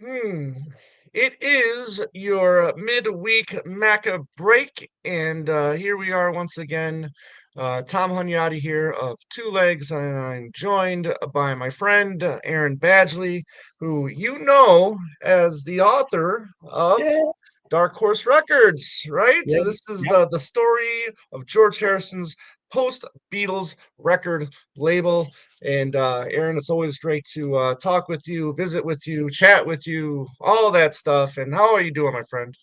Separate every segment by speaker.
Speaker 1: Hmm. It is your midweek Macca break, and here we are once again. Tom Hunyadi here of Two Legs, and I'm joined by my friend Aaron Badgley, who you know as the author of
Speaker 2: Yeah,
Speaker 1: Dark Horse Records, right?
Speaker 2: yeah,
Speaker 1: So this is
Speaker 2: yep.
Speaker 1: the story of George Harrison's post Beatles record label. And Aaron, it's always great to talk with you, visit with you, chat with you, all that stuff. And how are you doing, my friend?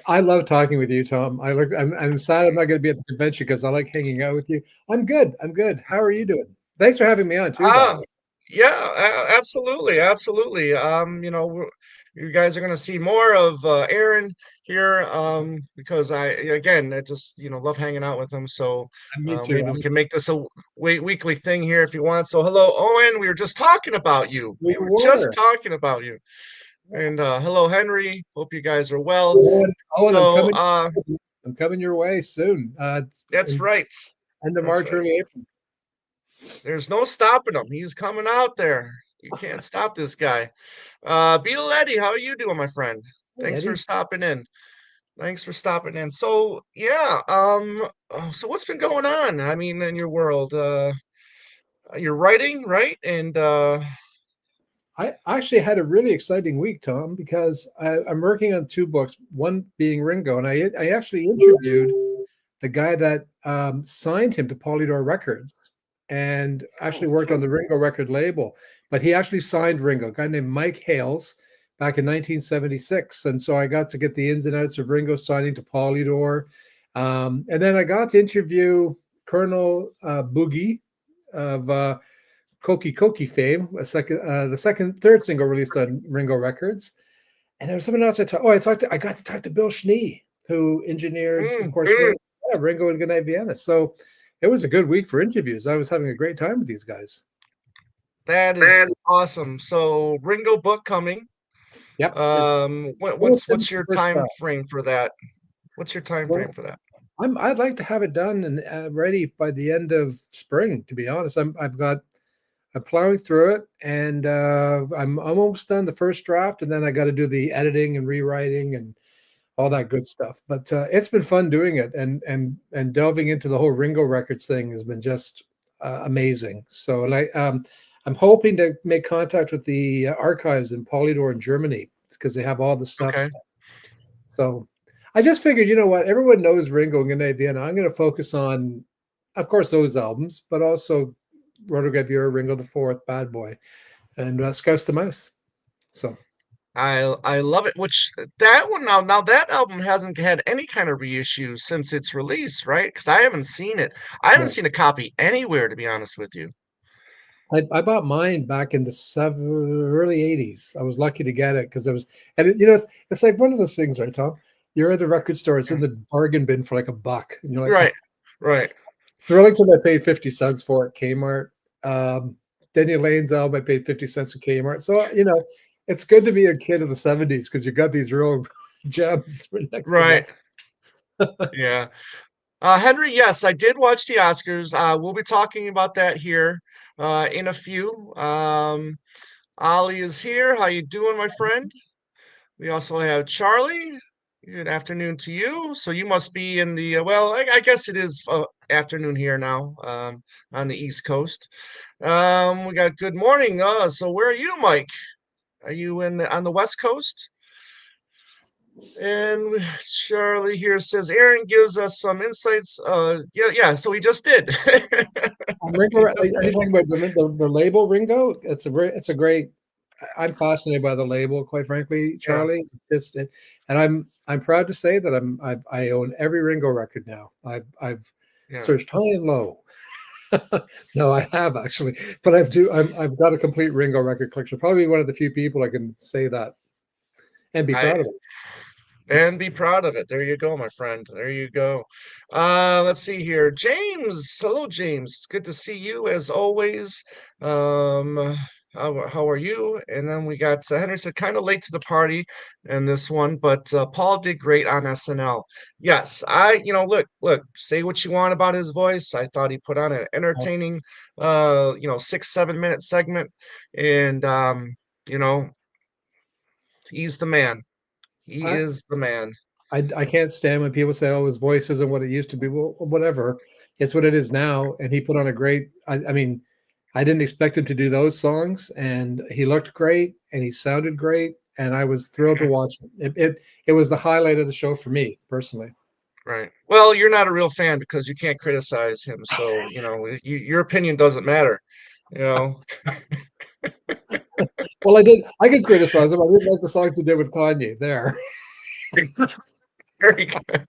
Speaker 2: I love talking with you, Tom. I'm sad I'm not going to be at the convention because I like hanging out with you. I'm good. I'm good. How are you doing? Thanks for having me on too, by the
Speaker 1: Ah,
Speaker 2: way.
Speaker 1: yeah, absolutely, absolutely. You guys are going to see more of Aaron here because I just love hanging out with him. So
Speaker 2: Me too.
Speaker 1: maybe we can make this a weekly thing here if you want. So hello, Owen. We were just talking about you.
Speaker 2: We
Speaker 1: We were just
Speaker 2: were.
Speaker 1: talking about you. And hello, Henry. Hope you guys are well.
Speaker 2: Owen, I'm
Speaker 1: So
Speaker 2: coming. I'm coming your way soon. It's
Speaker 1: that's
Speaker 2: in
Speaker 1: right.
Speaker 2: end of
Speaker 1: That's
Speaker 2: March,
Speaker 1: right.
Speaker 2: early April.
Speaker 1: There's no stopping him. He's coming out there. You can't stop this guy. Beetle Eddie, how are you doing, my friend?
Speaker 2: Hey,
Speaker 1: Thanks for
Speaker 2: Eddie.
Speaker 1: stopping in. Thanks for stopping in. So yeah, so what's been going on? I mean, in your world, you're writing, right? And
Speaker 2: I actually had a really exciting week, Tom, because I'm working on two books. One being Ringo, and I actually interviewed the guy that signed him to Polydor Records and
Speaker 1: oh,
Speaker 2: actually worked on the Ringo record label. But he actually signed Ringo, a guy named Mike Hales, back in 1976. And so I got to get the ins and outs of Ringo signing to Polydor. And then I got to interview Colonel Boogie of Koki Koki fame, third single released on Ringo Records. And there was someone else I got to talk to Bill Schnee, who engineered, of
Speaker 1: mm,
Speaker 2: course, Ringo and Goodnight Vienna. So it was a good week for interviews. I was having a great time with these guys.
Speaker 1: that is awesome. So Ringo book coming.
Speaker 2: Yep, it's
Speaker 1: What's
Speaker 2: the
Speaker 1: your
Speaker 2: first
Speaker 1: time
Speaker 2: draft.
Speaker 1: frame for that? What's your time frame
Speaker 2: Well,
Speaker 1: for that?
Speaker 2: I'd like to have it done and ready by the end of spring. To be honest, I'm plowing through it, and I'm almost done the first draft, and then I got to do the editing and rewriting and all that good stuff. But it's been fun doing it, and delving into the whole Ringo Records thing has been just amazing. So, and I'm hoping to make contact with the archives in Polydor in Germany because they have all the stuff.
Speaker 1: Okay.
Speaker 2: So, I just figured, you know what, everyone knows Ringo and Goodnight Vienna. I'm going to focus on, of course, those albums, but also Rotogravure, Ringo the Fourth, Bad Boy, and Scouse the Mouse. So.
Speaker 1: I love it. Which that one now that album hasn't had any kind of reissue since its release, right? Because I haven't seen it. I haven't
Speaker 2: No.
Speaker 1: seen a copy anywhere, to be honest with you.
Speaker 2: I bought mine back in the early 80s. I was lucky to get it because it was, and it's like one of those things, right, Tom? You're at the record store, it's
Speaker 1: Yeah.
Speaker 2: in the bargain bin for like a buck. And you're like,
Speaker 1: Right, right.
Speaker 2: Burlington, I paid 50 cents for at Kmart. Denny Lane's album, I paid 50 cents at Kmart. So, it's good to be a kid of the 70s because you got these real gems for next to
Speaker 1: Right.
Speaker 2: nothing.
Speaker 1: Yeah. Henry, yes, I did watch the Oscars. We'll be talking about that here in a few. Ali is here. How you doing, my friend? We also have Charlie. Good afternoon to you. So you must be in the well, I guess it is afternoon here now on the East Coast. We got good morning. So where are you, Mike? Are you on the West Coast? And Charlie here says Aaron gives us some insights. Yeah, yeah. So he just did.
Speaker 2: Ringo,
Speaker 1: He
Speaker 2: are
Speaker 1: just
Speaker 2: you
Speaker 1: did.
Speaker 2: talking about the label Ringo? It's a great. I'm fascinated by the label, quite frankly,
Speaker 1: Yeah,
Speaker 2: Charlie. And I'm proud to say that I own every Ringo record now. I've
Speaker 1: yeah.
Speaker 2: searched high and low. No, I have actually, but I've got a complete Ringo record collection. Probably one of the few people I can say that and be
Speaker 1: I
Speaker 2: proud of it.
Speaker 1: and be proud of it. There you go, my friend. There you go. Let's see here. James. Hello, James. It's good to see you as always. Um, how are you? And then we got Henry said kind of late to the party in this one, but Paul did great on SNL. Yes, look, say what you want about his voice. I thought he put on an entertaining 6, 7 minute segment. And you know, He's the man. He
Speaker 2: I,
Speaker 1: is the man.
Speaker 2: I can't stand when people say, "Oh, his voice isn't what it used to be." Well, whatever, it's what it is now. And he put on a great. I mean, I didn't expect him to do those songs, and he looked great, and he sounded great, and I was thrilled to watch it. It was the highlight of the show for me personally.
Speaker 1: Right. Well, you're not a real fan because you can't criticize him. So, your opinion doesn't matter. You know,
Speaker 2: Well, I did. I could criticize him. I didn't like the songs he did with Kanye. There.
Speaker 1: very good.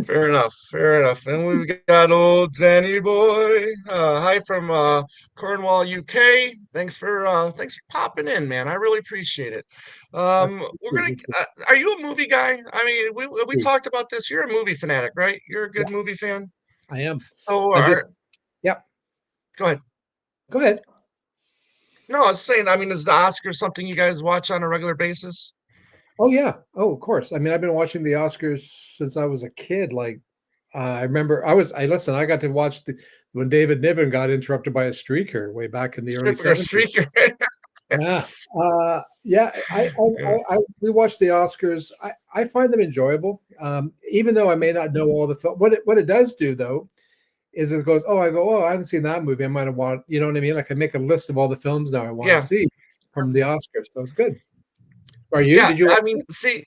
Speaker 1: Fair enough. Fair enough. And we've got old Danny boy. Hi from Cornwall, UK. Thanks for popping in, man. I really appreciate it.
Speaker 2: That's
Speaker 1: We're gonna. Are you a movie guy? I mean, we talked about this. You're a movie fanatic, right? You're a good
Speaker 2: Yeah,
Speaker 1: movie fan.
Speaker 2: I am.
Speaker 1: So,
Speaker 2: I just yeah.
Speaker 1: go ahead.
Speaker 2: Go ahead.
Speaker 1: No, I was saying. I mean, is the Oscars something you guys watch on a regular basis?
Speaker 2: Oh yeah. Oh, of course. I mean, I've been watching the Oscars since I was a kid. Like, I remember I listen. I got to watch when David Niven got interrupted by a streaker way back in the early
Speaker 1: Stripper or
Speaker 2: '70s.
Speaker 1: streaker?
Speaker 2: Yeah.
Speaker 1: Yes.
Speaker 2: Yeah.
Speaker 1: Yeah.
Speaker 2: We watched the Oscars. I find them enjoyable. Even though I may not know all the film. What it does do though is it goes, oh, I go, oh, I haven't seen that movie. I might have want, you know what I mean? Like I make a list of all the films now I want to
Speaker 1: Yeah.
Speaker 2: see from the Oscars. So it's good. Are you?
Speaker 1: Yeah.
Speaker 2: Did you?
Speaker 1: I mean, see,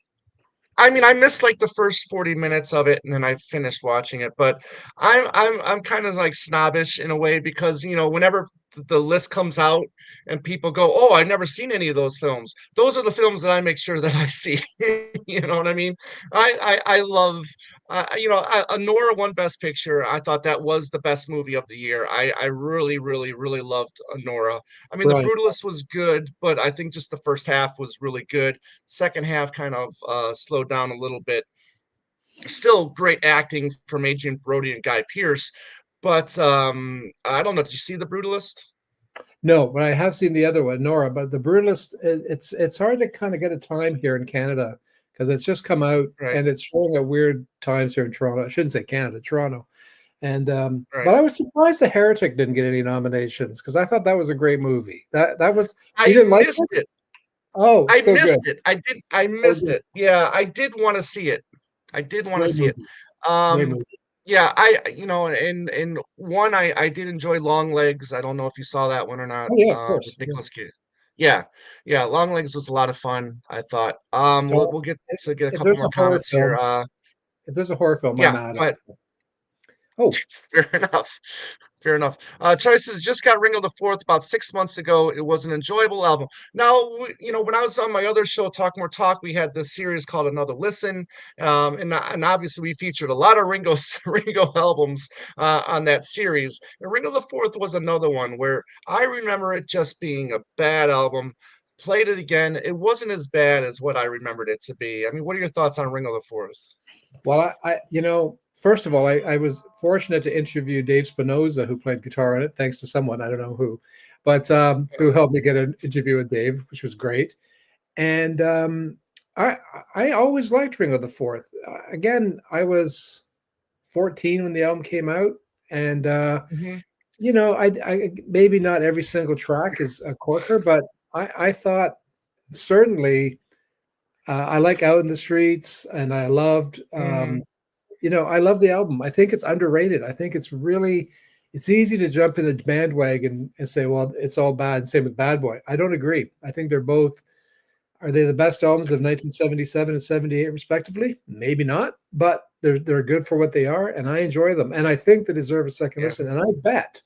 Speaker 1: I missed like the first 40 minutes of it and then I finished watching it. But I'm kind of like snobbish in a way because whenever the list comes out and people go, "Oh, I've never seen any of those films." Those are the films that I make sure that I see. You know what I mean? I love Nora won Best Picture. I thought that was the best movie of the year. I really, really, really loved Nora. I mean, The
Speaker 2: Right.
Speaker 1: Brutalist was good, but I think just the first half was really good. Second half kind of slowed down a little bit. Still great acting from Adrian Brody and Guy Pearce, but I don't know. Did you see The Brutalist?
Speaker 2: No, but I have seen the other one, Nora. But the Brutalist, it's hard to kind of get a time here in Canada because it's just come out
Speaker 1: Right,
Speaker 2: and it's showing at weird times here in Toronto. I shouldn't say Canada, Toronto. And
Speaker 1: right.
Speaker 2: but I was surprised the Heretic didn't get any nominations because I thought that was a great movie. That was you
Speaker 1: I
Speaker 2: didn't like
Speaker 1: missed
Speaker 2: it?
Speaker 1: it.
Speaker 2: Oh,
Speaker 1: I
Speaker 2: so good,
Speaker 1: missed it. I
Speaker 2: so
Speaker 1: missed
Speaker 2: good.
Speaker 1: it. Yeah, I did want to see it. I did
Speaker 2: It's a
Speaker 1: want to
Speaker 2: great
Speaker 1: see it.
Speaker 2: movie. Great
Speaker 1: Um,
Speaker 2: movie.
Speaker 1: yeah, in one I did enjoy Long Legs. I don't know if you saw that one or not.
Speaker 2: Oh yeah, of
Speaker 1: With
Speaker 2: course. Yeah.
Speaker 1: Nicolas Cage. Yeah, yeah, Long Legs was a lot of fun, I thought.
Speaker 2: So
Speaker 1: We'll get a
Speaker 2: if
Speaker 1: couple
Speaker 2: there's
Speaker 1: more
Speaker 2: a horror
Speaker 1: comments here.
Speaker 2: film, if there's a horror film, I'm
Speaker 1: Yeah,
Speaker 2: out.
Speaker 1: but
Speaker 2: Oh,
Speaker 1: fair enough. Fair enough. Choices just got Ringo the Fourth about 6 months ago. It was an enjoyable album. Now, when I was on my other show, Talk More Talk, we had this series called Another Listen, and obviously we featured a lot of Ringo albums on that series. And Ringo the Fourth was another one where I remember it just being a bad album. Played it again. It wasn't as bad as what I remembered it to be. I mean, what are your thoughts on Ringo the Fourth?
Speaker 2: well, first of all, I was fortunate to interview Dave Spinoza, who played guitar on it, thanks to someone, I don't know who, but who helped me get an interview with Dave, which was great. And I I always liked Ringo the Fourth. Again, I was 14 when the album came out, and
Speaker 1: Mhm.
Speaker 2: I maybe not every single track is a corker, but I thought certainly I like Out in the Streets, and I loved
Speaker 1: Mhm.
Speaker 2: I love the album. I think it's underrated. I think it's easy to jump in the bandwagon and say, well, it's all bad. Same with Bad Boy. I don't agree. I think they're both. Are they the best albums of 1977 and 78 respectively? Maybe not, but they're good for what they are, and I enjoy them. And I think they deserve a second
Speaker 1: Yeah.
Speaker 2: listen. And I bet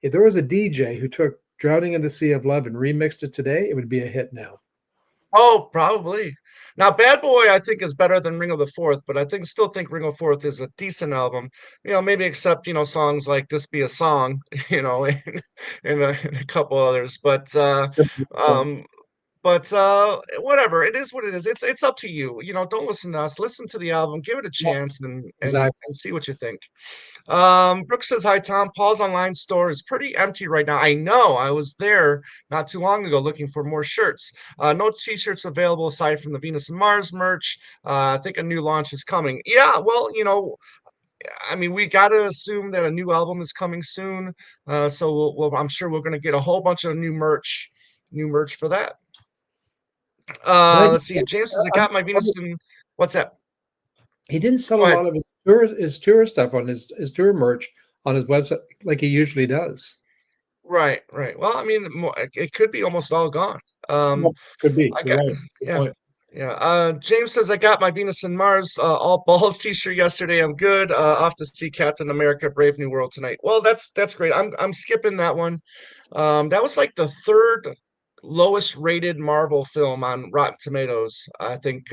Speaker 2: if there was a DJ who took Drowning in the Sea of Love and remixed it today, it would be a hit now.
Speaker 1: Oh, probably. Now, Bad Boy, I think, is better than Ringo the Fourth, but I still think Ringo Fourth is a decent album. Maybe except songs like "This Be a Song," and a couple others. Um, whatever. It is what it is. It's up to you. Don't listen to us. Listen to the album. Give it a
Speaker 2: Yeah,
Speaker 1: chance and and
Speaker 2: exactly.
Speaker 1: and see what you think. Brooks says, "Hi, Tom. Paul's online store is pretty empty right now. I know. I was there not too long ago looking for more shirts. No t-shirts available aside from the Venus and Mars merch. I think a new launch is coming. Yeah, well, I mean, we got to assume that a new album is coming soon. So I'm sure we're going to get a whole bunch of new merch new merch for that.
Speaker 2: And I,
Speaker 1: Let's see. James says I got my Venus and what's that?
Speaker 2: he didn't sell
Speaker 1: Go
Speaker 2: a
Speaker 1: ahead.
Speaker 2: lot of his tour stuff on his tour merch on his website like he usually does.
Speaker 1: Right, right. Well, I mean, it could be almost all gone. Um,
Speaker 2: Well, could be.
Speaker 1: I
Speaker 2: You're
Speaker 1: got,
Speaker 2: right. Good
Speaker 1: yeah,
Speaker 2: point.
Speaker 1: yeah. James says I got my Venus and Mars all balls T-shirt yesterday. I'm good. Off to see Captain America: Brave New World tonight. Well, that's great. I'm skipping that one. That was like the third lowest rated Marvel film on Rotten Tomatoes. I think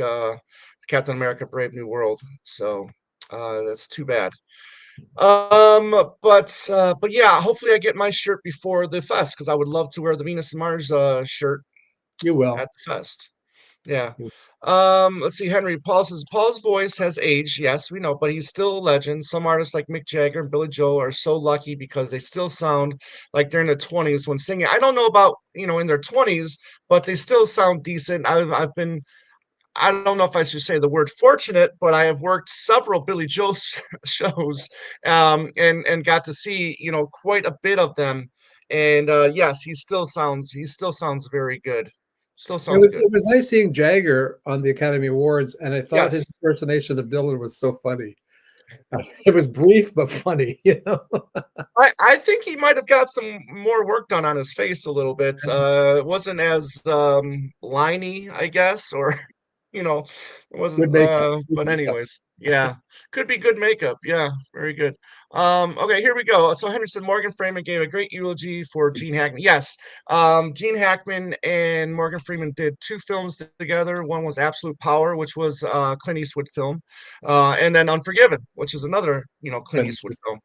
Speaker 1: Captain America: Brave New World. So that's too bad. Um, but yeah, hopefully I get my shirt before the fest because I would love to wear the Venus and Mars shirt
Speaker 2: You will.
Speaker 1: at the fest. Yeah.
Speaker 2: You-
Speaker 1: Let's see, Henry. Paul says Paul's voice has aged, yes, we know, but he's still a legend. Some artists like Mick Jagger and Billy Joel are so lucky because they still sound like they're in their 20s when singing. I don't know about, in their 20s, but they still sound decent. I've been I don't know if I should say the word fortunate, but I have worked several Billy Joel shows, and got to see quite a bit of them. And yes, he still sounds very good. Still
Speaker 2: It
Speaker 1: sounds
Speaker 2: was
Speaker 1: good.
Speaker 2: it was nice seeing Jagger on the Academy Awards, and I thought his
Speaker 1: Yes,
Speaker 2: impersonation of Dylan was so funny. It was brief but funny, you know.
Speaker 1: I think he might have got some more work done on his face a little bit. It wasn't as liney, I guess, or it
Speaker 2: Good
Speaker 1: wasn't.
Speaker 2: makeup. Good
Speaker 1: But
Speaker 2: makeup.
Speaker 1: anyways, yeah, could be good makeup. Yeah, very good. Okay, here we go. So Henry said Morgan Freeman gave a great eulogy for Gene Hackman. Yes, Gene Hackman and Morgan Freeman did two films together. One was Absolute Power, which was Clint Eastwood film, and then Unforgiven, which is another Clint
Speaker 2: Clint
Speaker 1: Eastwood
Speaker 2: Eastwood.
Speaker 1: film.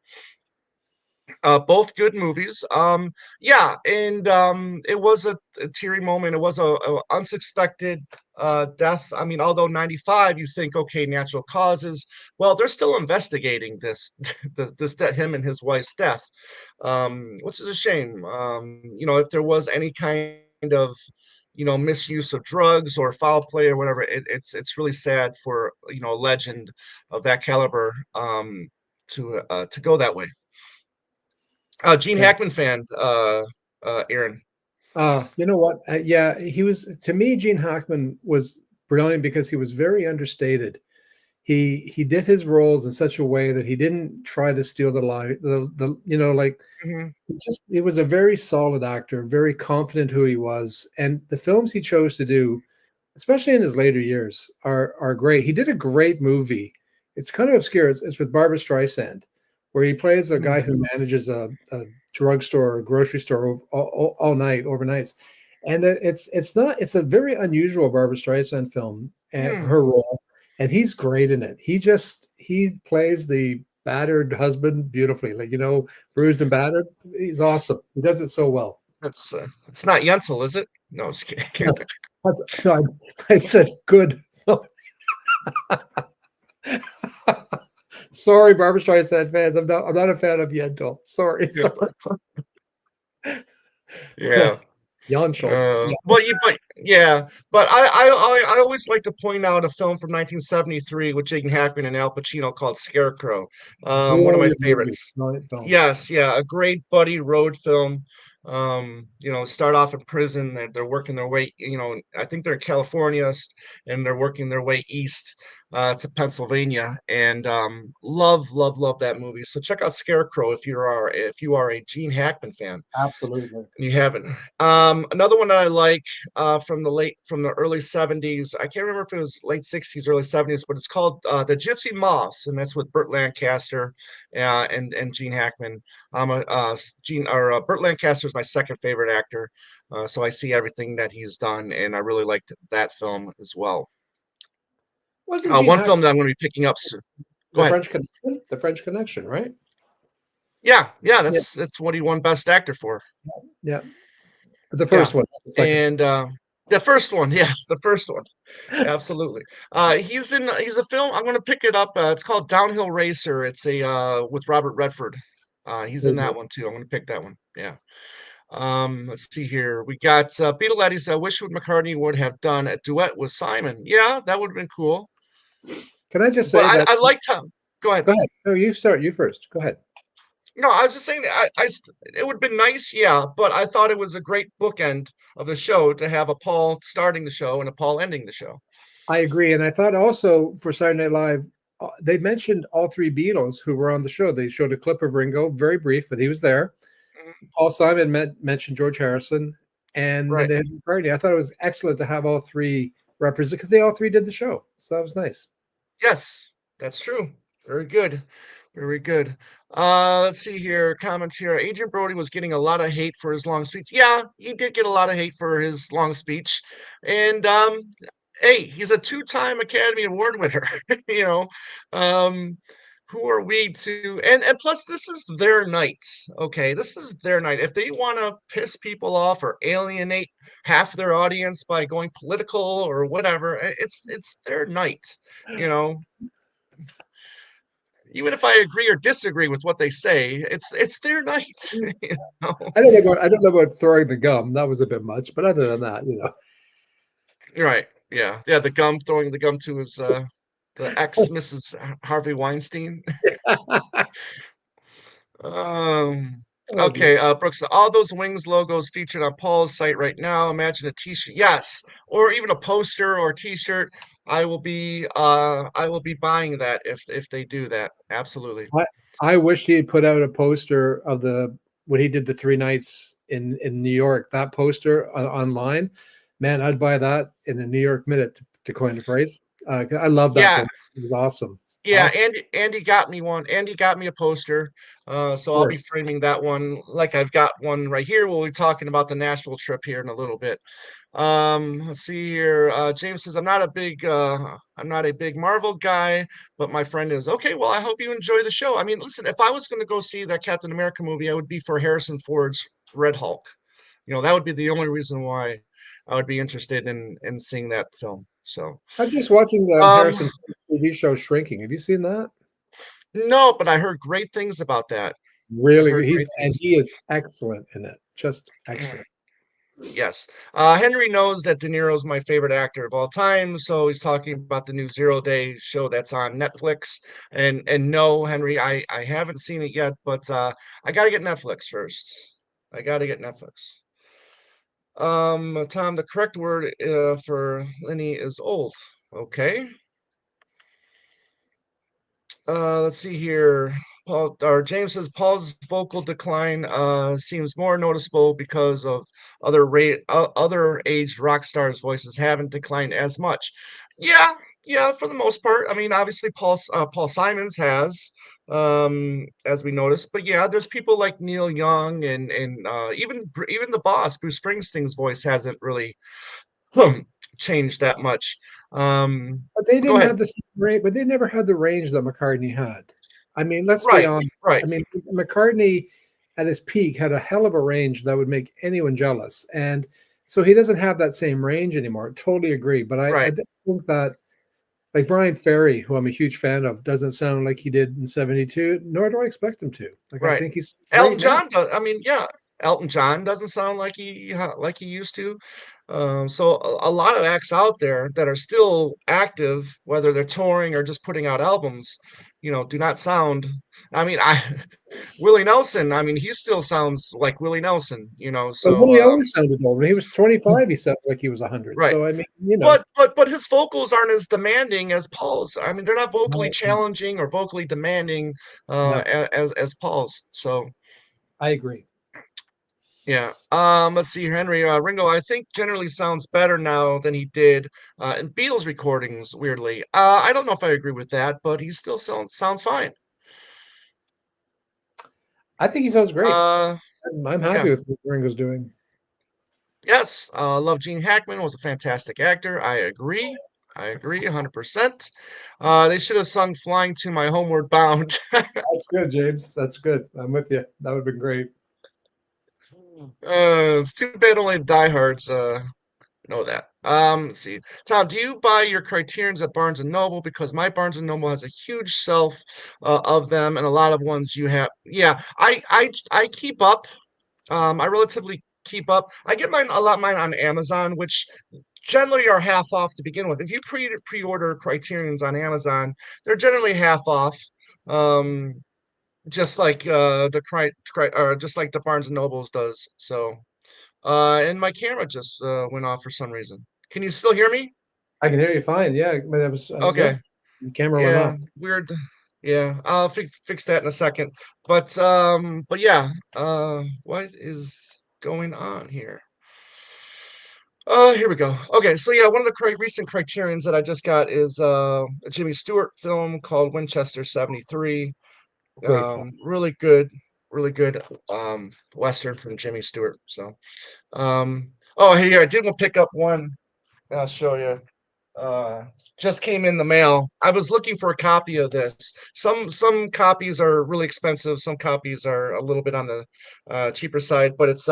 Speaker 1: Both good movies. Yeah, and it was a teary moment. It was a unsuspected death. I mean, although 95, you think, okay, natural causes. Well, they're still investigating this, him and his wife's death, which is a shame. If there was any kind of misuse of drugs or foul play or whatever, it's really sad for a legend of that caliber to go that way. Gene
Speaker 2: Yeah.
Speaker 1: Hackman fan, Aaron.
Speaker 2: You know what? Yeah, he was to me. Gene Hackman was brilliant because he was very understated. He did his roles in such a way that he didn't try to steal the line. Like
Speaker 1: Mhm.
Speaker 2: he was a very solid actor, very confident who he was, and the films he chose to do, especially in his later years, are great. He did a great movie. It's kind of obscure. It's with Barbara Streisand, where he plays a guy
Speaker 1: Mm,
Speaker 2: who manages a drugstore or grocery store all night, overnights. And it's a very unusual Barbara Streisand film for
Speaker 1: mm.
Speaker 2: her role, and he's great in it. He plays the battered husband beautifully, like bruised and battered. He's awesome. He does it so well.
Speaker 1: It's not Yentl, is it? No, just kidding.
Speaker 2: No, I said good. Sorry, Barbara Streisand fans. I'm not a fan of Yentl. Sorry,
Speaker 1: Yeah.
Speaker 2: sorry.
Speaker 1: Yeah.
Speaker 2: Janschel. Yeah.
Speaker 1: But yeah, but I always like to point out a film from 1973 with Gene Hackman and Al Pacino called Scarecrow. One of my
Speaker 2: Brilliant movie.
Speaker 1: favorites.
Speaker 2: Brilliant film.
Speaker 1: Yes, yeah, a great buddy road film. Start off in prison. They're working their way. I think they're in California, and they're working their way east to Pennsylvania. And love, love, love that movie. So check out Scarecrow if you are a Gene Hackman fan.
Speaker 2: Absolutely.
Speaker 1: And you haven't. Another one that I like from the early 70s. I can't remember if it was late 60s, early 70s, but it's called The Gypsy Moths, and that's with Burt Lancaster and Gene Hackman. Burt Lancaster is my second favorite actor, so I see everything that he's done, and I really liked that film as well.
Speaker 2: Wasn't Gene
Speaker 1: One
Speaker 2: Hackman
Speaker 1: film that I'm going to be picking up soon. Go
Speaker 2: the
Speaker 1: ahead.
Speaker 2: French Connection? The French Connection, right?
Speaker 1: Yeah, yeah,
Speaker 2: Yeah.
Speaker 1: that's what he won Best Actor for.
Speaker 2: Yeah. The
Speaker 1: Yeah,
Speaker 2: first one. The second.
Speaker 1: and the first one, yes, the first one. Absolutely. He's a film. I'm gonna pick it up. It's called Downhill Racer. It's a with Robert Redford. He's in
Speaker 2: Very
Speaker 1: that
Speaker 2: good.
Speaker 1: one too. I'm gonna pick that one. Yeah. Let's see here. We got Beetle Eddie's I wish what McCartney would have done a duet with Simon. Yeah, that would have been cool.
Speaker 2: Can I just
Speaker 1: But
Speaker 2: say
Speaker 1: I,
Speaker 2: that?
Speaker 1: I liked how go ahead.
Speaker 2: Go ahead. No, you start. You first. Go ahead.
Speaker 1: No, I was just saying it would have been nice, yeah, but I thought it was a great bookend of the show to have a Paul starting the show and a Paul ending the show.
Speaker 2: I agree, and I thought also for Saturday Night Live, they mentioned all three Beatles who were on the show. They showed a clip of Ringo, very brief, but he was there.
Speaker 1: Mhm.
Speaker 2: Paul Simon mentioned George Harrison, and then
Speaker 1: Right.
Speaker 2: they had McCartney. I thought it was excellent to have all three represent because they all three did the show, so that was nice.
Speaker 1: Yes, that's true. Very good. Very good. Let's see here. Comments here. Adrian Brody was getting a lot of hate for his long speech. Yeah, he did get a lot of hate for his long speech. And hey, he's a two-time Academy Award winner. You know, um, who are we to and plus this is their night. Okay, this is their night. If they want to piss people off or alienate half their audience by going political or whatever, it's their night, you know. Even if I agree or disagree with what they say, it's their night. You know?
Speaker 2: I don't know about throwing the gum. That was a bit much, but other than that,
Speaker 1: Right. Yeah. Yeah. The gum, throwing the gum to his the ex Mrs. Harvey Weinstein. Um
Speaker 2: oh dear.
Speaker 1: okay, Brooks, all those Wings logos featured on Paul's site right now. Imagine a t-shirt. Yes, or even a poster or a t-shirt. I will be buying that if they do that. Absolutely.
Speaker 2: I I wish he had put out a poster of the when he did the three nights in New York. That poster online, man, I'd buy that in a New York minute to coin a phrase. I love that
Speaker 1: Yeah,
Speaker 2: poster. It was awesome.
Speaker 1: yeah,
Speaker 2: Awesome.
Speaker 1: Andy got me one. Andy got me a poster. So
Speaker 2: Of
Speaker 1: I'll be
Speaker 2: course.
Speaker 1: framing that one like I've got one right here. We'll be talking about the Nashville trip here in a little bit. Let's see here. James says I'm not a big Marvel guy, but my friend is. Okay, well, I hope you enjoy the show. I mean, listen, if I was going to go see that Captain America movie, I would be for Harrison Ford's Red Hulk. You know, that would be the only reason why I would be interested in seeing that film. So,
Speaker 2: I'm just watching
Speaker 1: um,
Speaker 2: Harrison TV show Shrinking. Have you seen that?
Speaker 1: no, but I heard great things about that. I've
Speaker 2: Really
Speaker 1: heard
Speaker 2: good.
Speaker 1: great things.
Speaker 2: He is excellent in it. Just excellent.
Speaker 1: Yes. Henry knows that De Niro's my favorite actor of all time, so he's talking about the new Zero Day show that's on Netflix. And no, Henry, I haven't seen it yet, but I gotta get Netflix first. I gotta get Netflix. Tom, the correct word for Lenny is old. Okay. Let's see here. Paul or James says Paul's vocal decline seems more noticeable because of other aged rock stars' voices haven't declined as much. Yeah, yeah, for the most part. I mean, obviously Paul Simons has, as we noticed, but yeah, there's people like Neil Young and even the boss Bruce Springsteen's voice hasn't really changed that much. Um,
Speaker 2: But they
Speaker 1: go
Speaker 2: didn't
Speaker 1: ahead.
Speaker 2: have the same range, but they never had the range that McCartney had. I mean, let's be
Speaker 1: Right,
Speaker 2: honest.
Speaker 1: right,
Speaker 2: I mean, McCartney at his peak had a hell of a range that would make anyone jealous. And so he doesn't have that same range anymore. Totally agree. But I
Speaker 1: right.
Speaker 2: think that like Brian Ferry, who I'm a huge fan of, doesn't sound like he did in 72, nor do I expect him to. Like I
Speaker 1: Right.
Speaker 2: think he's great
Speaker 1: Elton
Speaker 2: now.
Speaker 1: John does. I mean, yeah, Elton John doesn't sound like he used to. So a lot of acts out there that are still active, whether they're touring or just putting out albums, you know, do not sound. I mean, I Willie Nelson. I mean, he still sounds like Willie Nelson. You know,
Speaker 2: But
Speaker 1: so
Speaker 2: Willie always sounded old. When he was 25, he sounded like he was 100.
Speaker 1: right.
Speaker 2: So I mean,
Speaker 1: But his vocals aren't as demanding as Paul's. I mean, they're not vocally
Speaker 2: no, no,
Speaker 1: challenging or vocally demanding
Speaker 2: no,
Speaker 1: as Paul's. So.
Speaker 2: I agree.
Speaker 1: Yeah. Let's see, Henry. Ringo, I think generally sounds better now than he did in Beatles recordings, weirdly. I don't know if I agree with that, but he still sounds fine.
Speaker 2: I think he sounds great.
Speaker 1: Uh,
Speaker 2: I'm happy
Speaker 1: yeah.
Speaker 2: with what Ringo's doing.
Speaker 1: Yes. Love Gene Hackman was a fantastic actor. I agree. I agree 100%. They should have sung Flying to My Homeward Bound.
Speaker 2: That's good, James. That's good. I'm with you. That would have been great.
Speaker 1: It's too bad only diehards know that. Let's see. Tom, do you buy your Criterions at Barnes and Noble? Because my Barnes and Noble has a huge shelf of them, and a lot of ones you have. Yeah, I keep up. I relatively keep up. I get a lot of mine on Amazon, which generally are half off to begin with. If you pre-order Criterions on Amazon, they're generally half off. Um, just like or just like the Barnes and Nobles does. So, and my camera just went off for some reason. Can you still hear me?
Speaker 2: I can hear you fine. Yeah, but that was yep.
Speaker 1: Okay.
Speaker 2: The camera went
Speaker 1: Yeah,
Speaker 2: off.
Speaker 1: weird. Yeah, I'll fix that in a second. But yeah, what is going on here? Here we go. Okay, so yeah, one of the recent criterions that I just got is a Jimmy Stewart film called Winchester 73.
Speaker 2: Great film.
Speaker 1: Really good, really good Western from Jimmy Stewart. So, oh, here, I did want to pick up one. I'll show you. Uh, just came in the mail. I was looking for a copy of this. Some copies are really expensive. Some copies are a little bit on the cheaper side. But it's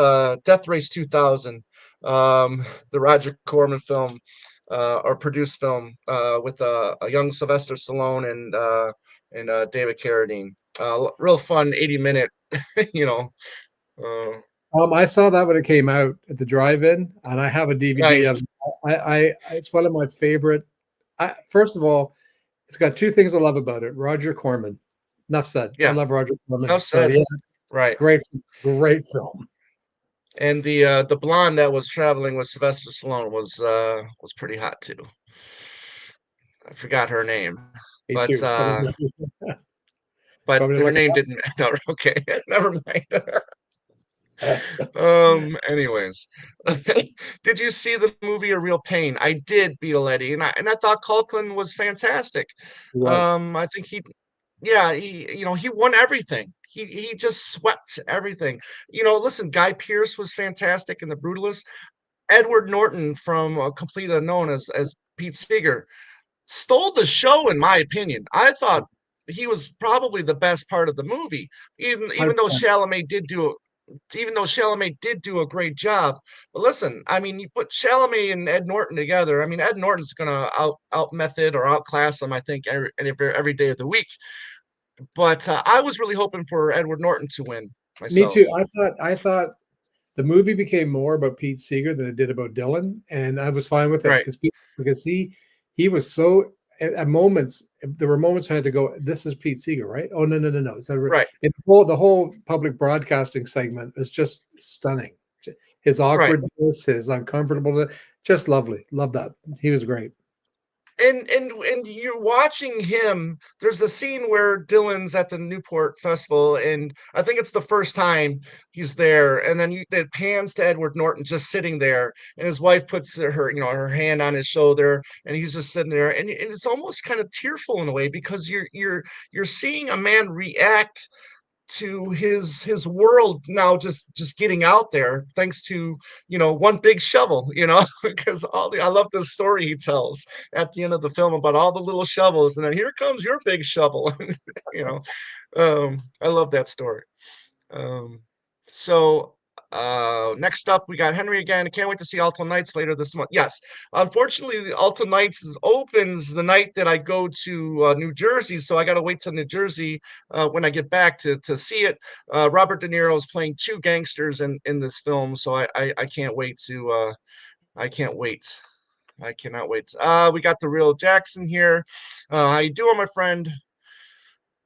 Speaker 1: Death Race 2000, the Roger Corman film, or produced film with a young Sylvester Stallone and David Carradine. Real fun 80-minute, you know. Uh,
Speaker 2: I saw that when it came out at the drive-in, and I have a DVD
Speaker 1: nice.
Speaker 2: of. It's one of my favorite. First of all, it's got two things I love about it. Roger Corman. Enough said. I
Speaker 1: Yeah.
Speaker 2: love Roger Corman.
Speaker 1: Enough
Speaker 2: So
Speaker 1: said.
Speaker 2: yeah,
Speaker 1: Right.
Speaker 2: great film.
Speaker 1: And the blonde that was traveling with Sylvester Stallone was pretty hot too. I forgot her name,
Speaker 2: Me
Speaker 1: but
Speaker 2: too.
Speaker 1: but
Speaker 2: Want me to
Speaker 1: her
Speaker 2: look it
Speaker 1: name
Speaker 2: up?
Speaker 1: didn't. No, okay, never mind. Anyways, did you see the movie A Real Pain? I did, Beetle Eddie, and I thought Culkin was fantastic.
Speaker 2: He was.
Speaker 1: I think yeah, he won everything. He just swept everything. Listen, Guy Pearce was fantastic in The Brutalist. Edward Norton from Complete Unknown as Pete Seeger stole the show, in my opinion. I thought he was probably the best part of the movie, even though
Speaker 2: 100%.
Speaker 1: Chalamet did do a great job. But listen, I mean, you put Chalamet and Ed Norton together. I mean, Ed Norton's gonna out method or outclass him, I think, every day of the week. But I was really hoping for Edward Norton to win
Speaker 2: Me
Speaker 1: myself.
Speaker 2: too. I thought the movie became more about Pete Seeger than it did about Dylan, and I was fine with it
Speaker 1: Right,
Speaker 2: because he was so at moments there were moments I had to go, this is Pete Seeger, right? Oh no. So
Speaker 1: right,
Speaker 2: the whole public broadcasting segment is just stunning. His
Speaker 1: right.
Speaker 2: awkwardness, his uncomfortableness, just lovely. Love that. He was great.
Speaker 1: And you're watching him. There's a scene where Dylan's at the Newport Festival, and I think it's the first time he's there. And then it pans to Edward Norton just sitting there, and his wife puts her hand on his shoulder, and he's just sitting there, and it's almost kind of tearful in a way because you're seeing a man react to his world now just getting out there thanks to one big shovel, because I love the story he tells at the end of the film about all the little shovels, and then here comes your big shovel. you know I love that story. Um so next up we got Henry again. I can't wait to see Alto Nights later this month. Yes, unfortunately the Alto Nights opens the night that I go to New Jersey, so I got to wait till New Jersey when I get back to see it. Robert De Niro is playing two gangsters in this film, so I can't wait to I can't wait. I cannot wait. We got the real Jackson here. How you doing, my friend?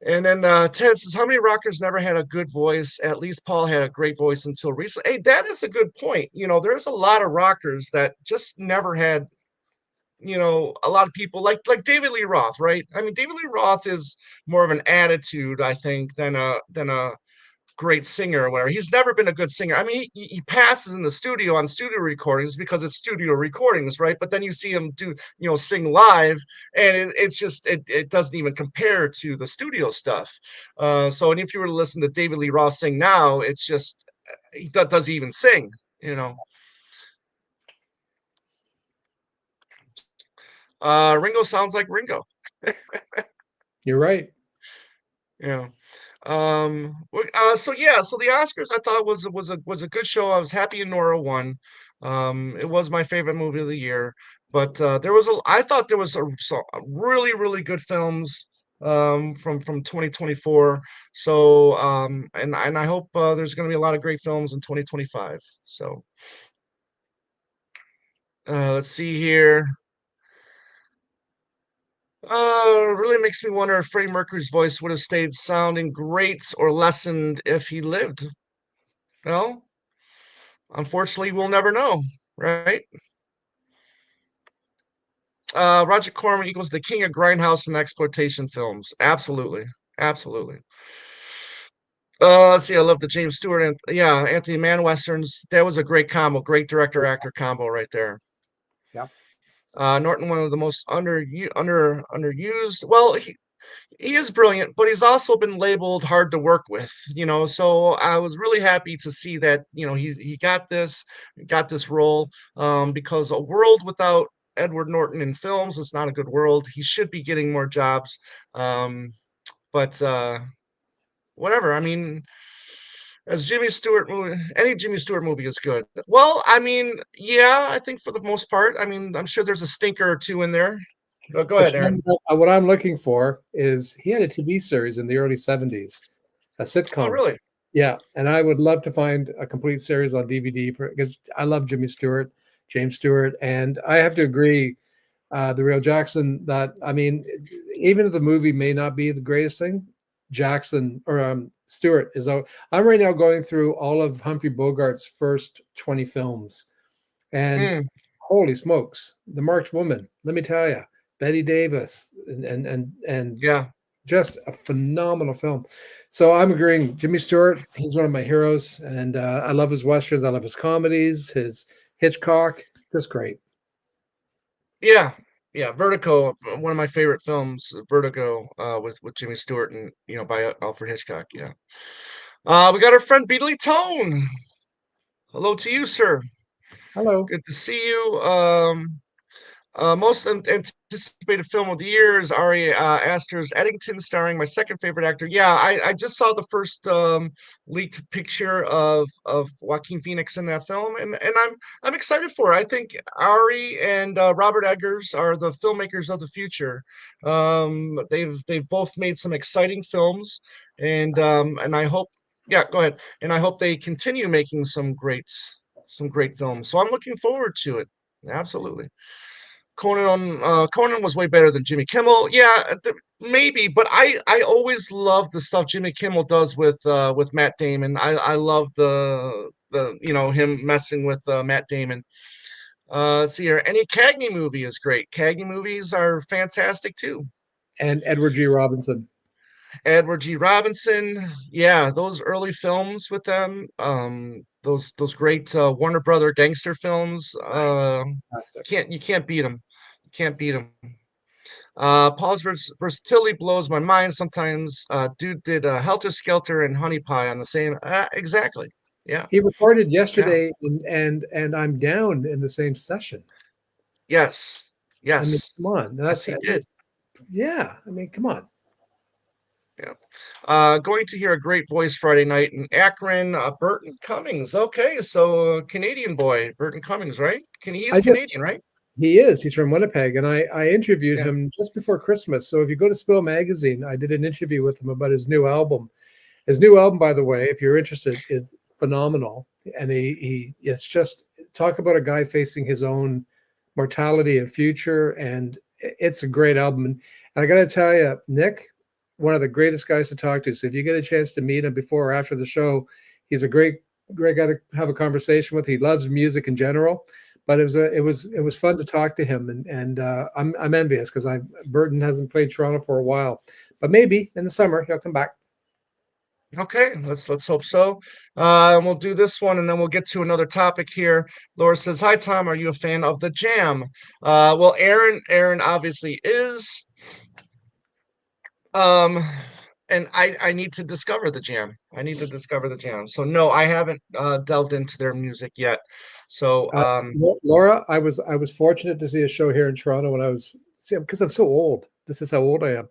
Speaker 1: And then Ted says, how many rockers never had a good voice? At least Paul had a great voice until recently. Hey, that is a good point. There's a lot of rockers that just never had, a lot of people like David Lee Roth, right? I mean, David Lee Roth is more of an attitude, I think, than a great singer, where he's never been a good singer. I mean, he passes in the studio on studio recordings because it's studio recordings, right? But then you see him sing live, and it's just it doesn't even compare to the studio stuff. And if you were to listen to David Lee Roth sing now, it's just does he even sing, you know? Ringo sounds like Ringo.
Speaker 2: You're right.
Speaker 1: Yeah. So yeah, so the Oscars I thought was a good show. I was happy Nora won. It was my favorite movie of the year, but I thought there was some really really good films from 2024. So and I hope there's going to be a lot of great films in 2025. So let's see here. Really makes me wonder if Freddie Mercury's voice would have stayed sounding great or lessened if he lived. Well, unfortunately, we'll never know, right? Roger Corman equals the king of grindhouse and exploitation films. Absolutely, absolutely. Let's see. I love the James Stewart and yeah, Anthony Mann westerns. That was a great combo, great director actor combo right there.
Speaker 2: Yeah.
Speaker 1: Norton, one of the most underused. Well, he is brilliant, but he's also been labeled hard to work with. So I was really happy to see that he got this role, because a world without Edward Norton in films is not a good world. He should be getting more jobs, but whatever. I mean, as Jimmy Stewart movie, any Jimmy Stewart movie is good. Well, I mean, yeah, I think for the most part. I mean, I'm sure there's a stinker or two in there. Go
Speaker 2: But
Speaker 1: ahead, Aaron.
Speaker 2: what I'm looking for is he had a TV series in the early 70s, a
Speaker 1: Oh,
Speaker 2: sitcom.
Speaker 1: really?
Speaker 2: Yeah, and I would love to find a complete series on DVD for because I love Jimmy Stewart, James Stewart, and I have to agree, the real Jackson. That I mean, even if the movie may not be the greatest thing, Jackson or Stewart is out. I'm right now going through all of Humphrey Bogart's first 20 films, and
Speaker 1: Mm,
Speaker 2: holy smokes, The Marked Woman. Let me tell you, Betty Davis, and
Speaker 1: yeah.
Speaker 2: just a phenomenal film. So I'm agreeing. Jimmy Stewart, he's one of my heroes, and I love his westerns. I love his comedies, his Hitchcock, just great.
Speaker 1: Yeah, yeah, Vertigo, one of my favorite films, Vertigo, with Jimmy Stewart and by Alfred Hitchcock. Yeah. We got our friend Beadley Tone. Hello to you, sir.
Speaker 2: Hello.
Speaker 1: Good to see you. Most anticipated film of the year is Ari Aster's Eddington, starring my second favorite actor. Yeah, I just saw the first leaked picture of Joaquin Phoenix in that film, and I'm excited for it. I think Ari and Robert Eggers are the filmmakers of the future. They've both made some exciting films, and I hope, yeah, go ahead. And I hope they continue making some great films. So I'm looking forward to it. Absolutely. Conan was way better than Jimmy Kimmel. Yeah, maybe, but I always love the stuff Jimmy Kimmel does with Matt Damon. I love the him messing with Matt Damon. Let's see here. Any Cagney movie is great. Cagney movies are fantastic too.
Speaker 2: And Edward G. Robinson.
Speaker 1: Edward G. Robinson, yeah, those early films with them, those great Warner Brother gangster films.
Speaker 2: Fantastic.
Speaker 1: You can't beat them. You can't beat them. Paul's versatility blows my mind sometimes. Dude did Helter Skelter and Honey Pie on the same. Exactly. Yeah.
Speaker 2: He recorded
Speaker 1: Yeah.
Speaker 2: yesterday, and I'm down in the same session.
Speaker 1: Yes.
Speaker 2: I mean,
Speaker 1: Yes.
Speaker 2: come on,
Speaker 1: Yes,
Speaker 2: that's
Speaker 1: he did.
Speaker 2: yeah. I mean, come on.
Speaker 1: Yeah. Going to hear a great voice Friday night in Akron. Burton Cummings. Okay, so Canadian boy, Burton Cummings, right? He's
Speaker 2: I just
Speaker 1: Canadian, right?
Speaker 2: He is. He's from Winnipeg, and I interviewed
Speaker 1: Yeah.
Speaker 2: him just before Christmas. So if you go to Spill Magazine, I did an interview with him about his new album. His new album, by the way, if you're interested, is phenomenal. And he it's just talk about a guy facing his own mortality and future, and it's a great album. And I got to tell you, Nick, one of the greatest guys to talk to. So if you get a chance to meet him before or after the show, he's a great guy to have a conversation with. He loves music in general, but it was fun to talk to him, and I'm envious because I Burton hasn't played Toronto for a while, but maybe in the summer he'll come back.
Speaker 1: Okay, let's hope so. And we'll do this one, and then we'll get to another topic here. Laura says, "Hi Tom, are you a fan of the Jam?" Well, Aaron obviously is. Um, and I need to discover the Jam. I need to discover the Jam. So no, I haven't delved into their music yet. So
Speaker 2: Uh, Laura, I was fortunate to see a show here in Toronto when I was see because I'm so old. This is how old I am.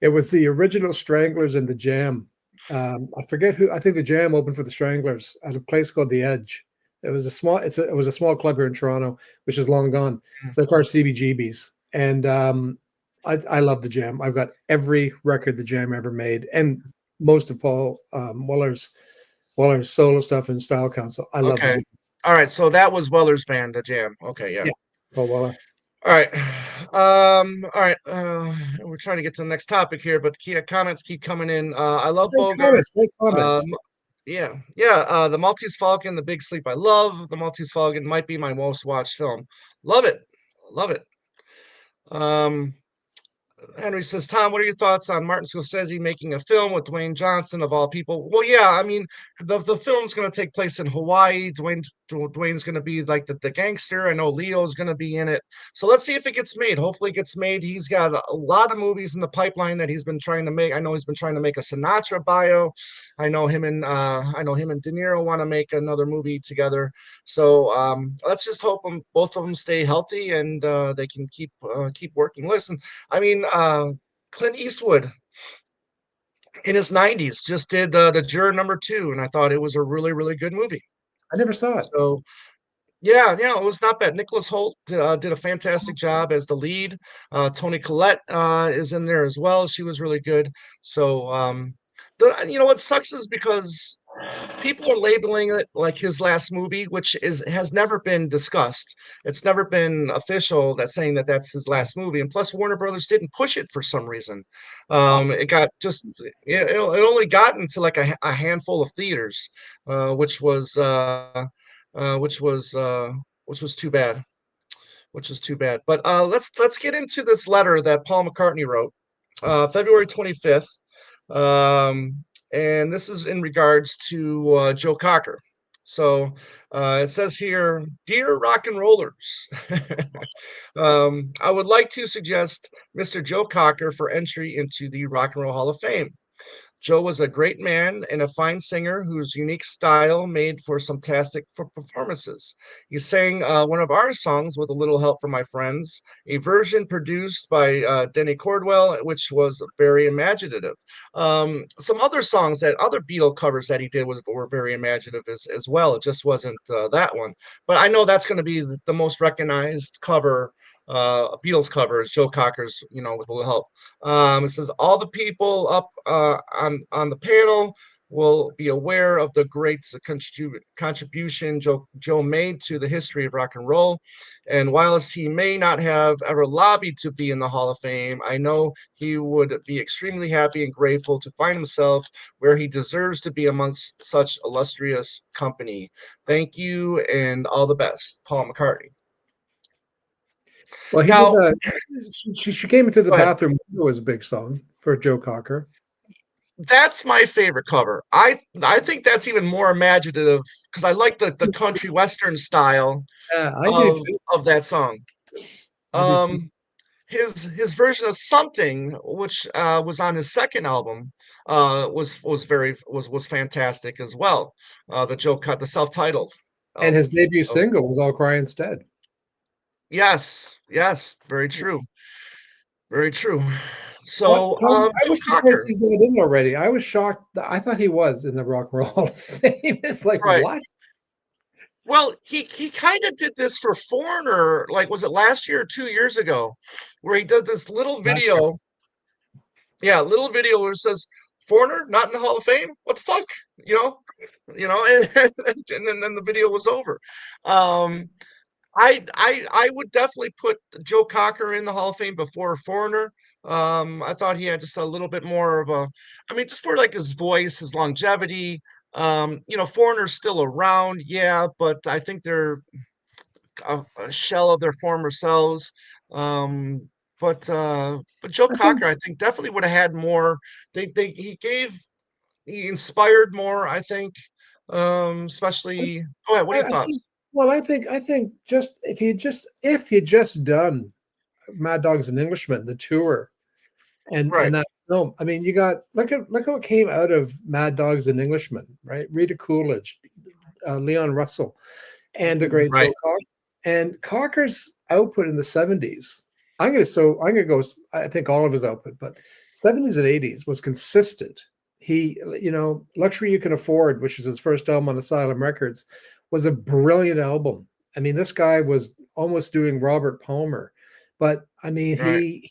Speaker 2: It was the original Stranglers and the Jam. I forget who. I think the Jam opened for the Stranglers at a place called the Edge. It was a small. It was a small club here in Toronto, which is long gone. It's like our CBGBs, and I love the Jam. I've got every record the Jam ever made, and most of Paul Weller's solo stuff and Style Council. I love the
Speaker 1: okay.
Speaker 2: Jam.
Speaker 1: All right, so that was Weller's band, the Jam. Okay, yeah.
Speaker 2: Yeah, Paul Weller.
Speaker 1: All right. All right. We're trying to get to the next topic here, but the comments keep coming in. I love
Speaker 2: Great
Speaker 1: Bogart.
Speaker 2: comments. Great
Speaker 1: Um,
Speaker 2: comments.
Speaker 1: yeah, yeah. The Maltese Falcon, The Big Sleep. I love The Maltese Falcon. Might be my most watched film. Love it. Love it. Um, Henry says, Tom, what are your thoughts on Martin Scorsese making a film with Dwayne Johnson of all people? Well, yeah, I mean, the film's going to take place in Hawaii. Dwayne's going to be like the gangster. I know Leo's going to be in it. So let's see if it gets made. Hopefully, it gets made. He's got a lot of movies in the pipeline that he's been trying to make. I know he's been trying to make a Sinatra bio. I know him and De Niro want to make another movie together. So let's just hope both of them stay healthy and they can keep working. Listen, I mean, Clint Eastwood in his 90s just did The Juror Number Two, and I thought it was a really, really good movie.
Speaker 2: I never saw it.
Speaker 1: So, yeah, yeah, it was not bad. Nicholas Hoult did a fantastic job as the lead. Toni Collette is in there as well. She was really good. So, you know what sucks is because people are labeling it like his last movie, which has never been discussed. It's never been official that saying that that's his last movie. And plus, Warner Brothers didn't push it for some reason. It got just it only got into like a handful of theaters, uh, which was uh, uh, which was uh, which was too bad. Which is too bad. But let's get into this letter that Paul McCartney wrote, February 25th. Um, and this is in regards to Joe Cocker. So it says here, Dear Rock and Rollers, I would like to suggest Mr. Joe Cocker for entry into the Rock and Roll Hall of Fame. Joe was a great man and a fine singer whose unique style made for some fantastic performances. He sang one of our songs with a little help from my friends, a version produced by Denny Cordwell, which was very imaginative. Some other songs that other Beatle covers that he did were very imaginative as well. It just wasn't that one. But I know that's going to be the most recognized cover, Beatles cover, is Joe Cocker's, with a little help. It says all the people up on the panel will be aware of the great contribution Joe made to the history of rock and roll. And whilst he may not have ever lobbied to be in the Hall of Fame, I know he would be extremely happy and grateful to find himself where he deserves to be amongst such illustrious company. Thank you and all the best, Paul McCartney.
Speaker 2: Well, he did
Speaker 1: Now,
Speaker 2: that. She came into the
Speaker 1: go ahead.
Speaker 2: bathroom. It was a big song for Joe Cocker.
Speaker 1: That's my favorite cover. I think that's even more imaginative because I like the country western style
Speaker 2: Yeah, I do
Speaker 1: of
Speaker 2: too.
Speaker 1: of that song.
Speaker 2: I do too.
Speaker 1: Um, his version of Something, which was on his second album, was fantastic as well. The self-titled
Speaker 2: And his
Speaker 1: album.
Speaker 2: debut
Speaker 1: Oh,
Speaker 2: single was "I'll Cry Instead."
Speaker 1: yes, yes, very true, very true.
Speaker 2: What,
Speaker 1: So,
Speaker 2: Tom? I
Speaker 1: Joe
Speaker 2: was surprised
Speaker 1: Cocker,
Speaker 2: he's not in already. I was shocked. I thought he was in the Rock and Roll Hall of Fame. It's like,
Speaker 1: right?
Speaker 2: what?
Speaker 1: Well, he kind of did this for Foreigner, like was it last year or 2 years ago, where he did this little
Speaker 2: Last year.
Speaker 1: video, yeah, little video where it says Foreigner not in the Hall of Fame. What the fuck, you know, and then the video was over. Um, I would definitely put Joe Cocker in the Hall of Fame before Foreigner. I thought he had just a little bit more of a, I mean, just for like his voice, his longevity. Foreigner's still around, yeah, but I think they're a shell of their former selves. Um, but Joe
Speaker 2: I think.
Speaker 1: Cocker, I think, definitely would have had more. He inspired more. I think, especially. Go ahead. What are your
Speaker 2: I think.
Speaker 1: thoughts?
Speaker 2: Well, I think just if you just done Mad Dogs and Englishmen, the tour, and
Speaker 1: Right,
Speaker 2: that film. I mean, you got look at what came out of Mad Dogs and Englishmen, right? Rita Coolidge, Leon Russell, and the great
Speaker 1: right,
Speaker 2: Joe Cocker. And Cocker's output in the 70s, I'm gonna go, I think all of his output, but 70s and 80s was consistent. He, Luxury You Can Afford, which is his first album on Asylum Records, was a brilliant album. I mean, this guy was almost doing Robert Palmer, but I mean,
Speaker 1: right.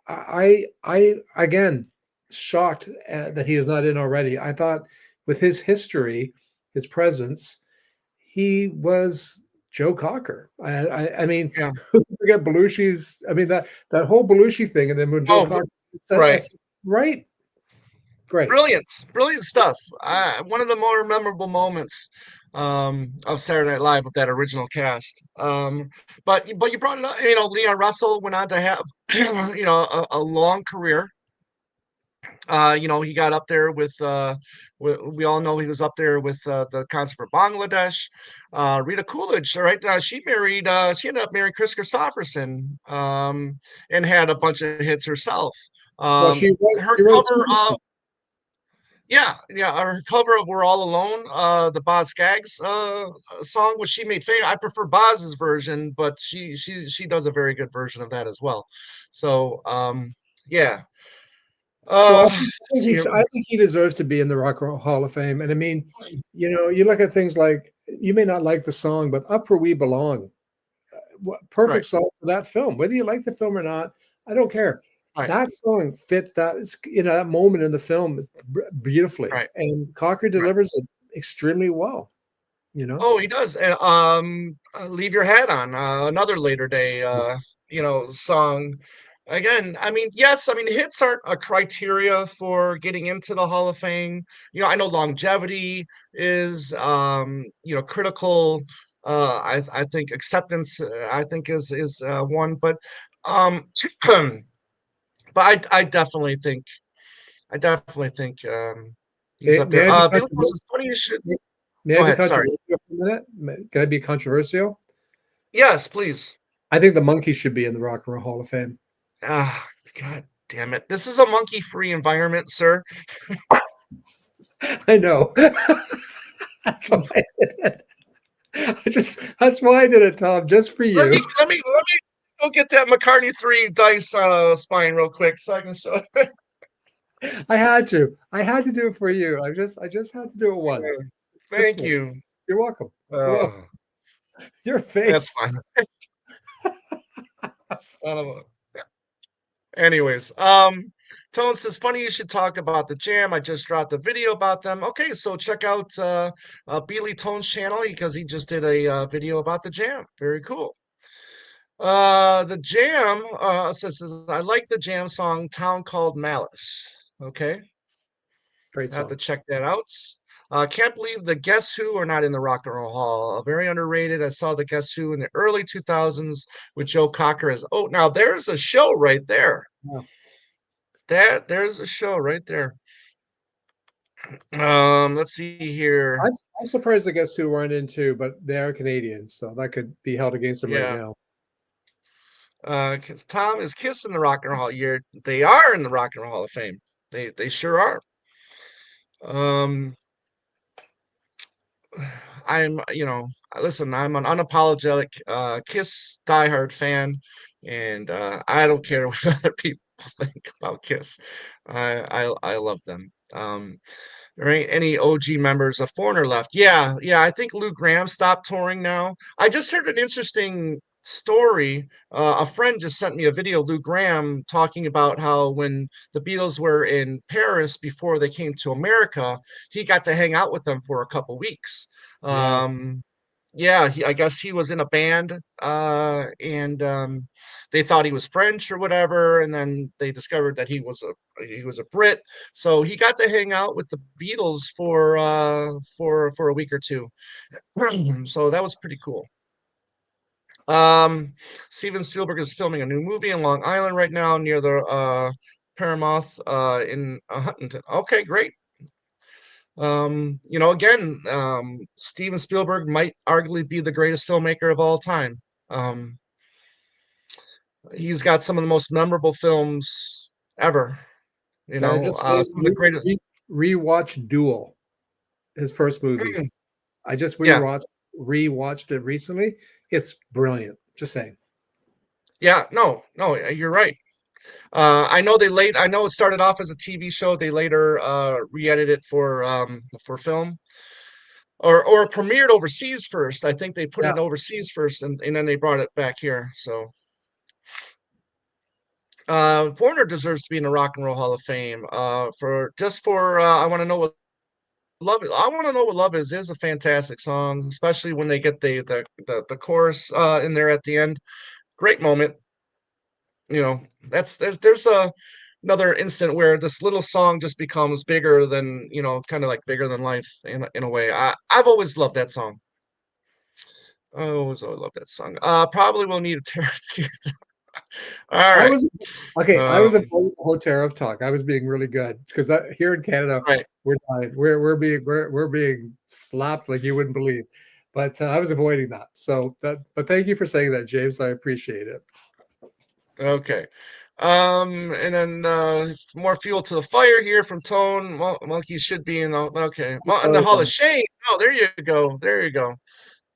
Speaker 2: I again shocked that he is not in already. I thought with his history, his presence, he was Joe Cocker. I mean,
Speaker 1: Yeah.
Speaker 2: who can forget Belushi's? I mean that whole Belushi thing, and then when Joe
Speaker 1: Oh,
Speaker 2: Cocker said,
Speaker 1: right.
Speaker 2: right, great.
Speaker 1: Brilliant, brilliant stuff. One of the more memorable moments of Saturday Night Live with that original cast. But you brought it up. You know, Leon Russell went on to have a long career. You know, he got up there with we all know he was up there with the concert for Bangladesh. Rita Coolidge, all right, she ended up marrying Chris Christopherson, and had a bunch of hits herself.
Speaker 2: Well,
Speaker 1: Her
Speaker 2: she wrote
Speaker 1: cover of
Speaker 2: Superstar.
Speaker 1: yeah, her cover of "We're All Alone," the Boz Scaggs song, which she made famous. I prefer Boz's version, but she does a very good version of that as well. So yeah.
Speaker 2: So
Speaker 1: Uh,
Speaker 2: I think
Speaker 1: let's see here.
Speaker 2: I think he deserves to be in the Rock and Roll Hall of Fame. And I mean, you look at things like, you may not like the song, but "Up Where We Belong,"
Speaker 1: Right,
Speaker 2: perfect song for that film. Whether you like the film or not, I don't care.
Speaker 1: right,
Speaker 2: That song fit that, that moment in the film beautifully,
Speaker 1: right,
Speaker 2: and Cocker
Speaker 1: right.
Speaker 2: delivers it extremely well. You know,
Speaker 1: Oh, he does. And "Leave Your Hat On," another later day, song. Again, I mean, yes, I mean hits aren't a criteria for getting into the Hall of Fame. You know, I know longevity is, critical. I think acceptance, I think is one, um, but I definitely think he's up there.
Speaker 2: may I be
Speaker 1: Billy Joel
Speaker 2: controversial?
Speaker 1: says, "Funny you should."
Speaker 2: May I
Speaker 1: Go
Speaker 2: be
Speaker 1: ahead. Sorry.
Speaker 2: controversial for a minute? Can I be controversial?
Speaker 1: Yes, please.
Speaker 2: I think the Monkees should be in the Rock and Roll Hall of Fame.
Speaker 1: Ah, God damn it. This is a monkey-free environment, sir.
Speaker 2: I know. That's why I did it. That's why I did it, Tom, just for
Speaker 1: Let
Speaker 2: you.
Speaker 1: me let me let me go get that McCartney 3 dice spine real quick so I can show.
Speaker 2: I had to. I had to do it for you. I just had to do it once. Just
Speaker 1: Thank
Speaker 2: once.
Speaker 1: you.
Speaker 2: You're welcome. You're welcome.
Speaker 1: Oh,
Speaker 2: Your
Speaker 1: that's
Speaker 2: face.
Speaker 1: fine. Son of a. Anyways, Tone says, "Funny you should talk about the Jam. I just dropped a video about them." Okay, so check out Beely Tone's channel because he just did a video about the Jam. Very cool. The Jam says, "I like the Jam song Town Called Malice." Okay,
Speaker 2: Great
Speaker 1: I have to
Speaker 2: song.
Speaker 1: check that out. Can't believe the Guess Who are not in the Rock and Roll Hall. Very underrated. I saw the Guess Who in the early 2000s with Joe Cocker as, oh, now there's a show right there.
Speaker 2: Yeah.
Speaker 1: There's a show right there. Let's see here.
Speaker 2: I'm, I'm surprised the Guess Who weren't in too, but they are Canadians, so that could be held against them right
Speaker 1: Yeah.
Speaker 2: now.
Speaker 1: 'Cause Tom is kissing the Rock and Roll Hall. They are in the Rock and Roll Hall of Fame. They sure are. Um, listen, I'm an unapologetic Kiss diehard fan, and I don't care what other people think about Kiss. I love them. There ain't any OG members of Foreigner left. Yeah, yeah. I think Lou Gramm stopped touring now. I just heard an interesting story. A friend just sent me a video, Lou Gramm, talking about how when the Beatles were in Paris before they came to America, he got to hang out with them for a couple weeks.
Speaker 2: Wow.
Speaker 1: Um, yeah, I guess he was in a band, and they thought he was French or whatever, and then they discovered that he was a Brit. So he got to hang out with the Beatles for a week or two. So that was pretty cool. Um, Steven Spielberg is filming a new movie in Long Island right now near the Paramount in Huntington. Okay, great. Again, Steven Spielberg might arguably be the greatest filmmaker of all time. Um, he's got some of the most memorable films ever.
Speaker 2: Can I just say,
Speaker 1: Some of the greatest.
Speaker 2: rewatch Duel, his first movie. I just
Speaker 1: Yeah,
Speaker 2: rewatched it recently. It's brilliant. Just saying.
Speaker 1: yeah, no, no, you're right. I know it started off as a TV show. They later re-edited it for film, or it premiered overseas first. I think they put
Speaker 2: Yeah.
Speaker 1: it overseas first, and then they brought it back here. So Foreigner deserves to be in the Rock and Roll Hall of Fame. For I want to know what Love It. I want to know what Love Is a fantastic song, especially when they get the chorus in there at the end. Great moment. You know, there's a another instant where this little song just becomes bigger than, kind of like bigger than life in a way. I've always loved that song. I always loved that song. Probably will need a tear. All
Speaker 2: I
Speaker 1: right.
Speaker 2: was okay. I was a
Speaker 1: Um,
Speaker 2: whole terror of talk. I was being really good because here in Canada,
Speaker 1: right.
Speaker 2: we're dying. We're being slapped like you wouldn't believe. But I was avoiding that. So but thank you for saying that, James. I appreciate it.
Speaker 1: Okay. And then more fuel to the fire here from Tone. Monkeys should be in the okay. Well, in the
Speaker 2: So
Speaker 1: Hall of Shame. Oh, there you go. There you go.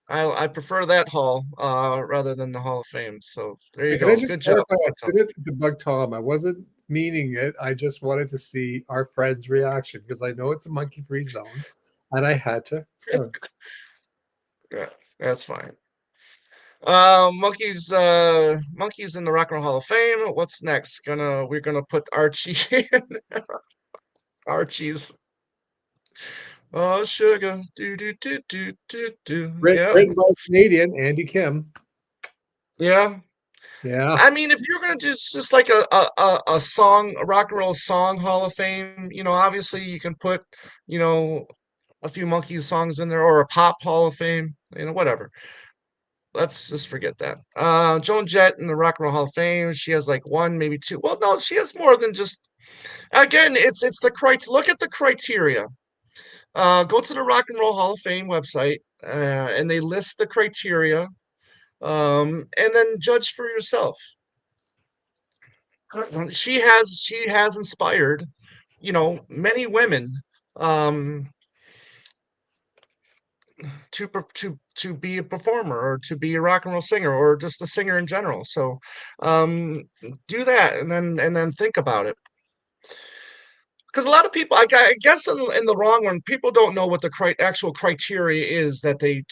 Speaker 1: I prefer that hall rather than the Hall of Fame. So there you
Speaker 2: can I
Speaker 1: go.
Speaker 2: just
Speaker 1: Good job.
Speaker 2: clarify? I did it to bug Tom. I wasn't meaning it. I just wanted to see our friend's reaction because I know it's a monkey-free zone, and I had to.
Speaker 1: Yeah, that's fine. Monkeys in the Rock and Roll Hall of Fame. What's next? We're gonna put Archie in. Archie's oh sugar. Do do do do do do. Yeah.
Speaker 2: Written by Canadian Andy Kim.
Speaker 1: Yeah.
Speaker 2: Yeah.
Speaker 1: I mean, if you're gonna do just like a song, a rock and roll song Hall of Fame, obviously you can put, you know, a few Monkeys songs in there or a pop Hall of Fame, whatever. Let's just forget that. Joan Jett in the Rock and Roll Hall of Fame, she has like one, maybe two. Well, no, she has more than just. Again, it's the criteria. Look at the criteria. Go to the Rock and Roll Hall of Fame website, and they list the criteria, and then judge for yourself. She has inspired, many women, um, to be a performer or to be a rock and roll singer or just a singer in general. So, um, do that and then think about it. Because a lot of people, I guess, in the wrong one, people don't know what the actual criteria is that they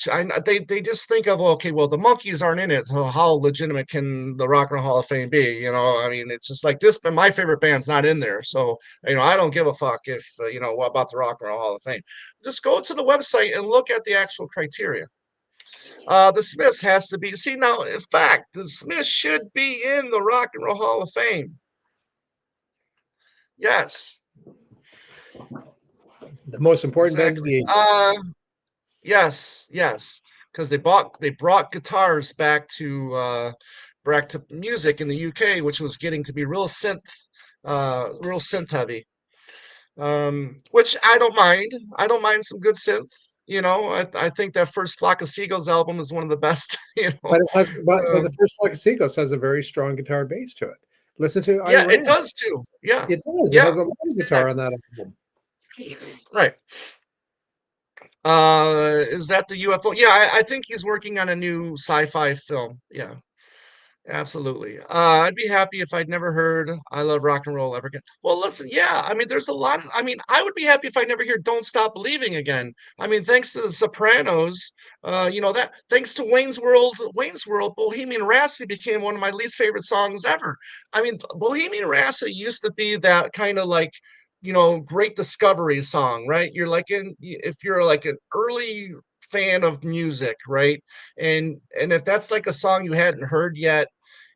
Speaker 1: just think of, well, okay, well, the Monkeys aren't in it, so how legitimate can the Rock and Roll Hall of Fame be? I mean, it's just like this, but my favorite band's not in there, so I don't give a fuck if what about the Rock and Roll Hall of Fame. Just go to the website and look at the actual criteria. The Smiths has to be. See, now, in fact, the Smiths should be in the Rock and Roll Hall of Fame. Yes,
Speaker 2: The most important band of
Speaker 1: exactly.
Speaker 2: the age.
Speaker 1: Yes, because they brought guitars back to music in the UK, which was getting to be real synth heavy. Which I don't mind. I don't mind some good synth. I think that first Flock of Seagulls album is one of the best.
Speaker 2: But it has, but
Speaker 1: Um,
Speaker 2: the first Flock of Seagulls has a very strong guitar bass to it. Listen to
Speaker 1: yeah, it
Speaker 2: Iran.
Speaker 1: does too. Yeah,
Speaker 2: It does. It
Speaker 1: yeah,
Speaker 2: has a lot of guitar on that album.
Speaker 1: right. Is that the UFO? Yeah, I think he's working on a new sci-fi film. Yeah. Absolutely. I'd be happy if I'd never heard I Love Rock and Roll ever again. Well, listen, yeah, I mean, there's a lot of, I mean, I would be happy if I never hear Don't Stop Believing again. I mean, thanks to the Sopranos, thanks to Wayne's World, Bohemian Rhapsody became one of my least favorite songs ever. I mean, Bohemian Rhapsody used to be that kind of like, great discovery song, right? If you're like an early fan of music, right? And if that's like a song you hadn't heard yet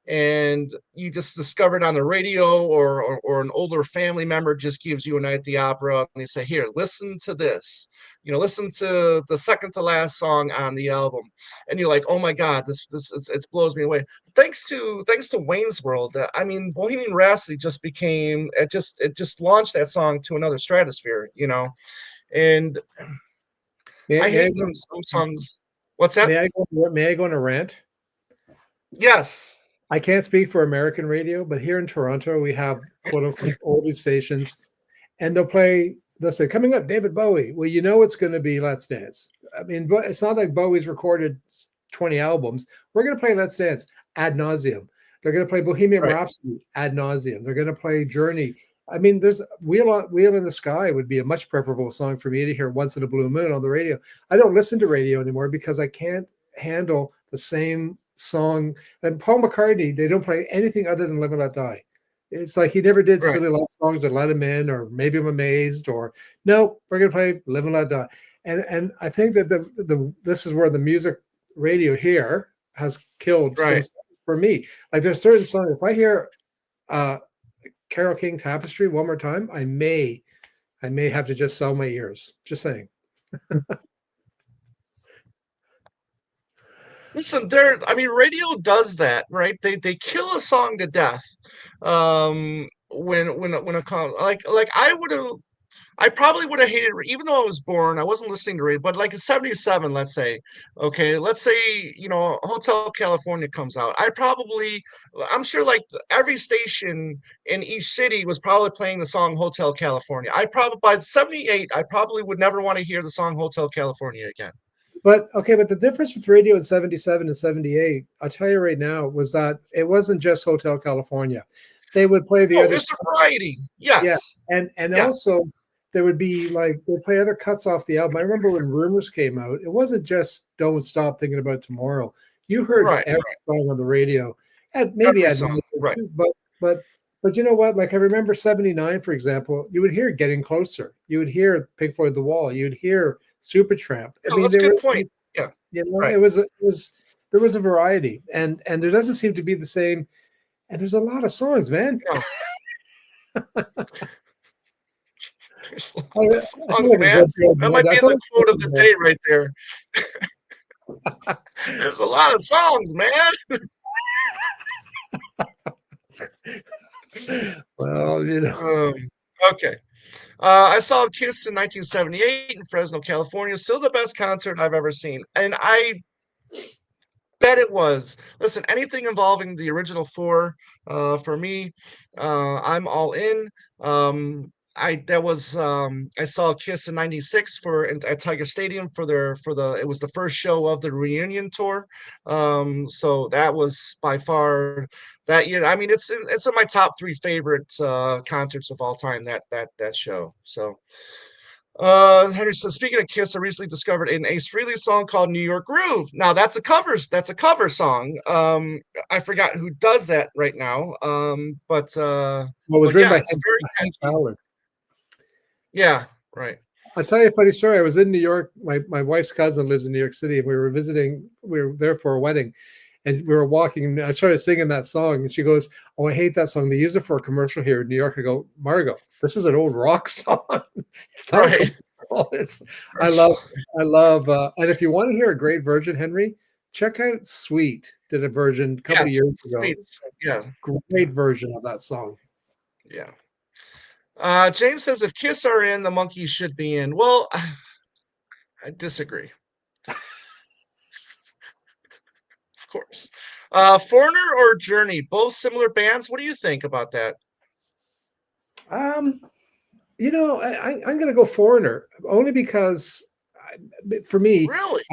Speaker 1: and you just discovered on the radio or an older family member just gives you a night at the opera and they say, here, listen to this, listen to the second to last song on the album, and you're like, oh my god, this it blows me away. Thanks to Wayne's World, I mean, Bohemian Rhapsody just became it just launched that song to another stratosphere, and I
Speaker 2: May I
Speaker 1: hate
Speaker 2: go,
Speaker 1: when some songs. What's that?
Speaker 2: may I go on a rant?
Speaker 1: Yes.
Speaker 2: I can't speak for American radio, but here in Toronto, we have quote unquote oldie stations, and they'll say, coming up, David Bowie. Well, it's going to be Let's Dance. I mean, but it's not like Bowie's recorded 20 albums. We're going to play Let's Dance ad nauseum. They're going to play Bohemian
Speaker 1: Right.
Speaker 2: Rhapsody ad nauseum. They're going to play Journey. I mean, there's Wheel in the Sky would be a much preferable song for me to hear once in a blue moon on the radio. I don't listen to radio anymore because I can't handle the same song. And Paul McCartney, they don't play anything other than Live and Let Die. It's like he never did
Speaker 1: Right.
Speaker 2: silly love songs or Let Him In or Maybe I'm Amazed or no, we're gonna play Live and Let Die. And I think that the this is where the music radio here has killed some
Speaker 1: Right.
Speaker 2: stuff for me. Like there's certain songs. If I hear uh Carole King Tapestry one more time, I may have to just sell my ears. Just saying.
Speaker 1: Listen, I mean, radio does that, right? They kill a song to death. When like I probably would have hated, even though I was born, I wasn't listening to radio, but like in 77, let's say, okay, let's say, Hotel California comes out. I'm sure like every station in each city was probably playing the song Hotel California. By 78, I probably would never want to hear the song Hotel California again.
Speaker 2: But okay, but the difference with radio in 77 and 78, I'll tell you right now, was that it wasn't just Hotel California. They would play the
Speaker 1: Oh,
Speaker 2: other
Speaker 1: it's a
Speaker 2: stuff.
Speaker 1: variety.
Speaker 2: Yeah.
Speaker 1: Yes.
Speaker 2: And
Speaker 1: Yeah.
Speaker 2: also there would be like they'd play other cuts off the album. I remember when Rumors came out, it wasn't just Don't Stop Thinking About Tomorrow. You heard
Speaker 1: Right.
Speaker 2: every song on the radio. And maybe
Speaker 1: Every
Speaker 2: I'd
Speaker 1: song. Right.
Speaker 2: but but you know what? Like I remember 79, for example, you would hear Getting Closer. You would hear Pink Floyd The Wall. You'd hear Supertramp. I
Speaker 1: Oh,
Speaker 2: mean,
Speaker 1: that's a
Speaker 2: there
Speaker 1: good
Speaker 2: were
Speaker 1: point. Yeah. Right.
Speaker 2: there was a variety, and there doesn't seem to be the same. And there's a lot of songs, man.
Speaker 1: No. There's a
Speaker 2: I,
Speaker 1: lot of
Speaker 2: I sound
Speaker 1: songs,
Speaker 2: like a
Speaker 1: man.
Speaker 2: good old
Speaker 1: That
Speaker 2: man.
Speaker 1: might
Speaker 2: I
Speaker 1: be
Speaker 2: sound
Speaker 1: the
Speaker 2: like a
Speaker 1: quote
Speaker 2: good
Speaker 1: of the
Speaker 2: old man.
Speaker 1: day right there. There's a lot of songs, man.
Speaker 2: Well,
Speaker 1: Um, okay. I saw Kiss in 1978 in Fresno, California. Still the best concert I've ever seen. And I bet it was. Listen, anything involving the original four, for me, I'm all in. I saw Kiss in '96 at Tiger Stadium it was the first show of the reunion tour. So that was by far that year. I mean, it's in my top three favorite concerts of all time. That show. So Henry says, speaking of Kiss, I recently discovered an Ace Frehley song called New York Groove. Now that's a cover song. I forgot who does that right now.
Speaker 2: well, it was
Speaker 1: But
Speaker 2: written
Speaker 1: yeah,
Speaker 2: by
Speaker 1: it's very
Speaker 2: Hank
Speaker 1: catchy.
Speaker 2: Fowler.
Speaker 1: Yeah, right.
Speaker 2: I'll tell you a funny story. I was in New York. My wife's cousin lives in New York City, and we were visiting. We were there for a wedding, and we were walking. And I started singing that song, and she goes, "Oh, I hate that song. They use it for a commercial here in New York." I go, "Margot, this is an old rock song. It's not a
Speaker 1: Right.
Speaker 2: commercial." It's I love
Speaker 1: Commercial.
Speaker 2: I love. And if you want to hear a great version, Henry, check out Sweet. Did a version a couple of
Speaker 1: Yes,
Speaker 2: years ago.
Speaker 1: sweet. Yeah,
Speaker 2: Great version of that song.
Speaker 1: yeah. James says if Kiss are in, the Monkees should be in. Well, I disagree. Of course. Foreigner or Journey, both similar bands. What do you think about that?
Speaker 2: Um, I'm going to go Foreigner only because for me,
Speaker 1: Really?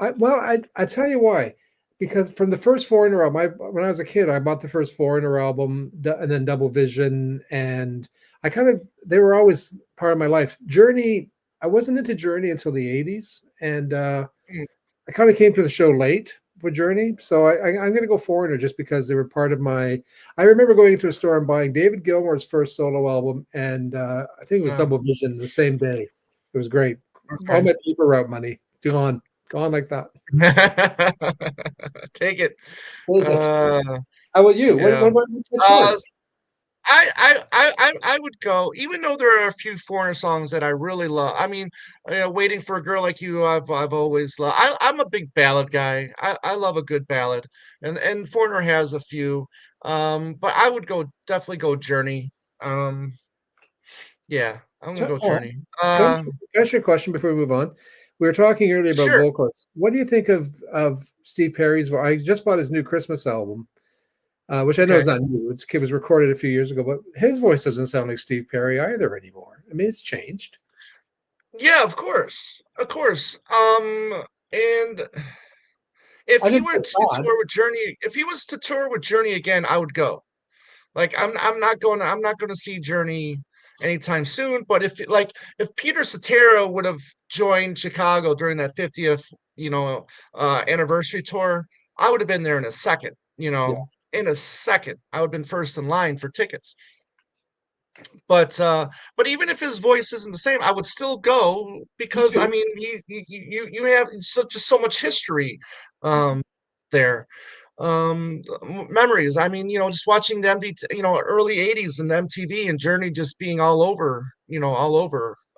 Speaker 2: I tell you why. Because from the first Foreigner album, when I was a kid, I bought the first Foreigner album and then Double Vision, and they were always part of my life. Journey, I wasn't into Journey until the '80s, and
Speaker 1: Mm,
Speaker 2: I kind of came to the show late for Journey, so I'm going to go Foreigner just because they were part of my. I remember going into a store and buying David Gilmour's first solo album, and I think it was
Speaker 1: uh,
Speaker 2: Double Vision the same day. It was great. All
Speaker 1: okay.
Speaker 2: my paper route money gone like that.
Speaker 1: Take it.
Speaker 2: Take it.
Speaker 1: Uh,
Speaker 2: How about you? What
Speaker 1: yeah.
Speaker 2: what's
Speaker 1: Uh,
Speaker 2: yours?
Speaker 1: I would go, even though there are a few foreigner songs that I really love. I mean, Waiting for a Girl Like You, I've always loved. I'm a big ballad guy. I love a good ballad, and Foreigner has a few. But I would definitely go Journey. Um, yeah, I'm gonna
Speaker 2: So,
Speaker 1: go
Speaker 2: oh,
Speaker 1: Journey.
Speaker 2: can I ask you a question before we move on? We were talking earlier about
Speaker 1: Sure.
Speaker 2: vocals. What do you think of Steve Perry's? I just bought his new Christmas album, which I know is
Speaker 1: Okay.
Speaker 2: not new. It was recorded a few years ago, but his voice doesn't sound like Steve Perry either anymore. I mean, it's changed.
Speaker 1: Yeah, of course, of course. And if
Speaker 2: I
Speaker 1: he
Speaker 2: didn't
Speaker 1: were
Speaker 2: say it's
Speaker 1: to
Speaker 2: bad.
Speaker 1: tour with Journey, if he was to tour with Journey again, I would go. Like I'm not going to see Journey anytime soon. But if Peter Cetera would have joined Chicago during that 50th anniversary tour, I would have been there in a second.
Speaker 2: Yeah.
Speaker 1: in a second. I would have been first in line for tickets. But even if his voice isn't the same, I would still go
Speaker 2: Me
Speaker 1: because I
Speaker 2: too.
Speaker 1: mean you have just so much history there. Memories. I mean, just watching the early 80s and MTV and Journey just being all over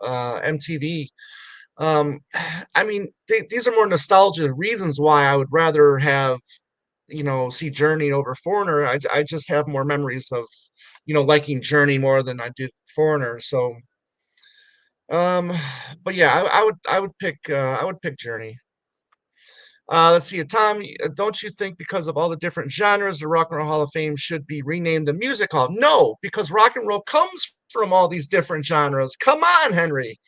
Speaker 1: MTV. Um, I mean, these are more nostalgia reasons why I would rather have see Journey over Foreigner. I just have more memories of liking Journey more than I did Foreigner. So, um, but yeah, I would pick Journey. Let's see, Tom. Don't you think because of all the different genres, the Rock and Roll Hall of Fame should be renamed the Music Hall? No, because rock and roll comes from all these different genres. Come on, Henry.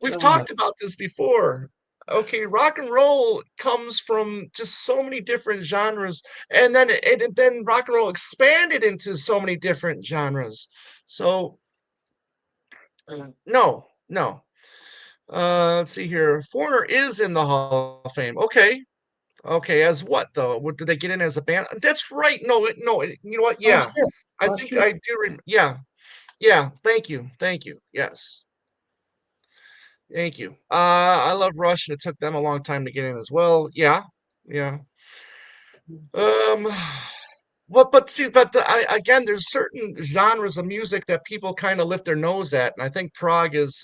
Speaker 1: We've
Speaker 2: Uh,
Speaker 1: talked about this before. Okay, rock and roll comes from just so many different genres, and then rock and roll expanded into so many different genres. So no, no. Let's see here. Foreigner is in the Hall of Fame. Okay, okay. As what though? What did they get in as a band? That's right. You know what?
Speaker 2: last
Speaker 1: Yeah,
Speaker 2: year,
Speaker 1: I
Speaker 2: last
Speaker 1: think
Speaker 2: year.
Speaker 1: I do. Yeah, yeah. Thank you, thank you. Yes. Thank you. I love Rush, and it took them a long time to get in as well. Yeah, yeah. Um, but see, again, there's certain genres of music that people kind of lift their nose at, and I think prog is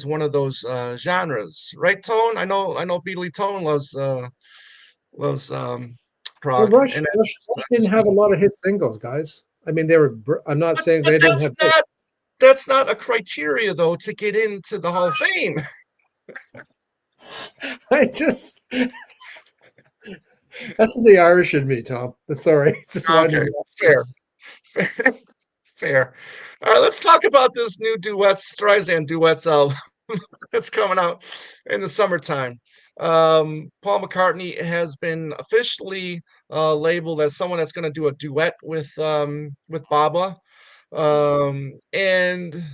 Speaker 1: one of those genres, right? Tone. I know Beatley Tone loves
Speaker 2: Well,
Speaker 1: prog,
Speaker 2: Rush,
Speaker 1: and
Speaker 2: Rush,
Speaker 1: that's
Speaker 2: Rush didn't have a lot of hit singles, guys. I mean, they were. I'm not saying
Speaker 1: but
Speaker 2: they didn't have hits.
Speaker 1: that's not a criteria though to get into the Hall of Fame.
Speaker 2: I just that's the Irish in me, Tom. I'm sorry. Just
Speaker 1: Okay,
Speaker 2: winding up.
Speaker 1: fair, fair. Fair. All right, let's talk about this new Streisand duets album that's coming out in the summertime. Paul McCartney has been officially labeled as someone that's going to do a duet with Baba. And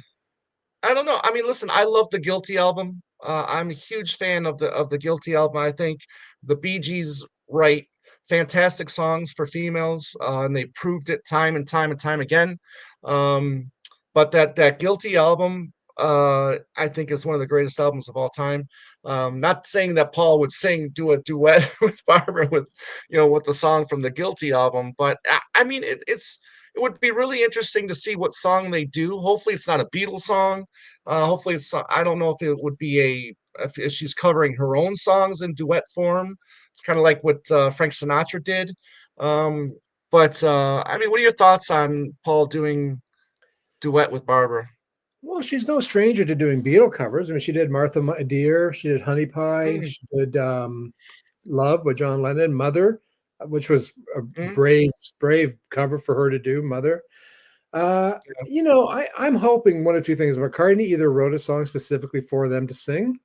Speaker 1: I don't know. I mean, listen, I love the Guilty album. I'm a huge fan of the Guilty album. I think the Bee Gees write fantastic songs for females, and they've proved it time and time and time again. Um, but that Guilty album, I think is one of the greatest albums of all time. Not saying that Paul would do a duet with Barbara with the song from the Guilty album, but I mean it would be really interesting to see what song they do. Hopefully, it's not a Beatles song. Hopefully, I don't know if it would be if she's covering her own songs in duet form. It's kind of like what Frank Sinatra did. Um, but I mean, what are your thoughts on Paul doing duet with Barbara?
Speaker 2: Well, she's no stranger to doing Beatle covers. I mean, she did Martha, My Dear. She did Honey Pie.
Speaker 1: Mm,
Speaker 2: She did Love with John Lennon. Mother, which was a
Speaker 1: mm,
Speaker 2: brave cover for her to do. Mother. I'm hoping one of two things. McCartney either wrote a song specifically for them to sing,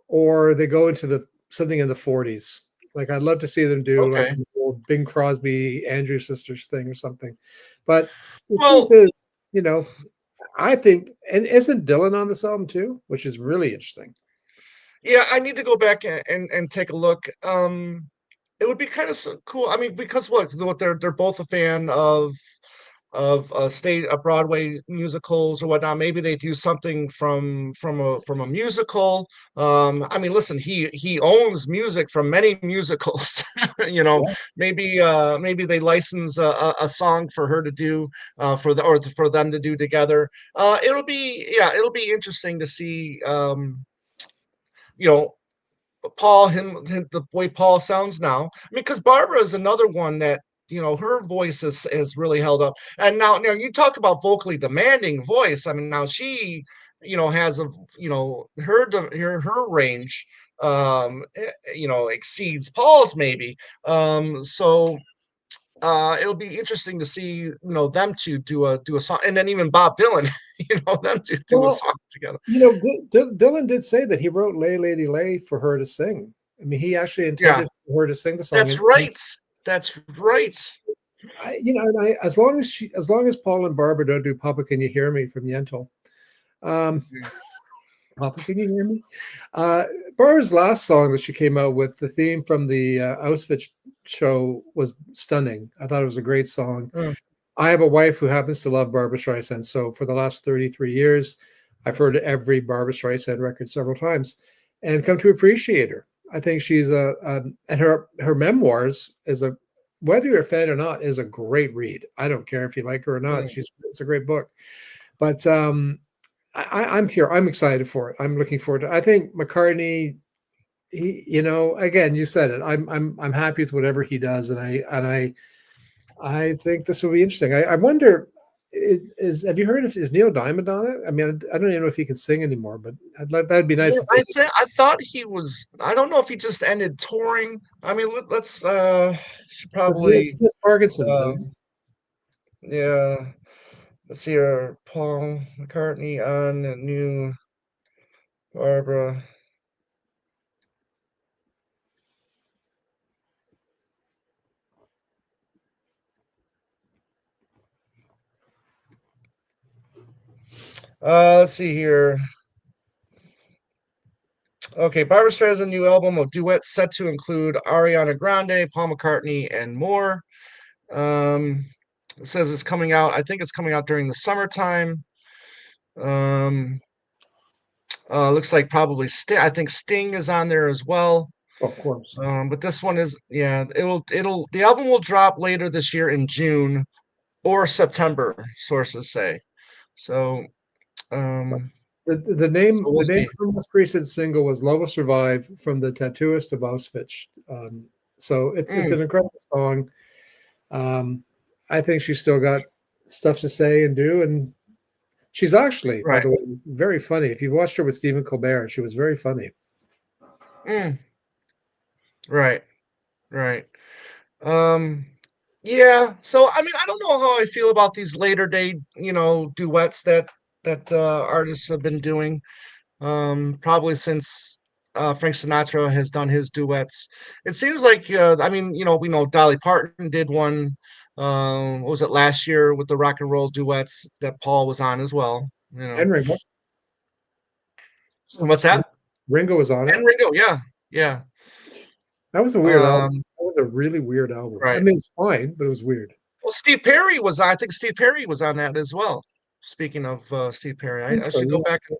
Speaker 2: or they go into the something in the 40s. Like I'd love to see them do like
Speaker 1: okay.
Speaker 2: an old Bing Crosby, Andrew Sisters thing or something. But the truth
Speaker 1: Well,
Speaker 2: is, I think, and isn't Dylan on this album too, which is really interesting.
Speaker 1: yeah, I need to go back and take a look. It would be kind of cool. I mean, because what they're both a fan of Broadway musicals or whatnot. Maybe they do something from a musical. I mean, listen, he owns music from many musicals. you know,
Speaker 2: Yeah.
Speaker 1: maybe they license a song for her to do for them to do together. It'll be interesting to see. You know, the way Paul sounds now. I mean, because Barbara is another one that her voice is really held up. And now you talk about vocally demanding voice. I mean, now she has her range exceeds Paul's maybe. So it'll be interesting to see them two do a song, and then even Bob Dylan, them two do a
Speaker 2: Well,
Speaker 1: song together.
Speaker 2: Dylan did say that he wrote "Lay Lady Lay" for her to sing. I mean, he actually
Speaker 1: Yeah,
Speaker 2: intended for her to sing the song,
Speaker 1: that's
Speaker 2: and
Speaker 1: right. That's right.
Speaker 2: as long as Paul and Barbara don't do "Papa, Can You Hear Me" from Yentl, um, Papa, can you hear me? Uh, Barbara's last song that she came out with, the theme from the Auschwitz show, was stunning. I thought it was a great song.
Speaker 1: Mm,
Speaker 2: I have a wife who happens to love Barbara Streisand, so for the last 33 years, I've heard every Barbara Streisand record several times, and come to appreciate her. I think she's and her memoirs is a, whether you're a fan or not, is a great read. I don't care if you like her or not.
Speaker 1: mm.
Speaker 2: It's a great book. But I'm here. I'm excited for it. I'm looking forward to. I think McCartney. He, again, you said it. I'm happy with whatever he does, and I think this will be interesting. I wonder, have you heard of, is Neil Diamond on it? I mean, I don't even know if he can sing anymore, but that'd be nice
Speaker 1: Yeah,
Speaker 2: if they did.
Speaker 1: I thought he was. I don't know if he just ended touring. I mean, let's should
Speaker 2: Because
Speaker 1: probably
Speaker 2: he has Parkinson's, doesn't he?
Speaker 1: um yeah. Let's see here. Paul McCartney on the new Barbara. Let's see here. Okay, Barbra Streisand new album of duets set to include Ariana Grande, Paul McCartney, and more. Um, it says it's coming out. I think it's coming out during the summertime. Um, looks like probably Sting. I think Sting is on there as well.
Speaker 2: Of course.
Speaker 1: But this one is, yeah, the album will drop later this year in June or September, sources say. So, um,
Speaker 2: The
Speaker 1: so
Speaker 2: name
Speaker 1: we'll
Speaker 2: the name
Speaker 1: see.
Speaker 2: from the most recent single was "Love Will Survive" from the Tattooist of Auschwitz. So it's
Speaker 1: Mm,
Speaker 2: an incredible song. Um, I think she's still got stuff to say and do, and she's actually, by
Speaker 1: right.
Speaker 2: the way, very funny. If you've watched her with Stephen Colbert, she was very funny.
Speaker 1: Mm, right. Right. Um, yeah. So I mean, I don't know how I feel about these later day, duets that artists have been doing. Probably since Frank Sinatra has done his duets. It seems like I mean, we know Dolly Parton did one. What was it last year with the rock and roll duets that Paul was on as well?
Speaker 2: And Ringo,
Speaker 1: What's that?
Speaker 2: Ringo was on it.
Speaker 1: And Ringo, yeah, yeah.
Speaker 2: That was a weird album.
Speaker 1: Um,
Speaker 2: That was a really weird album. I
Speaker 1: right.
Speaker 2: mean, it's fine, but it was weird.
Speaker 1: Well, Steve Perry was. I think Steve Perry was on that as well. Speaking of Steve Perry,
Speaker 2: I think
Speaker 1: I
Speaker 2: so,
Speaker 1: should go
Speaker 2: yeah.
Speaker 1: back and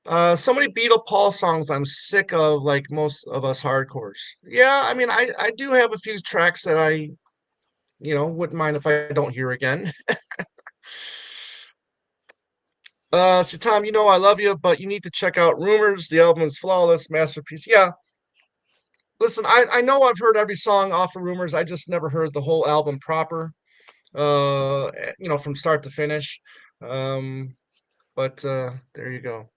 Speaker 1: yeah. So many Beatle Paul songs I'm sick of, like most of us hardcores. Yeah, I mean, I do have a few tracks that I, wouldn't mind if I don't hear again. So Tom, I love you, but you need to check out Rumors. The album is flawless, masterpiece. Yeah. Listen, I know I've heard every song off of Rumors. I just never heard the whole album proper. From start to finish. Um, but there you go.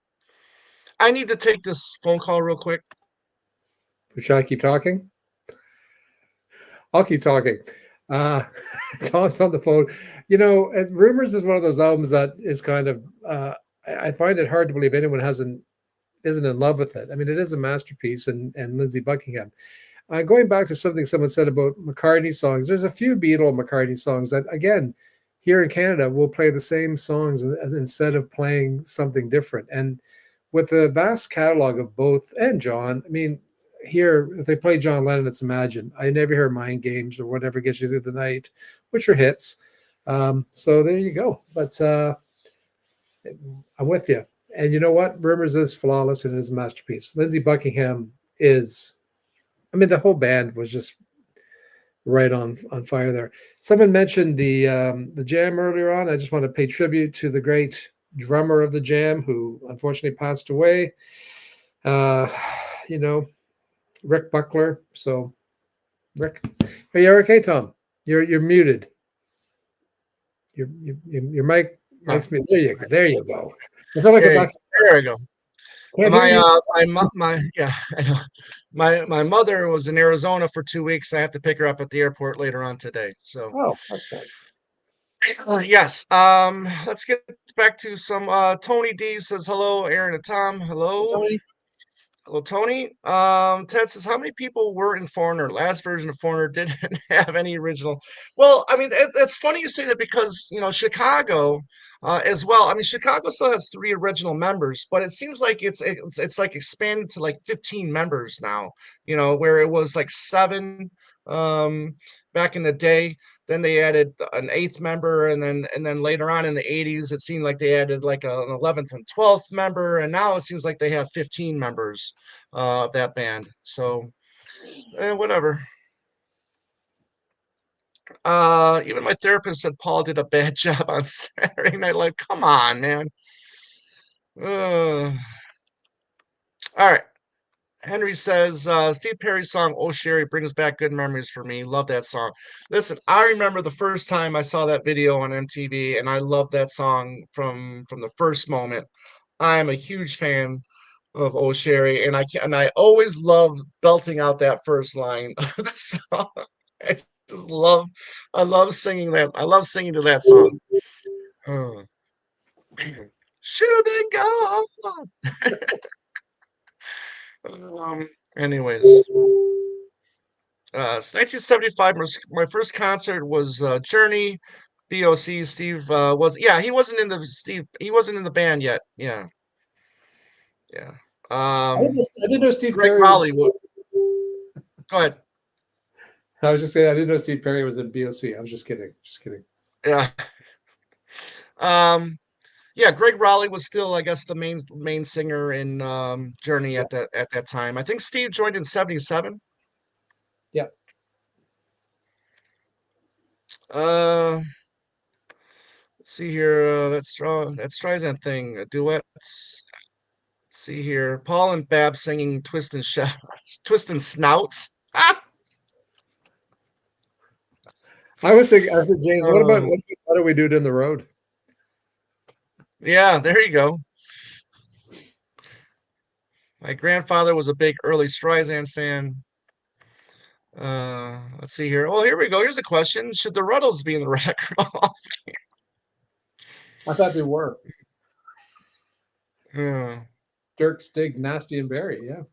Speaker 1: I need to take this phone call real quick.
Speaker 2: Should I keep talking? I'll keep talking. Uh, Tom's on the phone. And Rumors is one of those albums that is kind of. I find it hard to believe anyone isn't in love with it. I mean, it is a masterpiece, and Lindsey Buckingham. Going back to something someone said about McCartney songs, there's a few Beatle McCartney songs that, again, here in Canada, we'll play the same songs instead of playing something different. And with the vast catalog of both and John, I mean, here, if they play John Lennon, it's Imagine. I never hear Mind Games or whatever gets you through the night, which are hits. So there you go. But I'm with you. And you know what? Rumors is flawless and it is a masterpiece. Lindsey Buckingham is, I mean, the whole band was just right on fire there. Someone mentioned the Jam earlier on. I just want to pay tribute to the great drummer of the Jam who unfortunately passed away. You know, Rick Buckler. So, Rick, are you okay, Tom? You're muted. Your mic makes me. There you go. I feel like I'm
Speaker 1: Okay,
Speaker 2: back.
Speaker 1: there we go.
Speaker 2: Can't hear
Speaker 1: My
Speaker 2: you.
Speaker 1: yeah, I know. My mother was in Arizona for 2 weeks. I have to pick her up at the airport later on today. So
Speaker 2: Oh, that's nice.
Speaker 1: yes. Let's get back to some Tony D says hello, Aaron and Tom. Hello.
Speaker 2: Tony,
Speaker 1: Well, Tony, Ted says, how many people were in Foreigner? Last version of Foreigner didn't have any original. Well, I mean, it's funny you say that because, Chicago, as well. I mean, Chicago still has three original members, but it seems like it's like expanded to like 15 members now, where it was like seven, um, back in the day. Then they added an eighth member, and then later on in the 80s, it seemed like they added like an 11th and 12th member, and now it seems like they have 15 members of that band. So, whatever. Even my therapist said Paul did a bad job on Saturday Night Live. Come on, man. All right. Henry says, Steve Perry's song "Oh Sherry" brings back good memories for me. Love that song. Listen, I remember the first time I saw that video on MTV, and I loved that song from the first moment. I'm a huge fan of "Oh Sherry," and I always love belting out that first line of the song. I just love, I love singing that. I love singing to that song. Oh. Should have been gone. Anyways, 1975. My first concert was Journey. BOC. Steve he wasn't in the band yet. Yeah, yeah.
Speaker 2: I didn't know Steve
Speaker 1: Greg
Speaker 2: Perry was.
Speaker 1: Raleigh. Go ahead.
Speaker 2: I was just saying I didn't know Steve Perry was in BOC. I was just kidding. Just kidding.
Speaker 1: Yeah. Yeah, Greg Raleigh was still, I guess, the main singer in Journey
Speaker 2: Yeah.
Speaker 1: at that time. I think Steve joined in 77.
Speaker 2: Yeah.
Speaker 1: Uh, let's see here. That Streisand thing. Duets. Let's see here. Paul and Bab singing Twist and Snouts. Ah!
Speaker 2: I was thinking, James,
Speaker 1: Oh,
Speaker 2: what do we do in the road?
Speaker 1: yeah, there you go. My grandfather was a big early Streisand fan. Let's see here. Well, here we go. Here's a question. Should the Ruddles be in the Rock and Roll?
Speaker 2: I thought they were.
Speaker 1: Yeah,
Speaker 2: Dirk, Stig, Nasty, and Barry. Yeah.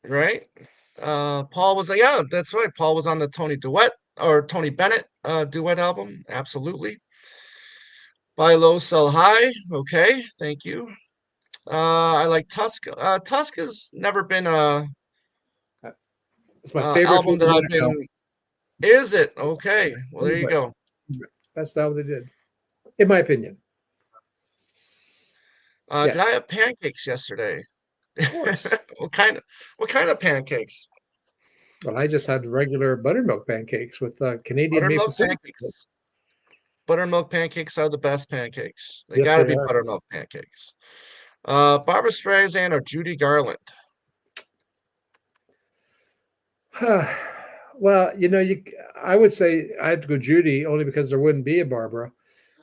Speaker 1: right. Paul was yeah, that's right. Paul was on the Tony Bennett duet album. Absolutely. Buy low, sell high. Okay, thank you. I like Tusk. Tusk has never been a
Speaker 2: It's my favorite
Speaker 1: album
Speaker 2: film.
Speaker 1: that I've been. Is it okay? Well, there you go.
Speaker 2: That's not what they did, in my opinion.
Speaker 1: Did I
Speaker 2: Yes,
Speaker 1: have pancakes yesterday?
Speaker 2: of course.
Speaker 1: What kind of pancakes?
Speaker 2: Well, I just had regular buttermilk pancakes with Canadian maple
Speaker 1: Buttermilk
Speaker 2: syrup.
Speaker 1: pancakes. Buttermilk pancakes are the best pancakes. They
Speaker 2: Yes,
Speaker 1: got to
Speaker 2: they
Speaker 1: be
Speaker 2: are.
Speaker 1: buttermilk pancakes. Barbara Streisand or Judy Garland?
Speaker 2: Well, I would say I'd go Judy only because there wouldn't be a Barbara.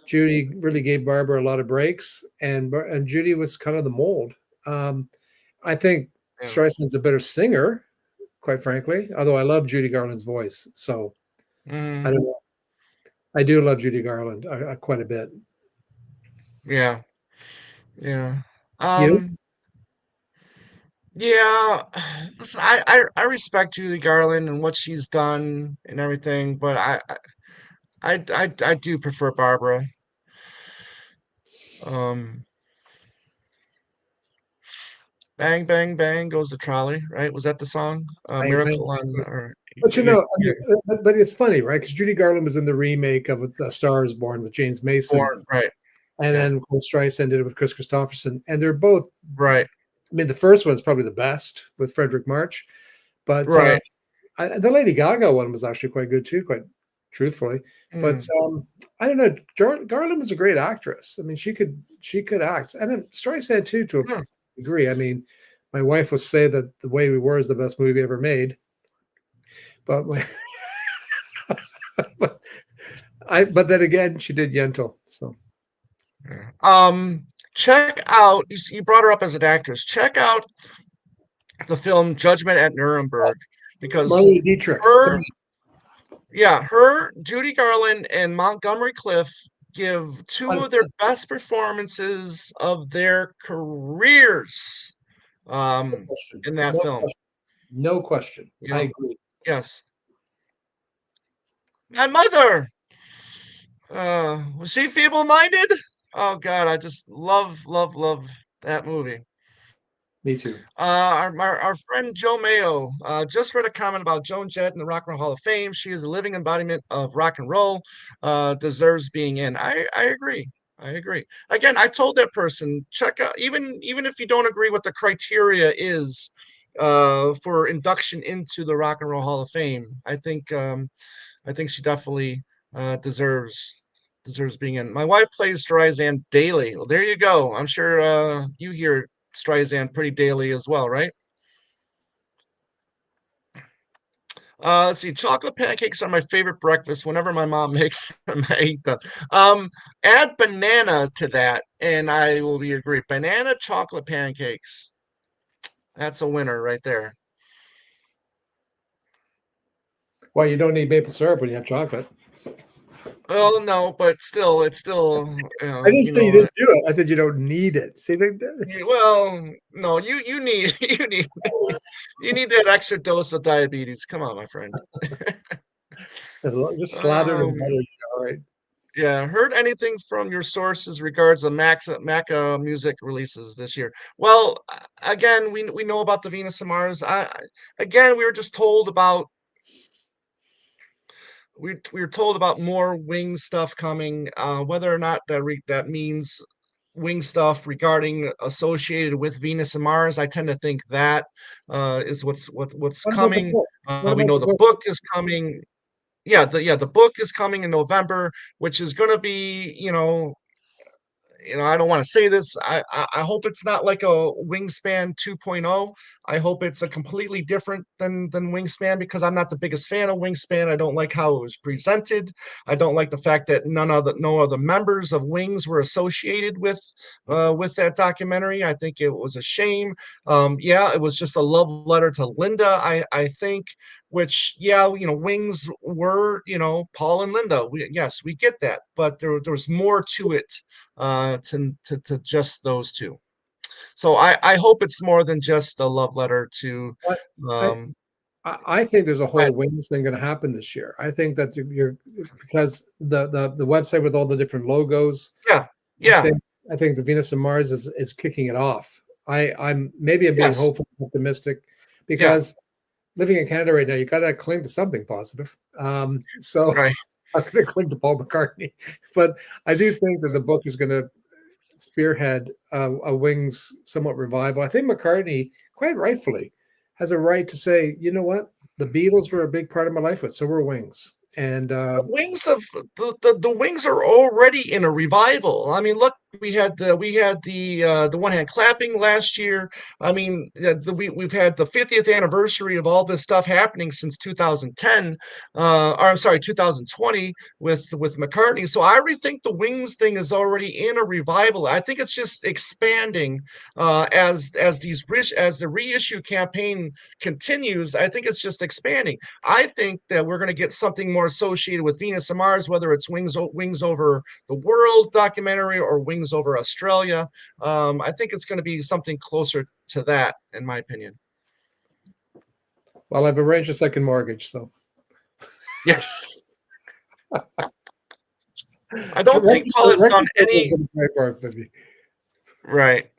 Speaker 2: Judy really gave Barbara a lot of breaks, and Judy was kind of the mold. I think
Speaker 1: Yeah.
Speaker 2: Streisand's a better singer, quite frankly. Although I love Judy Garland's voice, so I
Speaker 1: Mm,
Speaker 2: don't know. I do love Judy Garland quite a bit.
Speaker 1: yeah. Yeah.
Speaker 2: You?
Speaker 1: Um, yeah. Listen, I respect Judy Garland and what she's done and everything, but I do prefer Barbara. Um, Bang Bang Bang goes the trolley, right? Was that the song?
Speaker 2: Bang, bang.
Speaker 1: Miracle on or
Speaker 2: But
Speaker 1: you're,
Speaker 2: but it's funny, right? Because Judy Garland was in the remake of A Star Is Born with James Mason,
Speaker 1: born, right?
Speaker 2: and
Speaker 1: Yeah,
Speaker 2: then of course Streisand did it with Chris Christopherson, and they're both.
Speaker 1: right,
Speaker 2: I mean, the first one's probably the best with Frederick March, but
Speaker 1: right.
Speaker 2: the Lady Gaga one was actually quite good too, quite truthfully. But
Speaker 1: Mm,
Speaker 2: I don't know. Garland was a great actress. I mean, she could act, and then Streisand too, to a
Speaker 1: yeah.
Speaker 2: degree. I mean, my wife would say that The Way We Were is the best movie ever made, but but but then again, she did Yentl. So
Speaker 1: Yeah. Check out. You brought her up as an actress. Check out the film Judgment at Nuremberg because
Speaker 2: Marlene Dietrich.
Speaker 1: her, yeah, Judy Garland, and Montgomery Clift give two of their best performances of their careers
Speaker 2: No
Speaker 1: um,
Speaker 2: question.
Speaker 1: in that
Speaker 2: No
Speaker 1: film.
Speaker 2: question. No question.
Speaker 1: You
Speaker 2: I
Speaker 1: know,
Speaker 2: agree.
Speaker 1: yes. My mother, was she feeble-minded? Oh God, I just love that movie.
Speaker 2: Me too.
Speaker 1: Our friend Joe Mayo just read a comment about Joan Jett in the Rock and Roll Hall of Fame. She is a living embodiment of rock and roll, deserves being in. I agree. I agree. Again, I told that person, check out, even if you don't agree what the criteria is for induction into the Rock and Roll Hall of Fame. I think she definitely deserves being in. My wife plays Streisand daily. Well, there you go. I'm sure you hear Streisand pretty daily as well, right? Let's see. Chocolate pancakes are my favorite breakfast. Whenever my mom makes them, I eat them. Um, Add banana to that, and I will be agree. Banana chocolate pancakes. That's a winner right there.
Speaker 2: Well, you don't need maple syrup when you have chocolate.
Speaker 1: Well, no, but still, it's still,
Speaker 2: I didn't say you didn't do it. I said you don't need it. See,
Speaker 1: well, no, you need you need that extra dose of diabetes. Come on, my friend.
Speaker 2: just slathered in
Speaker 1: Um,
Speaker 2: butter. All right.
Speaker 1: yeah, heard anything from your sources regards the Macca music releases this year? Well, again, we know about the Venus and Mars. Again, we were just told about we were told about more wing stuff coming. Whether or not that means wing stuff regarding associated with Venus and Mars, I tend to think that is what's
Speaker 2: What about the
Speaker 1: coming.
Speaker 2: book? What
Speaker 1: We
Speaker 2: about
Speaker 1: know
Speaker 2: the
Speaker 1: the
Speaker 2: book?
Speaker 1: book is coming. The book is coming in November, which is going to be, I don't want to say this. I hope it's not like a Wingspan 2.0. I hope it's a completely different than Wingspan, because I'm not the biggest fan of Wingspan. I don't like how it was presented. I don't like the fact that no other members of Wings were associated with that documentary. I think it was a shame. Yeah, it was just a love letter to Linda. I think, which, yeah, Wings were, Paul and Linda. Yes, we get that, but there was more to it to just those two. So I hope it's more than just a love letter to.
Speaker 2: But I,
Speaker 1: Um,
Speaker 2: I think there's a
Speaker 1: I,
Speaker 2: whole wings thing going to happen this year. I think that you're because the website with all the different logos.
Speaker 1: yeah,
Speaker 2: I
Speaker 1: yeah,
Speaker 2: think I think the Venus and Mars is kicking it off. I'm being
Speaker 1: yes,
Speaker 2: hopeful, optimistic,
Speaker 1: yeah,
Speaker 2: because living in Canada right now, you got to cling to something positive. So
Speaker 1: right.
Speaker 2: I'm going to cling to Paul McCartney, but I do think that the book is going to spearhead a Wings somewhat revival. I think McCartney, quite rightfully, has a right to say, you know what, the Beatles were a big part of my life, but so were Wings, and
Speaker 1: Wings of the Wings are already in a revival. I mean, look, we had the one hand clapping last year. I mean, we've had the 50th anniversary of all this stuff happening since 2010, or I'm sorry, 2020 with McCartney. So I really think the Wings thing is already in a revival. I think it's just expanding as the reissue campaign continues. I think it's just expanding. I think that we're going to get something more associated with Venus and Mars, whether it's Wings Over the World documentary or Wings Over Australia. I think it's going to be something closer to that, in my opinion.
Speaker 2: well, I've arranged a second mortgage, so
Speaker 1: Yes. I don't think Paul
Speaker 2: register
Speaker 1: has done
Speaker 2: is
Speaker 1: any.
Speaker 2: going to play a part, baby.
Speaker 1: Right.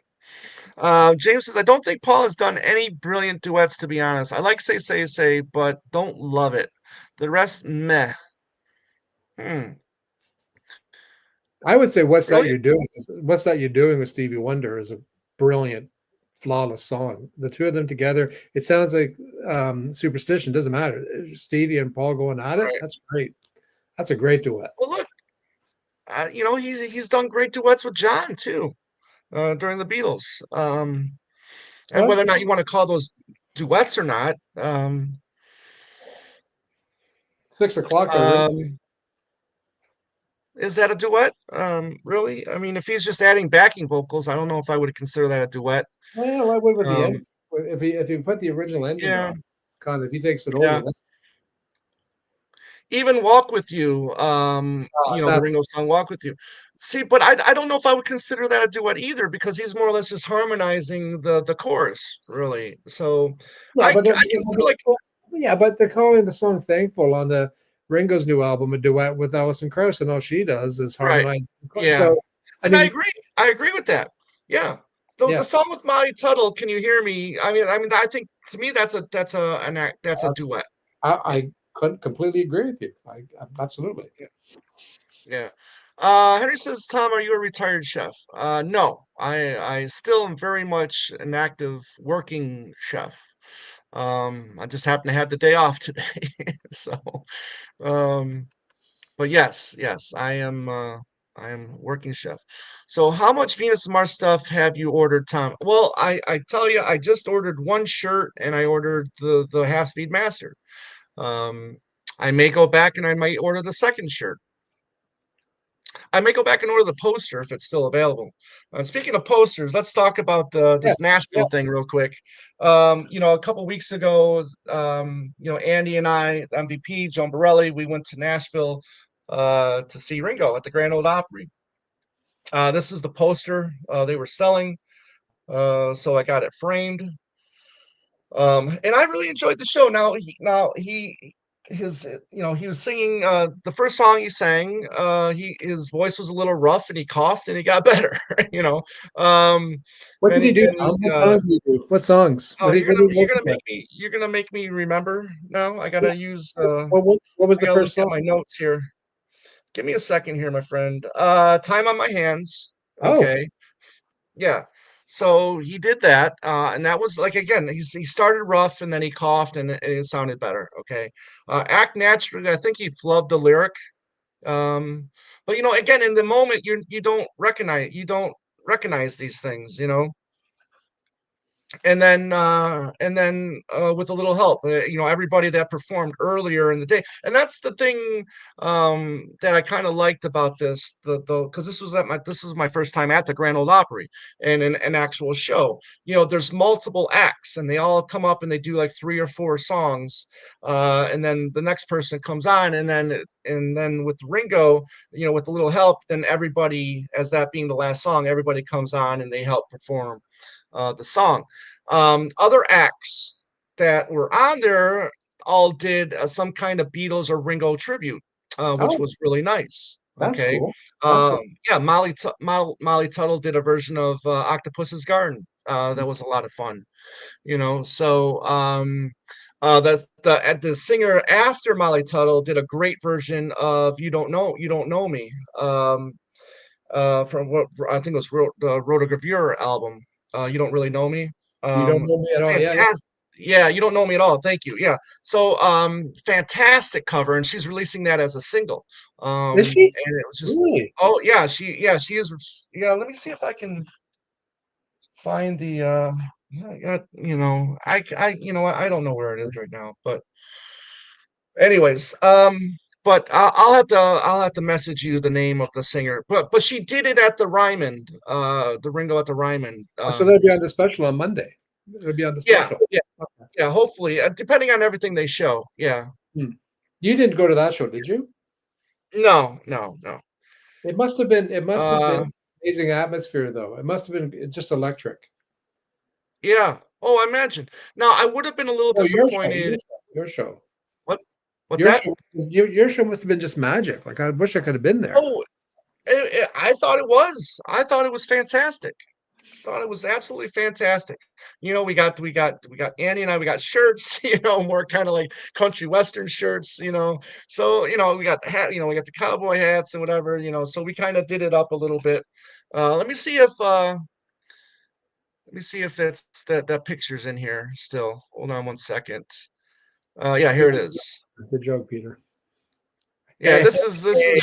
Speaker 1: James says, I don't think Paul has done any brilliant duets, to be honest. I like Say, but don't love it. The rest, meh. Hmm.
Speaker 2: I would say "What's That
Speaker 1: Really?
Speaker 2: You're Doing." "What's That You're Doing" with Stevie Wonder is a brilliant, flawless song. The two of them together, it sounds like Superstition. Doesn't matter. Stevie and Paul going at it.
Speaker 1: Right.
Speaker 2: That's great. That's a great duet.
Speaker 1: Well, look, he's done great duets with John too, during the Beatles. And
Speaker 2: Well,
Speaker 1: whether or not you want to call those duets or not,
Speaker 2: 6 o'clock.
Speaker 1: um, is that a duet? Really? I mean, if he's just adding backing vocals, I don't know if I would consider that a duet.
Speaker 2: Well, I would with the end.
Speaker 1: Um,
Speaker 2: If you put the original ending
Speaker 1: yeah,
Speaker 2: on, kind of, if he takes it over,
Speaker 1: yeah. Even Walk with You, the
Speaker 2: that's
Speaker 1: Ringo song Walk with You. See, but I don't know if I would consider that a duet either because he's more or less just harmonizing the chorus, really. So
Speaker 2: Yeah, but
Speaker 1: I consider like
Speaker 2: yeah, but they're calling the song "Thankful" on the Ringo's new album a duet with Alison Krauss, and all she does is
Speaker 1: right,
Speaker 2: harmonize.
Speaker 1: yeah,
Speaker 2: So, I
Speaker 1: and
Speaker 2: mean,
Speaker 1: I agree with that. Yeah, the
Speaker 2: yeah,
Speaker 1: song with Molly Tuttle, "Can You Hear Me?" I mean, I think to me that's a duet. Yeah,
Speaker 2: I couldn't completely agree with you. Absolutely.
Speaker 1: yeah, yeah. Henry says, "Tom, are you a retired chef?" No, I still am very much an active working chef. I just happen to have the day off today, so um, but yes, I am working chef. So how much Venus and Mars stuff have you ordered, Tom? Well, I tell you, I just ordered one shirt and I ordered the half speed master. Um, I may go back and I might order the second shirt. I may go back and order the poster if it's still available. Speaking of posters, let's talk about the this
Speaker 2: Yes. Yeah.
Speaker 1: Nashville thing real quick. A couple weeks ago, Andy and I, MVP, Joan Borelli, we went to Nashville to see Ringo at the Grand Ole Opry. This is the poster they were selling, so I got it framed. And I really enjoyed the show. Now he his he was singing the first song he sang. His voice was a little rough, and he coughed, and he got better. you know. Um,
Speaker 2: What did
Speaker 1: then
Speaker 2: he
Speaker 1: he
Speaker 2: do,
Speaker 1: then he
Speaker 2: Tom? What songs did he do? What songs?
Speaker 1: oh
Speaker 2: What did he
Speaker 1: you're
Speaker 2: work
Speaker 1: gonna
Speaker 2: with?
Speaker 1: make me remember now. I gotta use
Speaker 2: What was
Speaker 1: I
Speaker 2: the
Speaker 1: gotta look
Speaker 2: first
Speaker 1: at
Speaker 2: song?
Speaker 1: my notes here. Give me a second here, my friend. Time on My Hands.
Speaker 2: Oh,
Speaker 1: Okay. Yeah. So he did that, and that was like again, he started rough and then he coughed and it sounded better. Okay. Act Naturally, I think he flubbed the lyric. Um, but again, in the moment you don't recognize these things, and then with a little help, everybody that performed earlier in the day, and that's the thing that I kind of liked about this, the because this is my first time at the Grand Ole Opry and an actual show. There's multiple acts and they all come up and they do like three or four songs, and then the next person comes on, and then with Ringo, with a little help, then everybody, as that being the last song, everybody comes on and they help perform the song. Other acts that were on there all did some kind of Beatles or Ringo tribute, which
Speaker 2: oh,
Speaker 1: was really nice.
Speaker 2: that's
Speaker 1: Okay.
Speaker 2: cool. That's cool.
Speaker 1: Yeah, Molly Tuttle did a version of Octopus's Garden. That was a lot of fun. That's the singer after Molly Tuttle did a great version of You Don't Know Me. From what I think it was the Rotogravure album. You Don't Really Know Me.
Speaker 2: You don't know me at all. Yeah, yeah.
Speaker 1: Fantastic. Yeah, You Don't Know Me at All. Thank you. Yeah. So fantastic cover, and she's releasing that as a single.
Speaker 2: Is she
Speaker 1: And it was just
Speaker 2: really?
Speaker 1: oh she is. Yeah, let me see if I can find the yeah, I don't know where it is right now, but anyways, I'll have to message you the name of the singer. But she did it at the Ryman, the Ringo at the Ryman.
Speaker 2: Oh, so they'll be on the special on Monday. It'll be on the
Speaker 1: Yeah,
Speaker 2: special.
Speaker 1: yeah,
Speaker 2: Okay.
Speaker 1: yeah. Hopefully, depending on everything they show. Yeah.
Speaker 2: Hmm. You didn't go to that show, did you?
Speaker 1: No, no, no.
Speaker 2: It must have been. It must have been
Speaker 1: Uh,
Speaker 2: amazing atmosphere, though. It must have been just electric.
Speaker 1: yeah. Oh, I imagine. Now I would have been a little
Speaker 2: No, your show,
Speaker 1: disappointed.
Speaker 2: your show,
Speaker 1: What? What's
Speaker 2: your
Speaker 1: that?
Speaker 2: show. Your show must have been just magic. Like I wish I could have been there.
Speaker 1: Oh, I thought it was. I thought it was fantastic. Thought it was absolutely fantastic. We got Andy and I, we got shirts, more kind of like country western shirts, So, we got the hat, we got the cowboy hats and whatever, so we kind of did it up a little bit. Let me see if that picture's in here still. Hold on one second. Yeah, here it is.
Speaker 2: Good joke, Peter.
Speaker 1: Yeah, this is this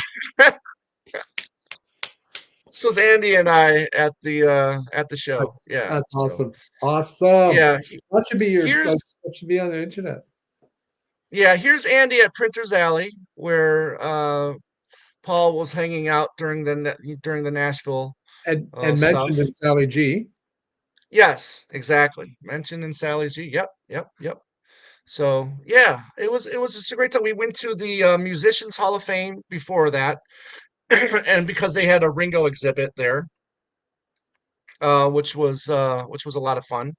Speaker 1: was Andy and I at the show. Yeah.
Speaker 2: That's
Speaker 1: So
Speaker 2: awesome. Awesome.
Speaker 1: yeah,
Speaker 2: That should be
Speaker 1: here's
Speaker 2: that should be on the internet.
Speaker 1: Yeah, here's Andy at Printer's Alley, where Paul was hanging out during the Nashville
Speaker 2: And
Speaker 1: stuff.
Speaker 2: mentioned in Sally G.
Speaker 1: Yes, exactly. Mentioned in Sally G. Yep, yep, yep. So yeah, it was just a great time. We went to the Musicians Hall of Fame before that, and because they had a Ringo exhibit there, which was a lot of fun.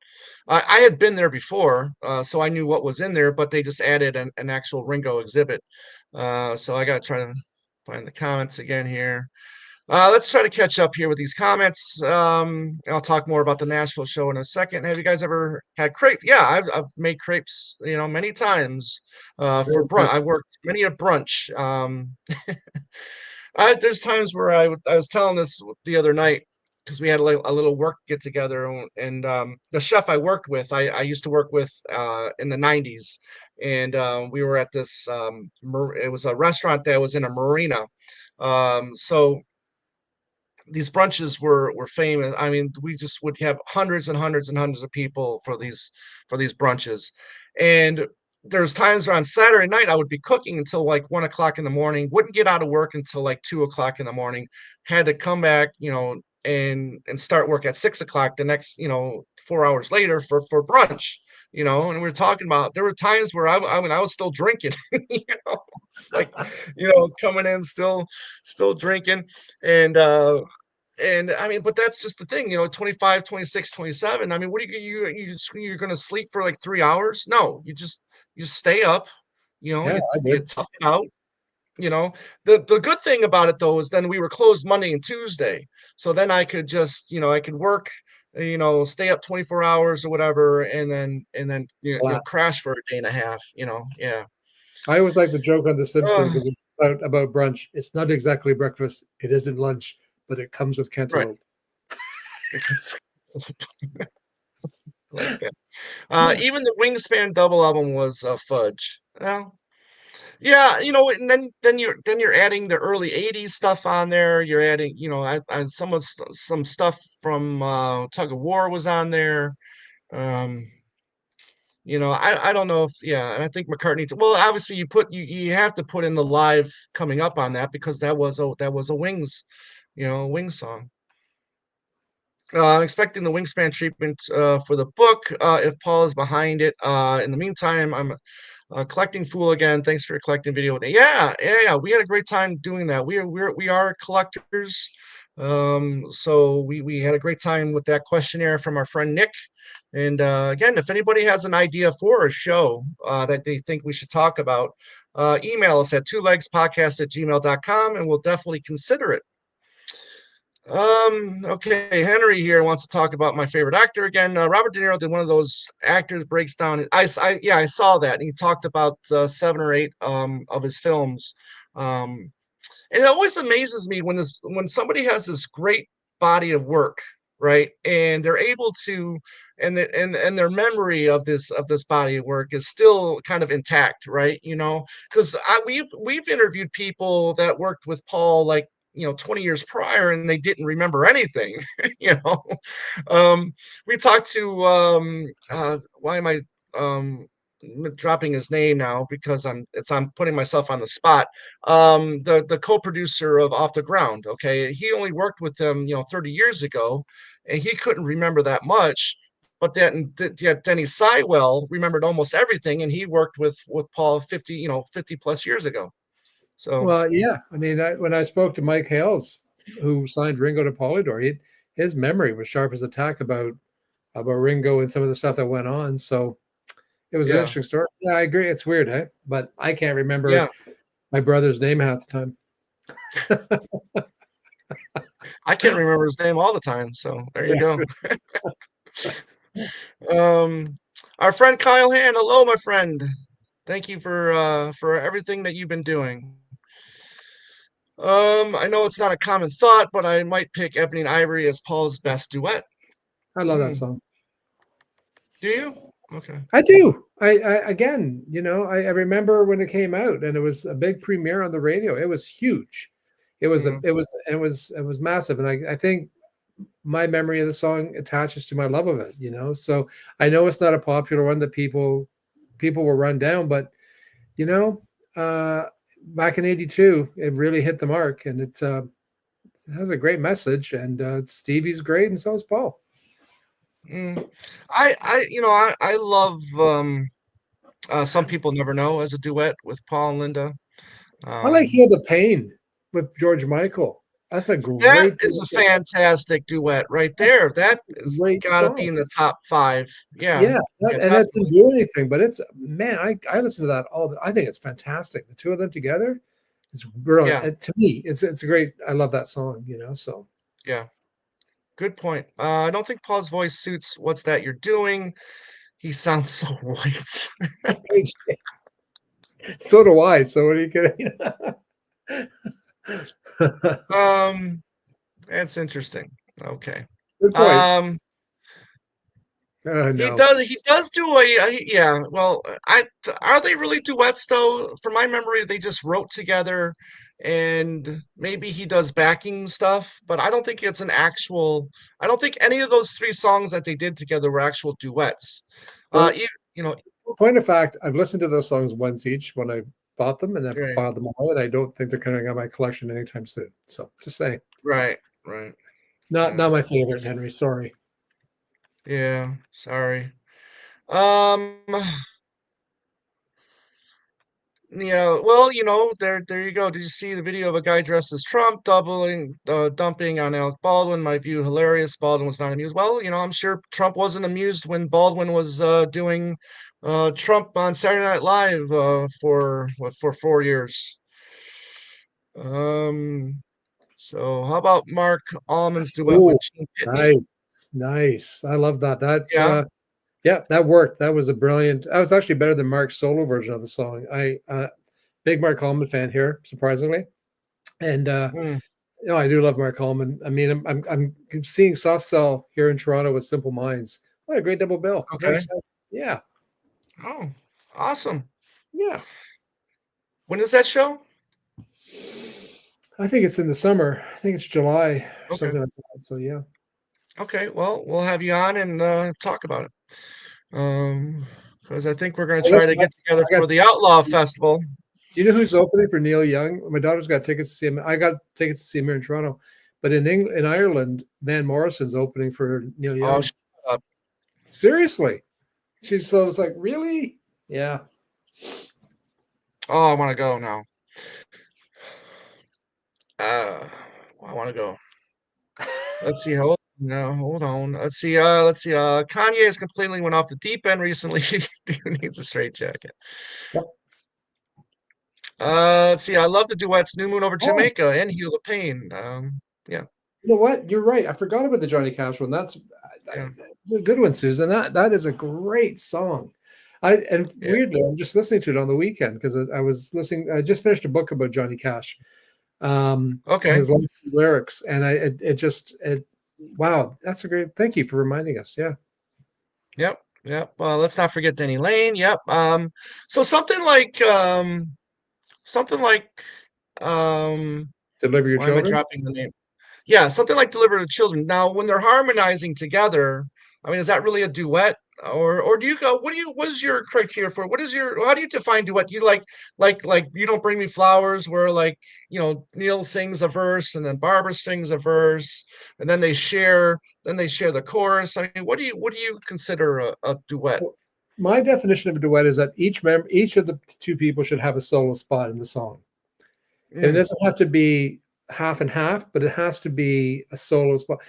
Speaker 1: I had been there before, so I knew what was in there, but they just added an actual Ringo exhibit. So I got to try to find the comments again here. Let's try to catch up here with these comments. I'll talk more about the Nashville show in a second. Have you guys ever had crepe? Yeah, I've made crepes, many times for
Speaker 2: Very
Speaker 1: brunch.
Speaker 2: good.
Speaker 1: I worked many a brunch. There's times where I was telling this the other night because we had a little work get together, and the chef I worked with, I used to work with in the 90s, and we were at this it was a restaurant that was in a marina. So these brunches were famous. I mean, we just would have hundreds and hundreds and hundreds of people for these brunches, and there's times where on Saturday night I would be cooking until like 1 o'clock in the morning. Wouldn't get out of work until like 2 o'clock in the morning. Had to come back, and start work at 6 o'clock the next, 4 hours later for brunch. And we were talking about there were times where I mean I was still drinking. It's like coming in still drinking and I mean, but that's just the thing, 25, 26, 27. I mean, what are you're going to sleep for like 3 hours? No, you stay up,
Speaker 2: Yeah, I
Speaker 1: you
Speaker 2: did.
Speaker 1: tough it out. The good thing about it though is then we were closed Monday and Tuesday, so then I could just I could work, stay up 24 hours or whatever, and then
Speaker 2: Flat.
Speaker 1: crash for a day and a half. Yeah.
Speaker 2: I always like the joke on The Simpsons
Speaker 1: Uh,
Speaker 2: about brunch. It's not exactly breakfast. It isn't lunch, but it comes with
Speaker 1: right.
Speaker 2: cantaloupe.
Speaker 1: Like that.
Speaker 2: Yeah.
Speaker 1: Even the Wingspan double album was fudge. Well, yeah, and then you're adding the early '80s stuff on there. You're adding, some stuff from Tug of War was on there. Um, I don't know if yeah, and I think McCartney. Well, obviously you have to put in the live coming up on that because that was a Wings song. I'm expecting the Wingspan treatment for the book if Paul is behind it. In the meantime, I'm collecting Fool again. Thanks for collecting video. Yeah, yeah, yeah. We had a great time doing that. We are collectors. So we had a great time with that questionnaire from our friend Nick. And again, if anybody has an idea for a show that they think we should talk about, email us at twolegspodcast@gmail.com and we'll definitely consider it. Okay, Henry here wants to talk about my favorite actor again. Robert De Niro did one of those actors breaks down. Yeah, I saw that. And he talked about 7 or 8 of his films. And it always amazes me when somebody has this great body of work, right? And they're able to and their memory of this body of work is still kind of intact, right? Because we've interviewed people that worked with Paul like 20 years prior and they didn't remember anything. you know um we talked to why am I um dropping his name now because I'm putting myself on the spot. The co-producer of Off the Ground. Okay, he only worked with them 30 years ago, and he couldn't remember that much. But then, yet Denny Seiwell remembered almost everything, and he worked with Paul 50 plus years ago. So
Speaker 2: Well, yeah. I mean, when I spoke to Mike Hales, who signed Ringo to Polydor, his memory was sharp as a tack about Ringo and some of the stuff that went on. So it was an
Speaker 1: yeah,
Speaker 2: interesting story. Yeah, I agree. It's weird, hey? But I can't remember
Speaker 1: yeah,
Speaker 2: my brother's name half the time.
Speaker 1: I can't remember his name all the time. So there you
Speaker 2: Yeah.
Speaker 1: go. Um, our friend Kyle Han. Hello, my friend. Thank you for everything that you've been doing. I know it's not a common thought, but I might pick Ebony and Ivory as Paul's best duet.
Speaker 2: I love that
Speaker 1: Mm,
Speaker 2: song.
Speaker 1: do you? Okay.
Speaker 2: I do. I again, I remember when it came out and it was a big premiere on the radio. It was huge.
Speaker 1: Mm,
Speaker 2: It was massive. And I think my memory of the song attaches to my love of it, So I know it's not a popular one that people will run down, but you know, uh back in '82, it really hit the mark and it has a great message and Stevie's great and so is Paul.
Speaker 1: mm. I love Some People Never Know as a duet with Paul and Linda.
Speaker 2: I like
Speaker 1: Um,
Speaker 2: Heal the Pain. with George Michael. That's a
Speaker 1: That
Speaker 2: great
Speaker 1: is a
Speaker 2: duet.
Speaker 1: fantastic duet right
Speaker 2: That's
Speaker 1: there. That
Speaker 2: a
Speaker 1: has
Speaker 2: great
Speaker 1: gotta be
Speaker 2: song.
Speaker 1: in the top 5. Yeah.
Speaker 2: Yeah,
Speaker 1: Yeah,
Speaker 2: that didn't
Speaker 1: definitely.
Speaker 2: do anything, but it's man, I listen to that I think it's fantastic. The two of them together is brilliant.
Speaker 1: Yeah,
Speaker 2: And to me, it's a great. I love that song. So
Speaker 1: yeah. Good point. I don't think Paul's voice suits "What's That You're Doing." He sounds so white.
Speaker 2: so do I. So what are you kidding?
Speaker 1: Um, that's interesting. Okay.
Speaker 2: Good point.
Speaker 1: Um,
Speaker 2: No.
Speaker 1: he does do yeah, well, I are they really duets though? From my memory, they just wrote together and maybe he does backing stuff, but I don't think it's an actual I don't think any of those 3 songs that they did together were actual duets.
Speaker 2: Well,
Speaker 1: You, you know,
Speaker 2: point of fact, I've listened to those songs once each when I bought them, and I've
Speaker 1: right,
Speaker 2: filed them all, and I don't think they're coming out of my collection anytime soon. So just saying,
Speaker 1: right, right.
Speaker 2: not
Speaker 1: Yeah,
Speaker 2: my favorite, Henry. Sorry.
Speaker 1: yeah, sorry. Um, Yeah, well, there you go. Did you see the video of a guy dressed as Trump dumping on Alec Baldwin? My view hilarious. Baldwin was not amused. Well, I'm sure Trump wasn't amused when Baldwin was doing Trump on Saturday Night Live for 4 years. Um, so how about Mark Almond's duet with
Speaker 2: Oh,
Speaker 1: Gene Pitney?
Speaker 2: nice, nice. I love that. That's
Speaker 1: Yeah.
Speaker 2: yeah, that worked. That was a brilliant. That was actually better than Mark's solo version of the song. I big Mark Coleman fan here, surprisingly, and
Speaker 1: Mm,
Speaker 2: I do love Mark Coleman. I mean, I'm seeing Soft Cell here in Toronto with Simple Minds. What a great double bill! Very
Speaker 1: okay.
Speaker 2: excited. Yeah,
Speaker 1: Oh, awesome.
Speaker 2: yeah.
Speaker 1: When is that show?
Speaker 2: I think it's in the summer. I think it's July or
Speaker 1: Okay.
Speaker 2: something like that. So yeah.
Speaker 1: Okay. Well, we'll have you on and talk about it. Because I think we're going to
Speaker 2: Well,
Speaker 1: try to
Speaker 2: listen,
Speaker 1: get together
Speaker 2: I got.
Speaker 1: for the Outlaw Festival.
Speaker 2: Do you know who's opening for Neil Young? My daughter's got tickets to see him. I got tickets to see him here in Toronto, but in Ireland, Van Morrison's opening for Neil
Speaker 1: Oh,
Speaker 2: Young.
Speaker 1: shut up.
Speaker 2: Seriously, so it's like really, yeah.
Speaker 1: Oh, I want to go now. Uh, I want to go. Let's see. Hold on. Let's see. Kanye has completely went off the deep end recently. He needs a straight jacket.
Speaker 2: Yep.
Speaker 1: Let's see. I love the duets "New Moon Over
Speaker 2: Oh,
Speaker 1: Jamaica" and "Heal the Pain." Yeah,
Speaker 2: you know what? You're right. I forgot about the Johnny Cash one. That's
Speaker 1: yeah,
Speaker 2: a good one, Susan. That is a great song. And
Speaker 1: yeah.
Speaker 2: weirdly, I'm just listening to it on the weekend because I was listening. I just finished a book about Johnny Cash,
Speaker 1: Okay.
Speaker 2: his lyrics, and it just wow, that's a great. Thank you for reminding us. Yeah,
Speaker 1: Yep. Yep. Let's not forget Denny Lane. Yep. So something like
Speaker 2: deliver your
Speaker 1: why am I
Speaker 2: children.
Speaker 1: dropping the name? Yeah, something like Deliver to Children. Now, when they're harmonizing together, I mean, is that really a duet? Or do you go, what is your criteria for how do you define duet? You like You Don't Bring Me Flowers, where Neil sings a verse and then Barbara sings a verse, and then they share the chorus. I mean, what do you consider a duet?
Speaker 2: Well, my definition of a duet is that each of the two people should have a solo spot in the song. And it
Speaker 1: Mm,
Speaker 2: doesn't have to be half and half, but it has to be a solo spot.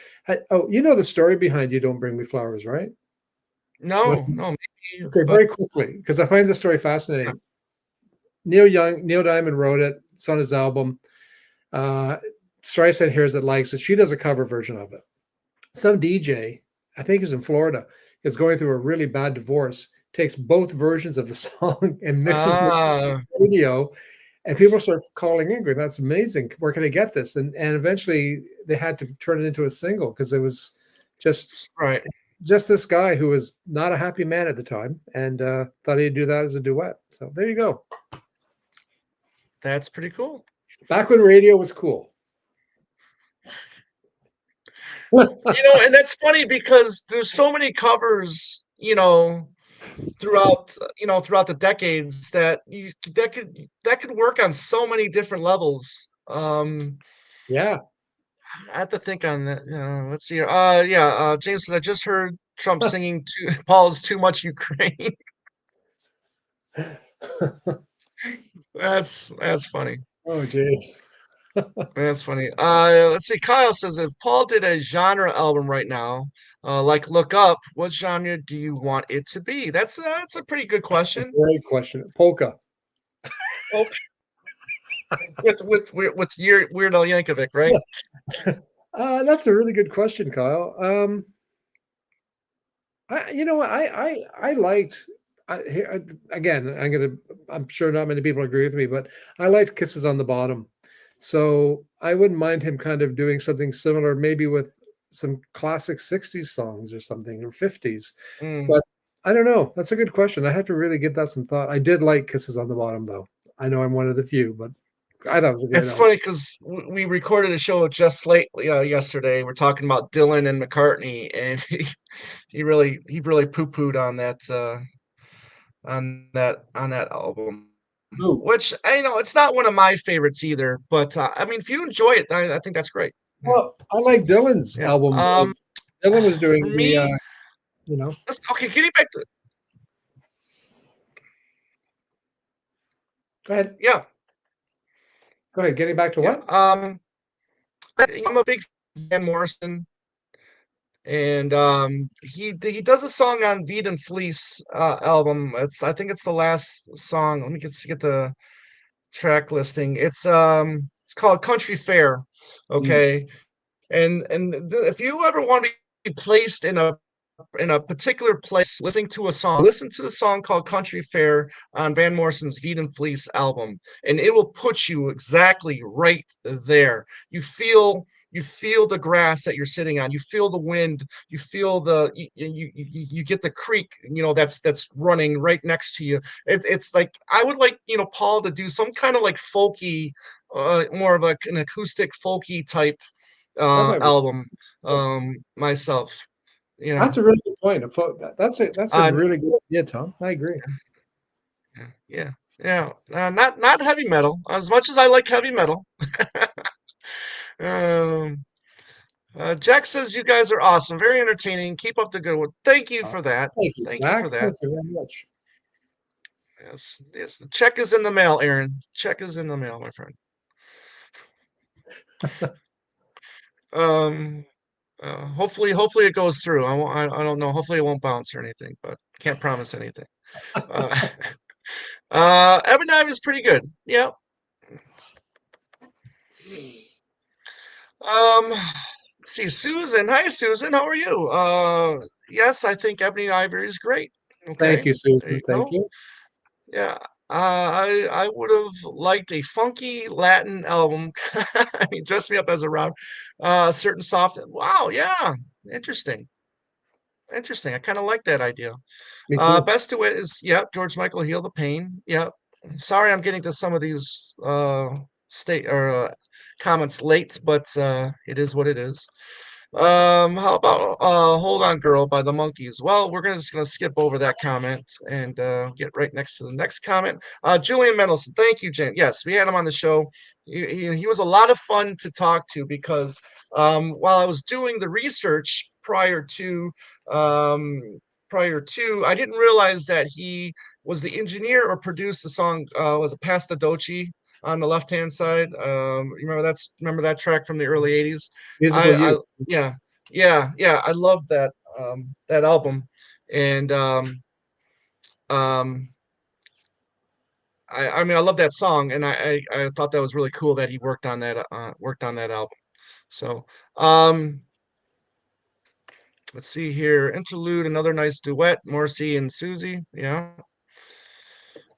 Speaker 2: Oh, you know the story behind "You Don't Bring Me Flowers," right? When,
Speaker 1: no, maybe,
Speaker 2: okay,
Speaker 1: but
Speaker 2: very quickly, because I find the story
Speaker 1: yeah,
Speaker 2: fascinating. Neil Diamond wrote it. It's on his album. Uh, Streisand hears it, likes it. She does a cover version of it. Some DJ, I think he's in Florida, is going through a really bad divorce, takes both versions of the song and mixes it
Speaker 1: ah,
Speaker 2: on radio, and people start calling in, going, "That's amazing! Where can I get this?" And eventually they had to turn it into a single because it was just
Speaker 1: right.
Speaker 2: just this guy who was not a happy man at the time and thought he'd do that as a duet. So there you go.
Speaker 1: That's pretty cool.
Speaker 2: Back when radio was cool.
Speaker 1: And that's funny because there's so many covers, throughout the decades that could work on so many different levels.
Speaker 2: Yeah.
Speaker 1: I have to think on that. Let's see here. Yeah. James says I just heard Trump singing to Paul's "Too Much Ukraine." That's funny.
Speaker 2: Oh, gee.
Speaker 1: That's funny. Let's see. Kyle says if Paul did a genre album right now, like Look Up, what genre do you want it to be? That's a pretty good question.
Speaker 2: Great question. Polka.
Speaker 1: Well, with Weird Al Yankovic, right?
Speaker 2: That's a really good question, Kyle. You know what, I liked. Again, I'm sure not many people agree with me, but I liked Kisses on the Bottom. So I wouldn't mind him kind of doing something similar, maybe with some classic 60s songs or something, or 50s.
Speaker 1: Mm.
Speaker 2: But I don't know. That's a good question. I have to really give that some thought. I did like Kisses on the Bottom, though. I know I'm one of the few, but I thought it was a great
Speaker 1: It's
Speaker 2: album.
Speaker 1: funny because we recorded a show just late yesterday. We're talking about Dylan and McCartney, and he really poo-pooed on that album.
Speaker 2: Ooh.
Speaker 1: Which it's not one of my favorites either. But I mean, if you enjoy it, I think that's great. Yeah,
Speaker 2: Well, I like Dylan's
Speaker 1: yeah.
Speaker 2: albums. Like Dylan was
Speaker 1: For
Speaker 2: doing the,
Speaker 1: me,
Speaker 2: you know,
Speaker 1: okay. Getting back to
Speaker 2: go ahead.
Speaker 1: yeah,
Speaker 2: Go ahead. Getting back to
Speaker 1: yeah.
Speaker 2: what?
Speaker 1: I'm a big Van Morrison, and he does a song on Veed and Fleece album. I think it's the last song. Let me get the track listing. It's called Country Fair.
Speaker 2: Mm.
Speaker 1: Okay, and if you ever want to be placed in a particular place listening to a song, listen to the song called Country Fair on Van Morrison's Veed and Fleece album, and it will put you exactly right there. You feel the grass that you're sitting on, you feel the wind, you feel you get the creek, that's running right next to you. It's like I would like, Paul to do some kind of like folky, more of an acoustic folky type
Speaker 2: That might be
Speaker 1: album,
Speaker 2: good.
Speaker 1: myself. You know,
Speaker 2: That's a really good point. That's a
Speaker 1: uh,
Speaker 2: really good idea, Tom. I agree.
Speaker 1: yeah, yeah, yeah. Not heavy metal. As much as I like heavy metal, um, Jack says you guys are awesome, very entertaining. Keep up the good work. Thank you
Speaker 2: Uh,
Speaker 1: for that.
Speaker 2: Thank you,
Speaker 1: Thank you for
Speaker 2: Jack.
Speaker 1: that.
Speaker 2: Thank you very much.
Speaker 1: Yes, yes. The check is in the mail, Aaron. Check is in the mail, my friend. Um, hopefully it goes through. I don't know. Hopefully it won't bounce or anything, but can't promise anything. Uh, Ebony Knife is pretty good. Yeah. Let's see, Susan. Hi, Susan. How are you? Yes, I think Ebony Ivory is great.
Speaker 2: Thank
Speaker 1: Okay,
Speaker 2: you,
Speaker 1: there
Speaker 2: Susan.
Speaker 1: you
Speaker 2: Thank
Speaker 1: go.
Speaker 2: you.
Speaker 1: Yeah. I would have liked a funky Latin album. I mean, dress me up as a round, certain soft. Wow, yeah, interesting, interesting. I kind of like that idea.
Speaker 2: Me too.
Speaker 1: Best to it is, yep, George Michael, Heal the Pain. Yep. Sorry, I'm getting to some of these state or comments late, but it is what it is. How about Hold On Girl by the Monkees? Well, we're just gonna skip over that comment and get right next to the next comment. Julian Mendelson, thank you, Jen. Yes, we had him on the show. He was a lot of fun to talk to because while I was doing the research um, I didn't realize that he was the engineer or produced the song. Was it Pasta Dolce on the left hand side? You remember that track from the early '80s?
Speaker 2: Musical
Speaker 1: I
Speaker 2: youth.
Speaker 1: yeah, yeah, yeah. I love that album, and um, I mean I love that song, and I thought that was really cool that he worked on that album. So let's see here, interlude, another nice duet, Morrissey and Susie. Yeah,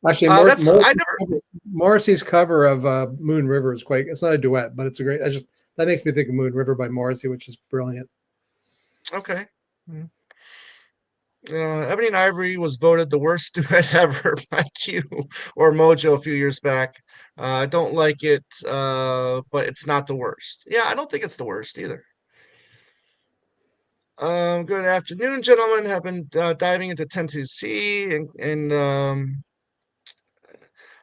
Speaker 2: Actually,
Speaker 1: that's I never.
Speaker 2: Morrissey's cover of Moon River is quite. It's not a duet, but it's a great. I just that makes me think of Moon River by Morrissey, which is brilliant.
Speaker 1: Okay. Mm. Ebony and Ivory was voted the worst duet ever by Q or Mojo a few years back. I don't like it, but it's not the worst. Yeah, I don't think it's the worst either. Good afternoon, gentlemen. Have been diving into 10cc and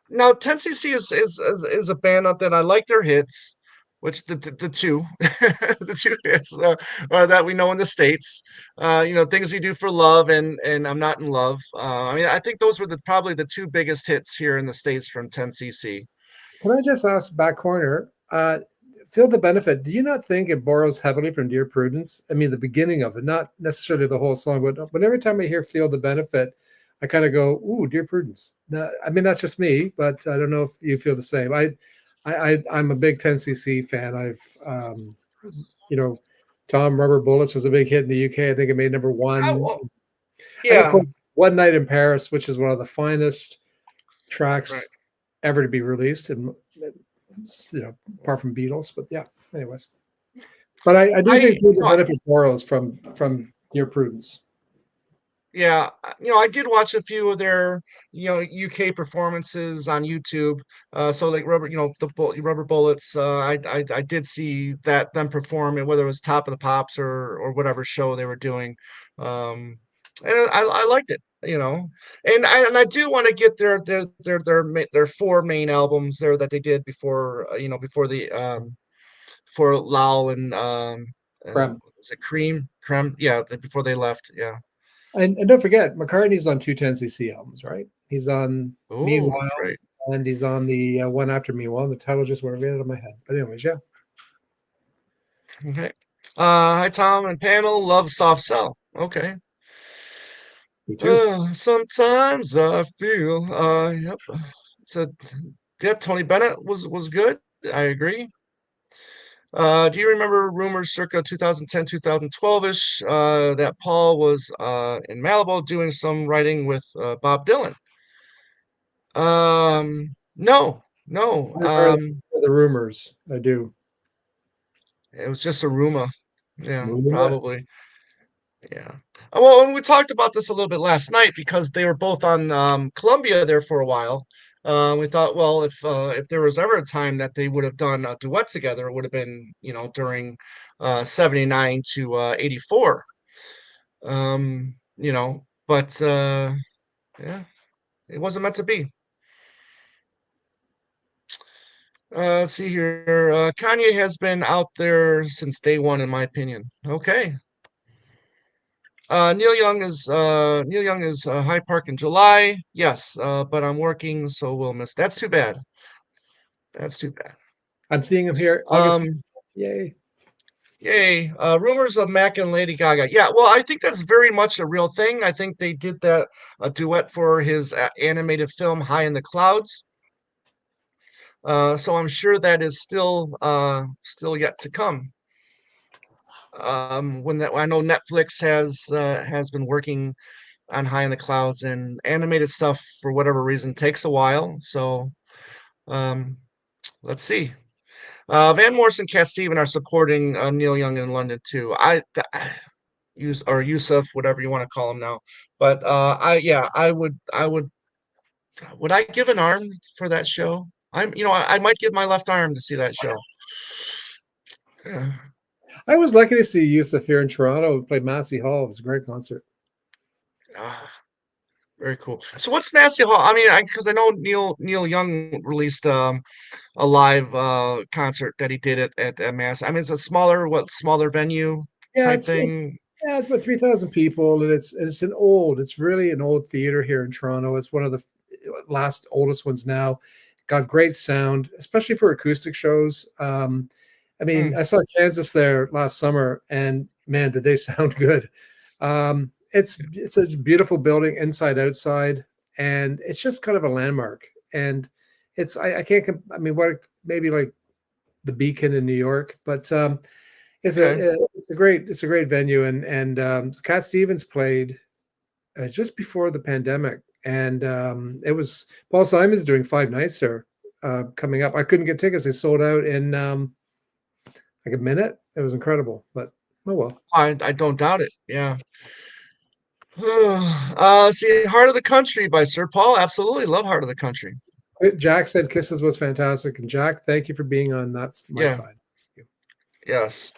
Speaker 1: now 10cc is a band up that I like their hits, which the two the two hits are that we know in the States. Things we do for love and I'm not in love. I mean, I think those were probably the two biggest hits here in the States from 10cc.
Speaker 2: Can I just ask back corner? Uh, Feel the benefit. Do you not think it borrows heavily from Dear Prudence? I mean, the beginning of it, not necessarily the whole song, but every time I hear "Feel the Benefit," I kind of go, "Ooh, Dear Prudence." Now, I mean, that's just me, but I don't know if you feel the same. I'm a big 10cc fan. You know, Tom Rubber Bullets was a big hit in the UK. I think it made number one,
Speaker 1: Oh,
Speaker 2: and of
Speaker 1: yeah,
Speaker 2: course, One Night in Paris, which is one of the finest
Speaker 1: right.
Speaker 2: tracks ever to be released, and apart from Beatles. But yeah, anyways. But I do think Feel the
Speaker 1: No,
Speaker 2: Benefit borrows from Dear Prudence.
Speaker 1: yeah, I did watch a few of their, UK performances on YouTube. So like Rubber Bullets. I did see them perform, and whether it was Top of the Pops or whatever show they were doing, um, and I liked it. And I do want to get their four main albums there that they did before, before Lowell and
Speaker 2: Creme.
Speaker 1: was it Creme? Yeah, before they left. Yeah.
Speaker 2: And don't forget, McCartney's on two 10cc albums, right? He's on
Speaker 1: Oh, that's
Speaker 2: Meanwhile,
Speaker 1: right.
Speaker 2: and he's on the one after Meanwhile. The title just went right out of my head. But anyways, yeah,
Speaker 1: Okay. Hi Tom and panel. Love soft cell. Okay.
Speaker 2: me too.
Speaker 1: Sometimes I feel. Yep. So, yeah, Tony Bennett was good. I agree. Do you remember rumors circa 2010, 2012-ish, that Paul was in Malibu doing some writing with Bob Dylan? No, no.
Speaker 2: I've heard the rumors. I do.
Speaker 1: It was just a rumor. Yeah,
Speaker 2: Rumor.
Speaker 1: probably. Yeah. Well, and we talked about this a little bit last night because they were both on Columbia there for a while. We thought, well, if there was ever a time that they would have done a duet together, it would have been, during 79 to 84. But yeah, it wasn't meant to be. Let's see here. Kanye has been out there since day one, in my opinion. Okay. Neil Young is Hyde Park in July. Yes, but I'm working, so we'll miss. That's too bad. That's too bad.
Speaker 2: I'm seeing him here August.
Speaker 1: Um,
Speaker 2: Yay!
Speaker 1: Yay. Rumors of Mac and Lady Gaga. Yeah, well, I think that's very much a real thing. I think they did that a duet for his animated film High in the Clouds. So I'm sure that is still yet to come. When that I know Netflix has been working on High in the Clouds, and animated stuff for whatever reason takes a while. So um, let's see. Van Morrison, Cat Stevens are supporting Neil Young in London too. Use or Yusuf, whatever you want to call him now. But would I give an arm for that show? I might give my left arm to see that show. Yeah.
Speaker 2: I was lucky to see Yusuf here in Toronto. We played Massey Hall. It was a great concert.
Speaker 1: Ah, very cool. So what's Massey Hall? I mean, because I know Neil Young released a live concert that he did at Mass. I mean, it's a smaller venue
Speaker 2: Yeah,
Speaker 1: type
Speaker 2: it's
Speaker 1: thing.
Speaker 2: yeah, it's about 3,000 people, and it's really an old theater here in Toronto. It's one of the last oldest ones now. Got great sound, especially for acoustic shows. I mean,
Speaker 1: Hmm,
Speaker 2: I saw Kansas there last summer, and man, did they sound good. It's a beautiful building, inside outside, and it's just kind of a landmark. And I can't I mean, what maybe like the Beacon in New York, but
Speaker 1: okay.
Speaker 2: it's a great venue, and Cat Stevens played just before the pandemic, and it was Paul Simon's doing 5 nights there coming up. I couldn't get tickets; they sold out in like a minute. It was incredible, but oh well.
Speaker 1: I don't doubt it. Yeah. See, Heart of the Country by Sir Paul. Absolutely love Heart of the Country.
Speaker 2: Jack said Kisses was fantastic, and Jack, thank you for being on. That's my
Speaker 1: Yeah.
Speaker 2: side.
Speaker 1: Yes.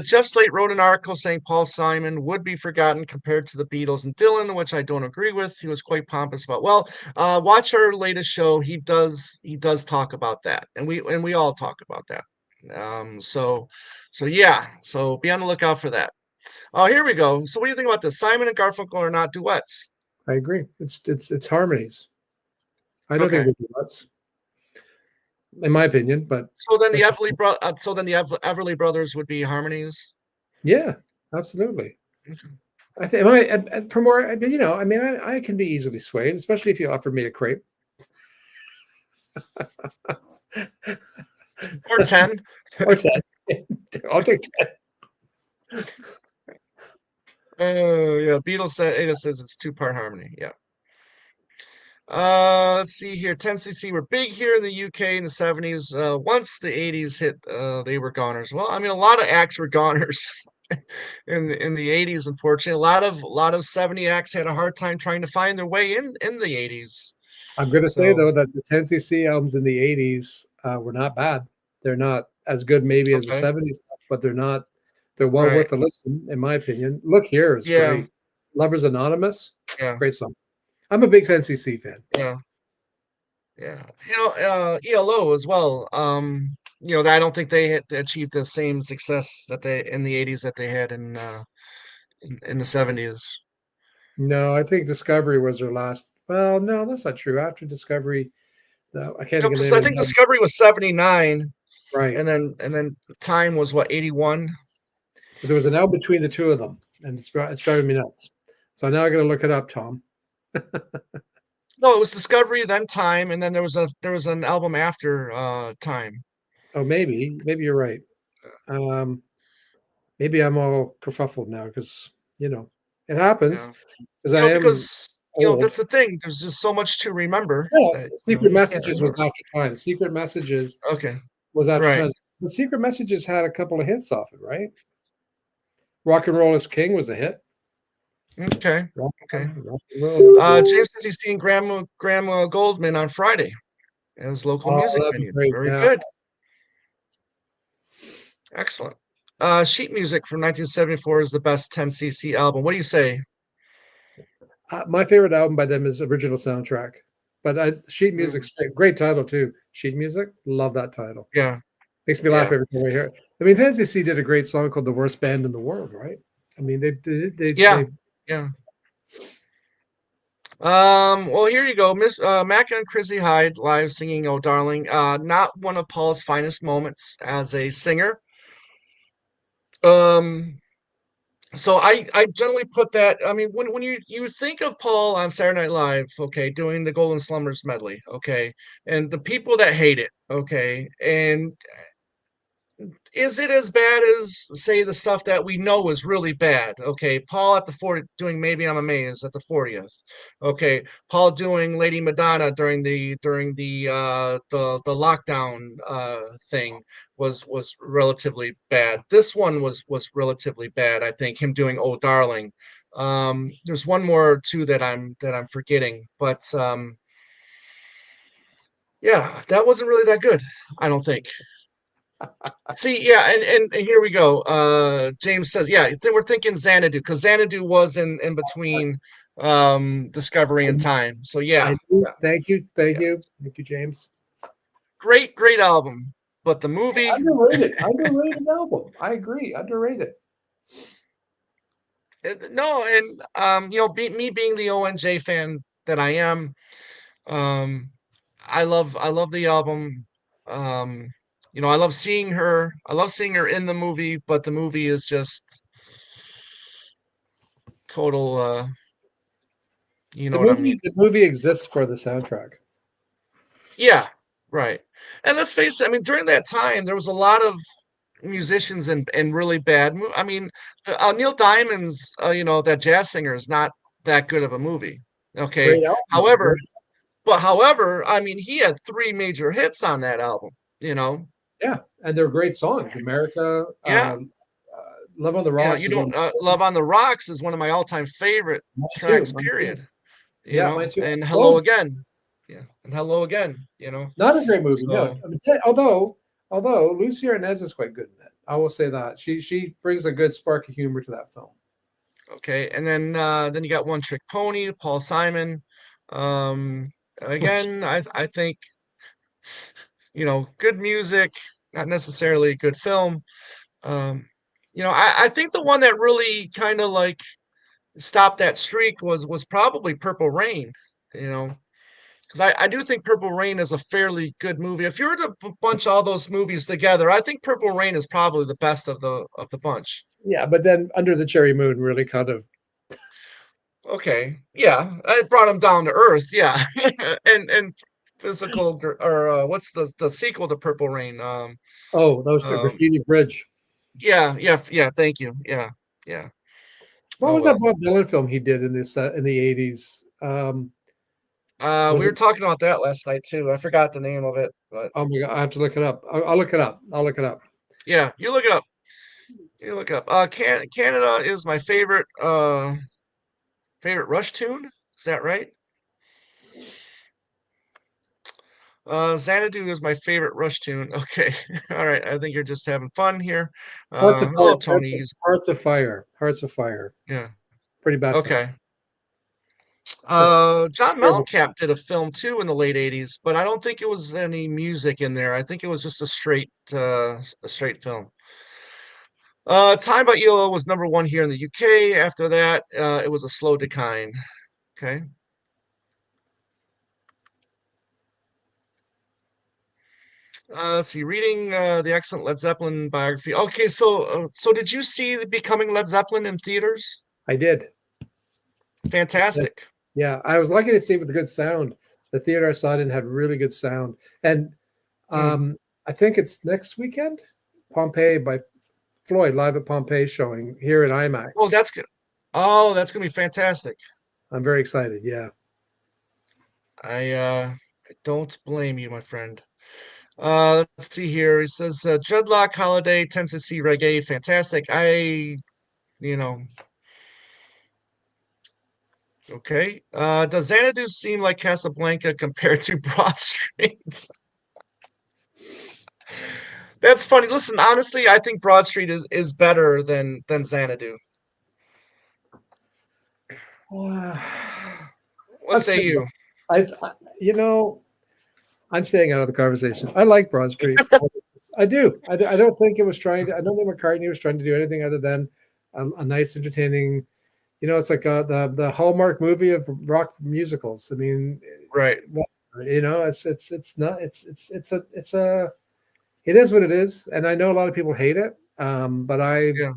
Speaker 1: Jeff Slate wrote an article saying Paul Simon would be forgotten compared to the Beatles and Dylan, which I don't agree with. He was quite pompous about. Well, watch our latest show. He does talk about that, and we all talk about that. So yeah. So be on the lookout for that. Oh, here we go. So what do you think about this? Simon and Garfunkel are not duets.
Speaker 2: I agree. It's harmonies. I don't think
Speaker 1: Okay.
Speaker 2: they're nuts. in my opinion. But
Speaker 1: So then the
Speaker 2: that's just
Speaker 1: Everly Brothers would be harmonies.
Speaker 2: yeah, absolutely.
Speaker 1: Okay.
Speaker 2: I think for more, I mean, I can be easily swayed, especially if you offer me a crepe.
Speaker 1: Or 10.
Speaker 2: Or 10. I'll take 10.
Speaker 1: Oh yeah, Beatles said Ada says it's two-part harmony. Yeah. Let's see here. 10cc were big here in the UK in the 70s. Once the 80s hit, they were goners. Well, I mean, a lot of acts were goners in the 80s, unfortunately. A lot of 70 acts had a hard time trying to find their way in the 80s.
Speaker 2: I'm going to say
Speaker 1: So,
Speaker 2: though that the 10cc albums in the 80s were not bad. They're not as good maybe as the
Speaker 1: okay.
Speaker 2: 70s stuff, but they're not. They're well
Speaker 1: Right.
Speaker 2: worth a listen, in my opinion. Look Here is
Speaker 1: Yeah.
Speaker 2: great. Lovers Anonymous,
Speaker 1: Yeah.
Speaker 2: great song. I'm a big 10cc fan.
Speaker 1: Yeah. Yeah. ELO as well. I don't think they had achieved the same success that they in the 80s that they had in the 70s.
Speaker 2: No, I think Discovery was their last. Well, no, that's not true. After Discovery, no, I can't think of the
Speaker 1: Because
Speaker 2: name
Speaker 1: I
Speaker 2: of
Speaker 1: think
Speaker 2: the album.
Speaker 1: Discovery was 79
Speaker 2: Right.
Speaker 1: and then Time was what, 81?
Speaker 2: But there was an L between the two of them, and it's driving me nuts. So now I got to look it up, Tom.
Speaker 1: No, it was Discovery, then Time, and then there was an album after Time.
Speaker 2: Oh, maybe you're right. Um, maybe I'm all kerfuffled now because it happens
Speaker 1: Yeah.
Speaker 2: because I am
Speaker 1: Because
Speaker 2: old.
Speaker 1: that's the thing. There's just so much to remember
Speaker 2: Yeah,
Speaker 1: that
Speaker 2: Secret
Speaker 1: you can't
Speaker 2: Messages was
Speaker 1: remember.
Speaker 2: after time. Secret Messages
Speaker 1: Okay.
Speaker 2: was after
Speaker 1: Right.
Speaker 2: time. The Secret Messages had a couple of hits off it, right? Rock and Roll is King was a hit.
Speaker 1: Okay.
Speaker 2: Rock,
Speaker 1: Okay.
Speaker 2: rock and Roll is King.
Speaker 1: James says he's seeing Grandma Goldman on Friday at his local
Speaker 2: Oh,
Speaker 1: music
Speaker 2: that'd be
Speaker 1: venue.
Speaker 2: great.
Speaker 1: Very
Speaker 2: Yeah.
Speaker 1: good. Excellent. Sheet Music from 1974 is the best 10cc album. What do you say?
Speaker 2: My favorite album by them is Original Soundtrack. But Sheet
Speaker 1: Mm,
Speaker 2: Music's great title too. Sheet Music, love that title.
Speaker 1: yeah.
Speaker 2: Makes me laugh
Speaker 1: Yeah.
Speaker 2: every time I hear it. I mean, Tennessee did a great song called "The Worst Band in the World," right? I mean,
Speaker 1: Yeah. Yeah. Well, here you go. Miss Macca and Chrissy Hyde live singing "Oh Darling." Not one of Paul's finest moments as a singer. Um, so I generally put that. I mean, when you think of Paul on Saturday Night Live, okay, doing the Golden Slumbers medley, okay, and the people that hate it, okay, and is it as bad as say the stuff that we know is really bad? Okay, Paul at the 40 doing Maybe I'm Amazed at the 40th. Okay, Paul doing Lady Madonna during the lockdown thing was relatively bad. This one was relatively bad. I think him doing Oh Darling. There's one more too that I'm forgetting, but yeah, that wasn't really that good. I don't think. See, yeah, and here we go. James says, yeah, then we're thinking Xanadu because Xanadu was in between Discovery and Time. So yeah,
Speaker 2: I do.
Speaker 1: yeah,
Speaker 2: Thank
Speaker 1: yeah.
Speaker 2: you, James.
Speaker 1: Great album. But the movie,
Speaker 2: Underrated album. I agree, underrated.
Speaker 1: no, and me being the ONJ fan that I am, um, I love the album. I love seeing her. I love seeing her in the movie, but the movie is just total. You know what I mean?
Speaker 2: The movie exists for the soundtrack.
Speaker 1: Yeah, right. And let's face it, I mean, during that time, there was a lot of musicians and really bad. I mean, Neil Diamond's, that jazz singer is not that good of a movie. Okay.
Speaker 2: Great album though.
Speaker 1: However,
Speaker 2: Great.
Speaker 1: I mean, he had three major hits on that album. You know.
Speaker 2: Yeah, and they're great songs. America,
Speaker 1: Yeah,
Speaker 2: Love on the
Speaker 1: yeah.
Speaker 2: Rocks
Speaker 1: You
Speaker 2: is one
Speaker 1: don't
Speaker 2: of my
Speaker 1: Love on the Rocks is one of my all-time favorite
Speaker 2: mine too.
Speaker 1: tracks.
Speaker 2: Mine too.
Speaker 1: Period.
Speaker 2: Yeah, mine too.
Speaker 1: And Hello
Speaker 2: Both.
Speaker 1: Again. Yeah, and Hello Again.
Speaker 2: Not a great movie, no.
Speaker 1: So.
Speaker 2: I mean, although Lucy Arnaz is quite good in it, I will say that she brings a good spark of humor to that film.
Speaker 1: Okay, and then you got One Trick Pony, Paul Simon. Um,
Speaker 2: Which
Speaker 1: again, I think good music, not necessarily a good film. Um, I think the one that really kind of like stopped that streak was probably Purple Rain. You know, because I do think Purple Rain is a fairly good movie. If you were to bunch all those movies together, I think Purple Rain is probably the best of the bunch.
Speaker 2: Yeah, but then Under the Cherry Moon really kind of.
Speaker 1: Okay, yeah, it brought him down to earth. Yeah, and physical or what's the sequel to Purple Rain?
Speaker 2: Oh, that was the
Speaker 1: Um,
Speaker 2: Graffiti Bridge.
Speaker 1: yeah. Thank you. Yeah.
Speaker 2: What
Speaker 1: Oh
Speaker 2: was that
Speaker 1: well.
Speaker 2: Bob Dylan film he did in this in the 80s?
Speaker 1: We
Speaker 2: Was
Speaker 1: were
Speaker 2: it?
Speaker 1: talking about that last night too. I forgot the name of it, but
Speaker 2: Oh my God, I have to look it up. I'll look it up. I'll look it up.
Speaker 1: yeah, you look it up. You look it up. Canada is my favorite Rush tune. Is that right? Xanadu is my favorite Rush tune. Okay. All right. I think you're just having fun here.
Speaker 2: Hearts of Fire.
Speaker 1: Hello, Tony.
Speaker 2: Hearts of Fire. Hearts of Fire.
Speaker 1: Yeah.
Speaker 2: Pretty bad film.
Speaker 1: Okay.
Speaker 2: Yeah.
Speaker 1: John
Speaker 2: Terrible.
Speaker 1: Mellencamp did a film too in the late 80s, but I don't think it was any music in there. I think it was just a straight film. Time by ELO was number one here in the UK. After that, it was a slow decline. Okay. Let's see. Reading the excellent Led Zeppelin biography. Okay, so did you see the Becoming Led Zeppelin in theaters?
Speaker 2: I did.
Speaker 1: Fantastic.
Speaker 2: Yeah, I was lucky to see it with good sound. The theater I saw it in had really good sound, and
Speaker 1: Hmm.
Speaker 2: I think it's next weekend. Pompeii by Floyd live at Pompeii showing here at
Speaker 1: Oh,
Speaker 2: IMAX.
Speaker 1: that's good. Oh, that's gonna be fantastic.
Speaker 2: I'm very excited. Yeah.
Speaker 1: I don't blame you, my friend. Let's see here. He says Dreadlock Holiday tends to see reggae. Fantastic. You know, okay. Does Xanadu seem like Casablanca compared to Broad Street? That's funny. Listen, honestly, I think Broad Street is better than Xanadu. What
Speaker 2: That's
Speaker 1: say
Speaker 2: fair.
Speaker 1: you?
Speaker 2: I, you know, I'm staying out of the conversation. I like Broad Street. I do. I don't think it was trying to. I don't think McCartney was trying to do anything other than a nice, entertaining. It's like the Hallmark movie of rock musicals. I mean,
Speaker 1: Right.
Speaker 2: it's not. It is what it is, and I know a lot of people hate it. But
Speaker 1: Yeah.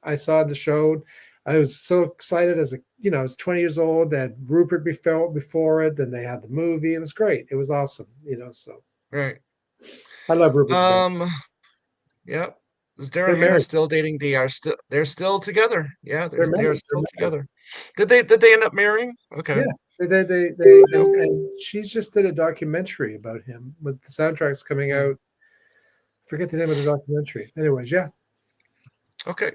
Speaker 2: I saw the show. I was so excited I was 20 years old. That Rupert before it. Then they had the movie. It was great. It was awesome. So
Speaker 1: Right.
Speaker 2: I love Rupert the Bear.
Speaker 1: Um. Yep. Is Daryl
Speaker 2: They're
Speaker 1: Hannah
Speaker 2: married.
Speaker 1: still dating Dee? They're still together. Yeah,
Speaker 2: They're
Speaker 1: they are
Speaker 2: married. They're
Speaker 1: still
Speaker 2: married.
Speaker 1: together. Did they end up marrying? Okay.
Speaker 2: Yeah.
Speaker 1: Okay.
Speaker 2: And she's just did a documentary about him with the soundtracks coming
Speaker 1: Hmm.
Speaker 2: out. I forget the name of the documentary. Anyways, yeah.
Speaker 1: Okay.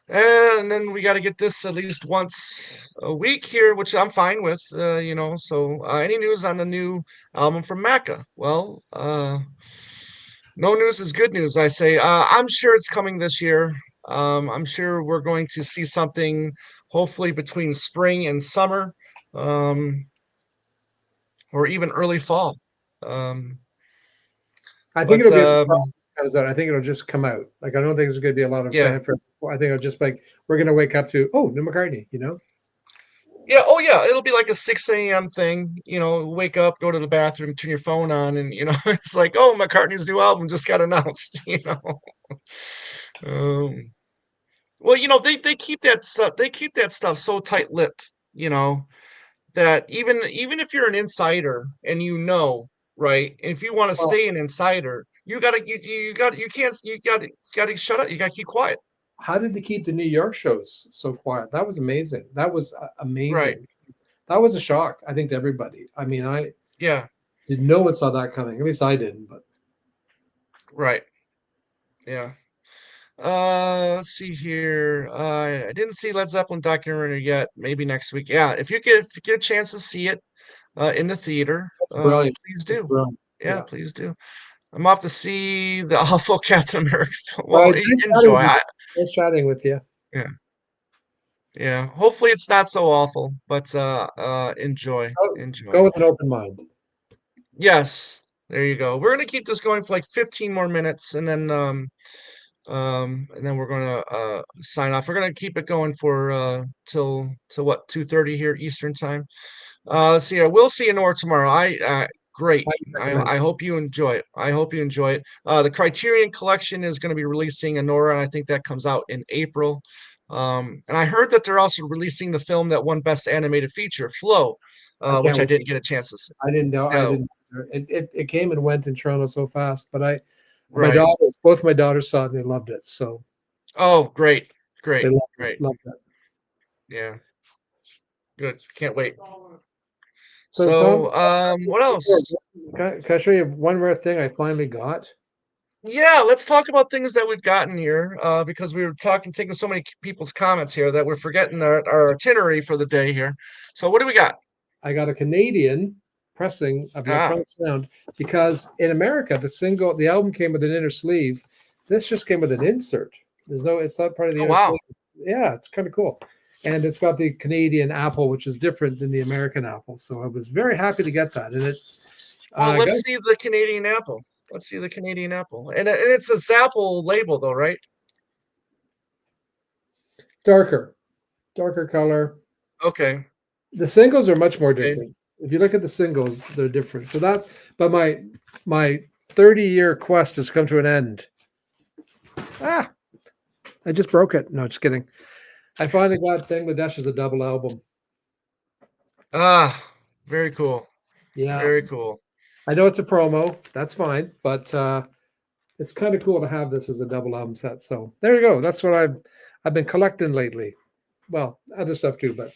Speaker 1: And then we got to get this at least once a week here, which I'm fine with. So any news on the new album from Macca? Well, no news is good news, I say. I'm sure it's coming this year. I'm sure we're going to see something, hopefully between spring and summer, um, or even early fall. Um,
Speaker 2: I think
Speaker 1: but
Speaker 2: it'll be a surprise when it comes out. I think it'll just come out. Like I don't think there's going to be a lot of
Speaker 1: yeah,
Speaker 2: fanfare. I think it'll just like we're going to wake up to new McCartney.
Speaker 1: yeah, oh yeah, it'll be like a 6 a.m. thing. Wake up, go to the bathroom, turn your phone on, and it's like, oh, McCartney's new album just got announced. Um, well, they keep that stuff so tight-lipped. That even if you're an insider and right, if you want to
Speaker 2: Well,
Speaker 1: stay an insider, you gotta shut up. You gotta keep quiet.
Speaker 2: how did they keep the New York shows so quiet? That was amazing. That was
Speaker 1: Right.
Speaker 2: amazing. That was a shock, I think, to everybody. I mean, I
Speaker 1: Yeah.
Speaker 2: did no one saw that coming. At least I didn't. But
Speaker 1: Right. Yeah. Let's see here. I didn't see Led Zeppelin documentary yet. Maybe next week. Yeah, if you get a chance to see it in the theater,
Speaker 2: that's brilliant.
Speaker 1: please
Speaker 2: That's
Speaker 1: do.
Speaker 2: brilliant.
Speaker 1: Yeah,
Speaker 2: Yeah.
Speaker 1: please do. I'm off to see the awful Captain America film.
Speaker 2: All
Speaker 1: Well,
Speaker 2: right. Nice chatting
Speaker 1: enjoy.
Speaker 2: with you. Nice chatting with you.
Speaker 1: Yeah, yeah. Hopefully it's not so awful, but enjoy,
Speaker 2: Go
Speaker 1: enjoy.
Speaker 2: with an open mind.
Speaker 1: Yes, there you go. We're gonna keep this going for like 15 more minutes, and then And then we're gonna sign off. We're gonna keep it going for till what 2:30 here Eastern time. Let's see. We'll see you Nora tomorrow. Great.
Speaker 2: I recommend
Speaker 1: I hope you enjoy it. I hope you enjoy it. The Criterion Collection is going to be releasing Nora, and I think that comes out in April. And I heard that they're also releasing the film that won Best Animated Feature, Flow,
Speaker 2: I
Speaker 1: which
Speaker 2: can't
Speaker 1: I
Speaker 2: wait.
Speaker 1: didn't get a chance to see.
Speaker 2: I didn't know. I
Speaker 1: Yeah,
Speaker 2: didn't. It came and went in Toronto so fast, but my
Speaker 1: right.
Speaker 2: daughters, both my daughters saw it and they loved it. So
Speaker 1: Oh, great,
Speaker 2: they
Speaker 1: great,
Speaker 2: loved it.
Speaker 1: great.
Speaker 2: Loved it.
Speaker 1: Yeah, good. Can't wait.
Speaker 2: So Tom,
Speaker 1: So, what else?
Speaker 2: can I show you one rare thing I finally got?
Speaker 1: Yeah, let's talk about things that we've gotten here, because we were taking so many people's comments here that we're forgetting our itinerary for the day here. So what do we got?
Speaker 2: I got a Canadian pressing of
Speaker 1: Ah,
Speaker 2: electronic sound because in America the album came with an inner sleeve. This just came with an insert. It's not part of the
Speaker 1: oh
Speaker 2: inner
Speaker 1: wow.
Speaker 2: sleeve. Yeah, it's kind of cool. And it's got the Canadian apple, which is different than the American apple. So I was very happy to get that. And it
Speaker 1: Well,
Speaker 2: got
Speaker 1: let's see the Canadian apple. Let's see the Canadian apple. And it's a Zapple label though, right?
Speaker 2: darker color.
Speaker 1: Okay.
Speaker 2: The singles are much more
Speaker 1: Okay.
Speaker 2: different. If you look at the singles, they're different. But my 30-year quest has come to an end. Ah, I just broke it. No, just kidding. I finally got Bangladesh as a double album.
Speaker 1: Ah, very cool.
Speaker 2: Yeah,
Speaker 1: Very cool.
Speaker 2: I know it's a promo. That's fine, but it's kind of cool to have this as a double album set. So there you go. That's what I've been collecting lately. Well, other stuff too, but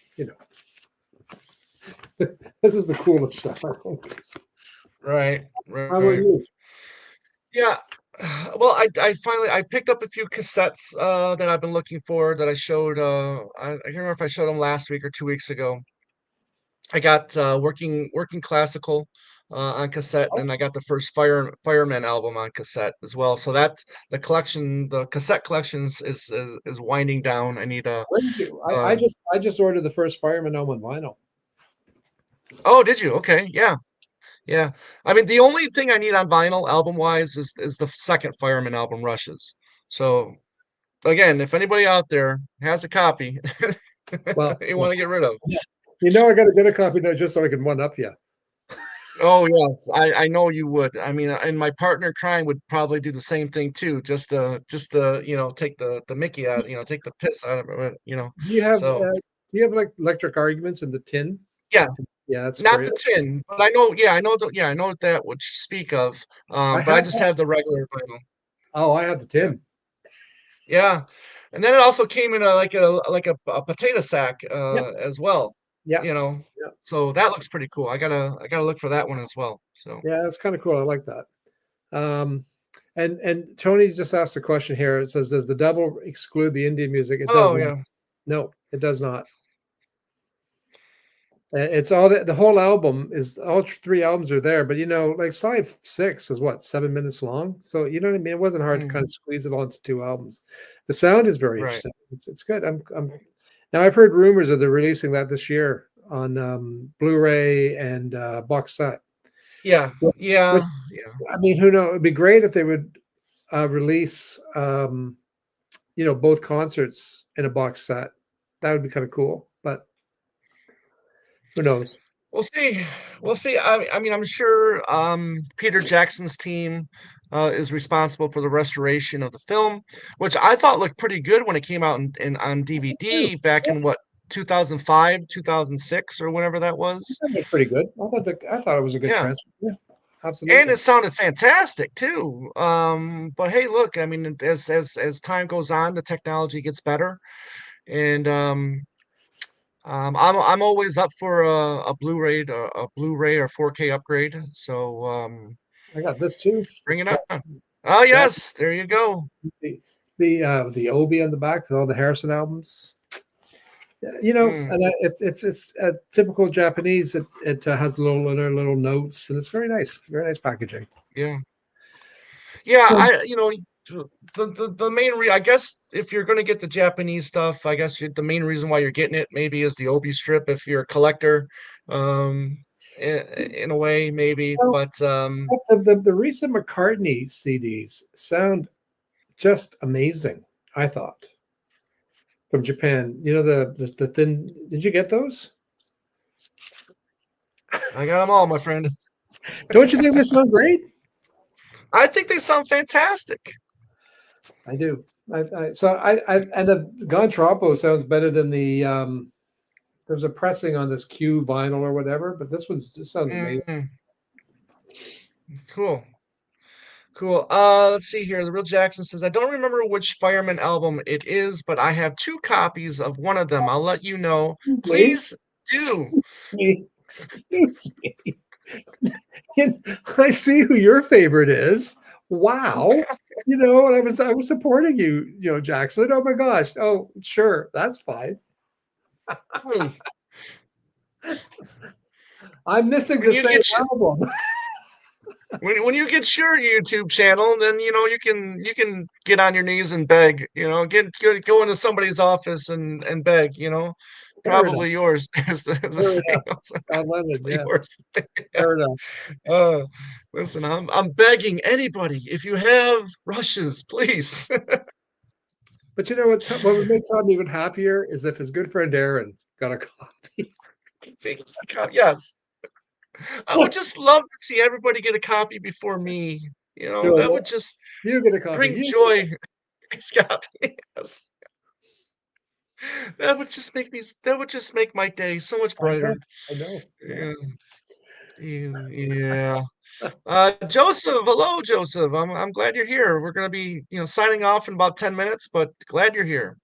Speaker 2: this is the coolest stuff. I think.
Speaker 1: Right.
Speaker 2: How about
Speaker 1: Right.
Speaker 2: you?
Speaker 1: Yeah. Well, I finally I picked up a few cassettes that I've been looking for that I showed I can't remember if I showed them last week or 2 weeks ago. I got Working Classical on cassette, and
Speaker 2: Oh,
Speaker 1: then I got the first Fireman album on cassette as well. So that the cassette collections is winding down. I need a
Speaker 2: where did you?
Speaker 1: uh
Speaker 2: I just ordered the first Fireman album on vinyl.
Speaker 1: oh, did you? Okay, yeah. Yeah. I mean, the only thing I need on vinyl album wise is the second Fireman album, Rushes. So again, if anybody out there has a copy
Speaker 2: Well,
Speaker 1: you want to get rid of.
Speaker 2: I got to get a copy now just so I can one up you.
Speaker 1: Oh yes, I know you would. I mean, and my partner crime would probably do the same thing too, just to take the Mickey out, take the piss out of it.
Speaker 2: Do you have
Speaker 1: So
Speaker 2: like electric arguments in the tin?
Speaker 1: yeah,
Speaker 2: Yeah, that's
Speaker 1: not
Speaker 2: great.
Speaker 1: the tin, but I know, yeah, I know that what you speak of.
Speaker 2: I
Speaker 1: But I
Speaker 2: have
Speaker 1: just
Speaker 2: that.
Speaker 1: have the regular vinyl.
Speaker 2: Oh, I have the
Speaker 1: Yeah,
Speaker 2: tin.
Speaker 1: yeah. And then it also came in a potato sack
Speaker 2: Yep.
Speaker 1: as well,
Speaker 2: Yeah.
Speaker 1: you know.
Speaker 2: Yeah.
Speaker 1: So that looks pretty cool. I gotta look for that one as well. So
Speaker 2: Yeah, that's kind of cool. I like that. Um, and Tony's just asked a question here. It says, "Does the double exclude the Indian music?" It does
Speaker 1: oh
Speaker 2: not.
Speaker 1: yeah.
Speaker 2: No, it does not. It's all the whole album is all three albums are there, but like side six is what 7 minutes long. So you know what I mean. It wasn't hard to kind
Speaker 1: Mhm.
Speaker 2: of squeeze it onto two albums. The sound is very
Speaker 1: Right.
Speaker 2: interesting. It's good. I'm now I've heard rumors of they're releasing that this year on Blu-ray and box set.
Speaker 1: Yeah,
Speaker 2: Which
Speaker 1: yeah, yeah.
Speaker 2: I mean, who knows? It'd be great if they would release both concerts in a box set. That would be kind of cool. But who knows?
Speaker 1: We'll see. We'll see. I mean, I'm sure Peter Jackson's team is responsible for the restoration of the film, which I thought looked pretty good when it came out on DVD back in what 2005, 2006, or whenever that was.
Speaker 2: That was pretty good. I thought it was a good
Speaker 1: Yeah,
Speaker 2: transfer. Yeah,
Speaker 1: and
Speaker 2: absolutely.
Speaker 1: it sounded fantastic too. But hey, look, I mean, as time goes on, the technology gets better, and I'm always up for a Blu-ray or 4K upgrade. So
Speaker 2: I got this too.
Speaker 1: bring
Speaker 2: It's
Speaker 1: it
Speaker 2: got
Speaker 1: on. Oh
Speaker 2: yeah
Speaker 1: yes, there you go.
Speaker 2: the Obi on the back with all the Harrison albums. Yeah,
Speaker 1: Mm,
Speaker 2: and it's a typical Japanese. It has little notes, and it's very nice packaging.
Speaker 1: yeah, yeah.
Speaker 2: So
Speaker 1: The main I guess if you're going to get the Japanese stuff, I guess the main reason why you're getting it maybe is the Obi strip if you're a collector, um, in a way maybe.
Speaker 2: well,
Speaker 1: But
Speaker 2: the recent McCartney CDs sound just amazing. I thought from Japan. You know the thin. Did you get those?
Speaker 1: I got them all, my friend.
Speaker 2: Don't you think they sound great?
Speaker 1: I think they sound fantastic.
Speaker 2: I do. I and the Gontrapo sounds better than the there's a pressing on this Q vinyl or whatever, but this one's just sounds amazing.
Speaker 1: Mm, cool. Cool. Let's see here. The Real Jackson says, I don't remember which Fireman album it is, but I have two copies of one of them. I'll let you know.
Speaker 2: Excuse me.
Speaker 1: Please do.
Speaker 2: Excuse me. Excuse me. I see who your favorite is. Wow. You know, and I was supporting you, Jackson. Oh my gosh. Oh, sure, that's fine.
Speaker 1: Hmm.
Speaker 2: I'm missing
Speaker 1: When
Speaker 2: the
Speaker 1: you
Speaker 2: same
Speaker 1: get
Speaker 2: album.
Speaker 1: when you get your YouTube channel, then you can get on your knees and beg. Go into somebody's office and beg.
Speaker 2: Fair enough.
Speaker 1: Probably yours, as the
Speaker 2: Fair
Speaker 1: saying
Speaker 2: enough.
Speaker 1: goes.
Speaker 2: John Lennon,
Speaker 1: Probably
Speaker 2: yeah.
Speaker 1: yours. Yeah.
Speaker 2: Fair enough.
Speaker 1: Uh, Listen, I'm begging anybody, if you have rushes, please.
Speaker 2: But you know what would make Tom even happier is if his good friend Aaron got a copy.
Speaker 1: Yes, I would just love to see everybody get a copy before me.
Speaker 2: You're like,
Speaker 1: That
Speaker 2: "Well,
Speaker 1: would just
Speaker 2: you get a copy.
Speaker 1: bring
Speaker 2: You get a
Speaker 1: joy. Yeah, yes. That would just make my day so much
Speaker 2: I know.
Speaker 1: brighter.
Speaker 2: I know. Yeah.
Speaker 1: Yeah. Yeah. Joseph, hello, Joseph. I'm glad you're here. We're gonna be, signing off in about 10 minutes, but glad you're here.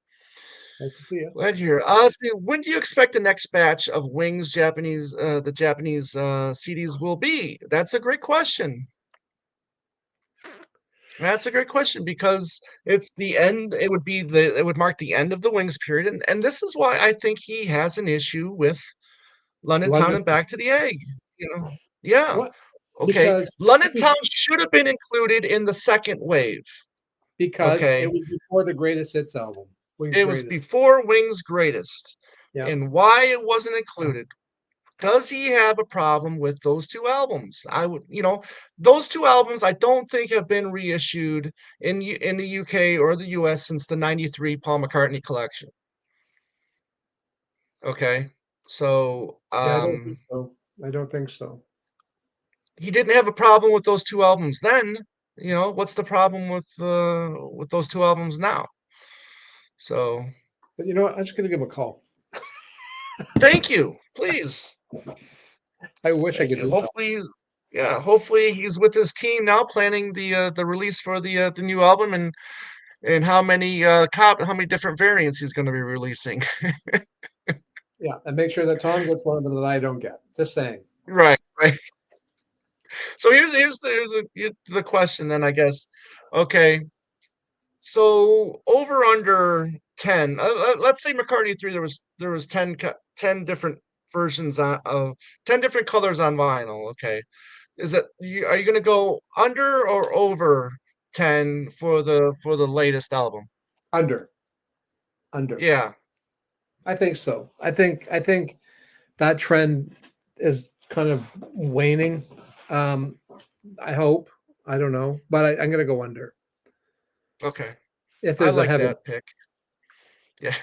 Speaker 2: Nice to see you.
Speaker 1: Glad you're here. See, when do you expect the next batch of Wings the Japanese CDs will be? That's a great question. That's a great question because it's the end. It would mark the end of the Wings period, and this is why I think he has an issue with London Town
Speaker 2: London.
Speaker 1: and Back to the Egg. Yeah.
Speaker 2: What?
Speaker 1: Okay.
Speaker 2: Because
Speaker 1: London Town should have been included in the second wave.
Speaker 2: because it
Speaker 1: Okay.
Speaker 2: was before the greatest hits album, Wings
Speaker 1: It was
Speaker 2: Greatest.
Speaker 1: before Wings Greatest.
Speaker 2: Yeah.
Speaker 1: And why it wasn't included? Does he have a problem with those two albums? Those two albums I don't think have been reissued in the UK or the US since the 93 Paul McCartney collection. Okay. So,
Speaker 2: Yeah, I don't think so. I don't think so.
Speaker 1: he didn't have a problem with those two albums then. What's the problem with those two albums now? So,
Speaker 2: But you know what? I'm just gonna give him a call.
Speaker 1: thank you. Please.
Speaker 2: I wish I
Speaker 1: Thank
Speaker 2: could
Speaker 1: you.
Speaker 2: do that.
Speaker 1: Hopefully he's with his team now, planning the release for the new album, and how many different variants he's going to be releasing.
Speaker 2: Yeah, and make sure that Tom gets one of them that I don't get. Just saying.
Speaker 1: Right, right. So here's the question then, I guess. Okay, so over under 10. Let's say McCartney 3. There was 10 different versions of 10 different colors on vinyl. Okay, are you going to go under or over 10 for the latest album?
Speaker 2: Under. Under.
Speaker 1: Yeah.
Speaker 2: I think so. I think that trend is kind of waning. Um, I hope. I don't know, but I'm gonna go under.
Speaker 1: Okay.
Speaker 2: If
Speaker 1: I
Speaker 2: there's a
Speaker 1: like
Speaker 2: heaven,
Speaker 1: that pick. Yeah.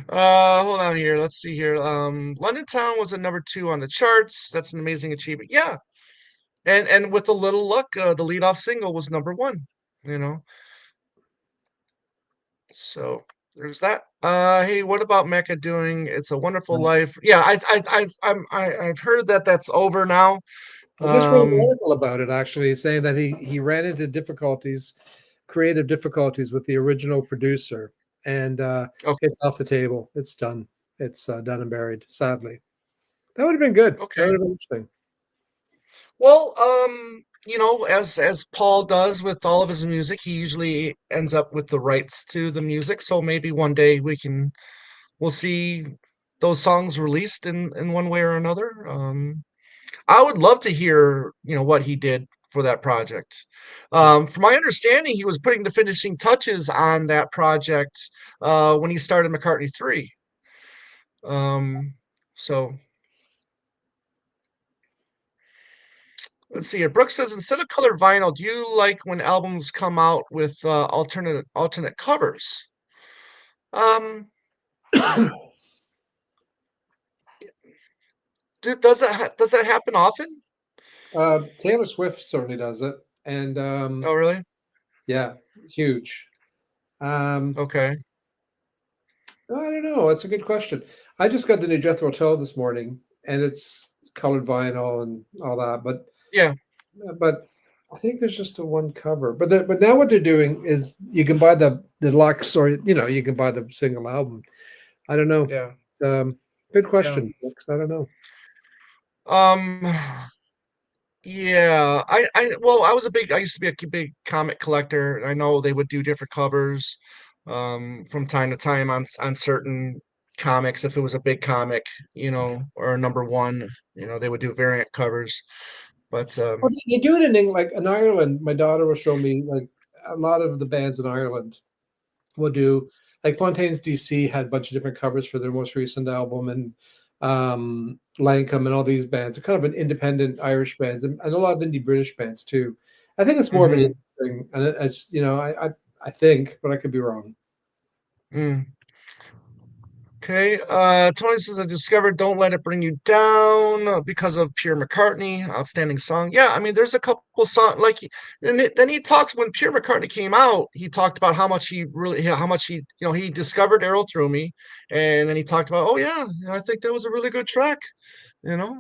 Speaker 1: Hold on here. Let's see here. London Town was a number 2 on the charts. That's an amazing achievement. Yeah. And with a little luck, the leadoff single was number 1, you know. So there's that. Hey, what about Mecca doing It's a Wonderful Life? Yeah, I've heard that that's over now.
Speaker 2: I just read an
Speaker 1: Um,
Speaker 2: article about it actually, saying that he ran into difficulties, creative difficulties with the original producer, and
Speaker 1: okay,
Speaker 2: it's off the table. It's done. It's done and buried. Sadly, that would have been good. That would
Speaker 1: okay.
Speaker 2: have been interesting.
Speaker 1: Well, as Paul does with all of his music, he usually ends up with the rights to the music. So maybe one day we'll see those songs released in one way or another. I would love to hear, what he did for that project. From my understanding, he was putting the finishing touches on that project when he started McCartney 3. Um, so let's see here. Brooks says, instead of colored vinyl, do you like when albums come out with alternate covers? Um, does that happen often?
Speaker 2: Taylor Swift certainly does it, and
Speaker 1: Oh, really?
Speaker 2: yeah, huge. Um,
Speaker 1: Okay.
Speaker 2: I don't know. It's a good question. I just got the new Jethro Tull this morning, and it's colored vinyl and all that.
Speaker 1: Yeah.
Speaker 2: But I think there's just a one cover. But now what they're doing is you can buy the deluxe, or you can buy the single album. I don't know.
Speaker 1: Yeah.
Speaker 2: Good
Speaker 1: Yeah.
Speaker 2: question, Brooks. I don't know.
Speaker 1: Um, yeah, well, I used to be a big comic collector. I know they would do different covers, from time to time on certain comics. If it was a big comic, or a number one, they would do variant covers. But
Speaker 2: Well, they do it in like in Ireland. My daughter will show me like a lot of the bands in Ireland will do like Fontaines DC had a bunch of different covers for their most recent album, and Lancome and all these bands are kind of an independent Irish bands, and a lot of indie British bands too. I think it's more of an
Speaker 1: mhm,
Speaker 2: indie thing, and it's I think, but I could be wrong.
Speaker 1: mm. Okay, Tony says, I discovered Don't Let It Bring You Down because of Pierre McCartney. Outstanding song. Yeah, I mean, there's a couple songs like, then he talks when Pierre McCartney came out, he talked about how much he discovered Arrow Through Me. And then he talked about, oh, yeah, I think that was a really good track, So,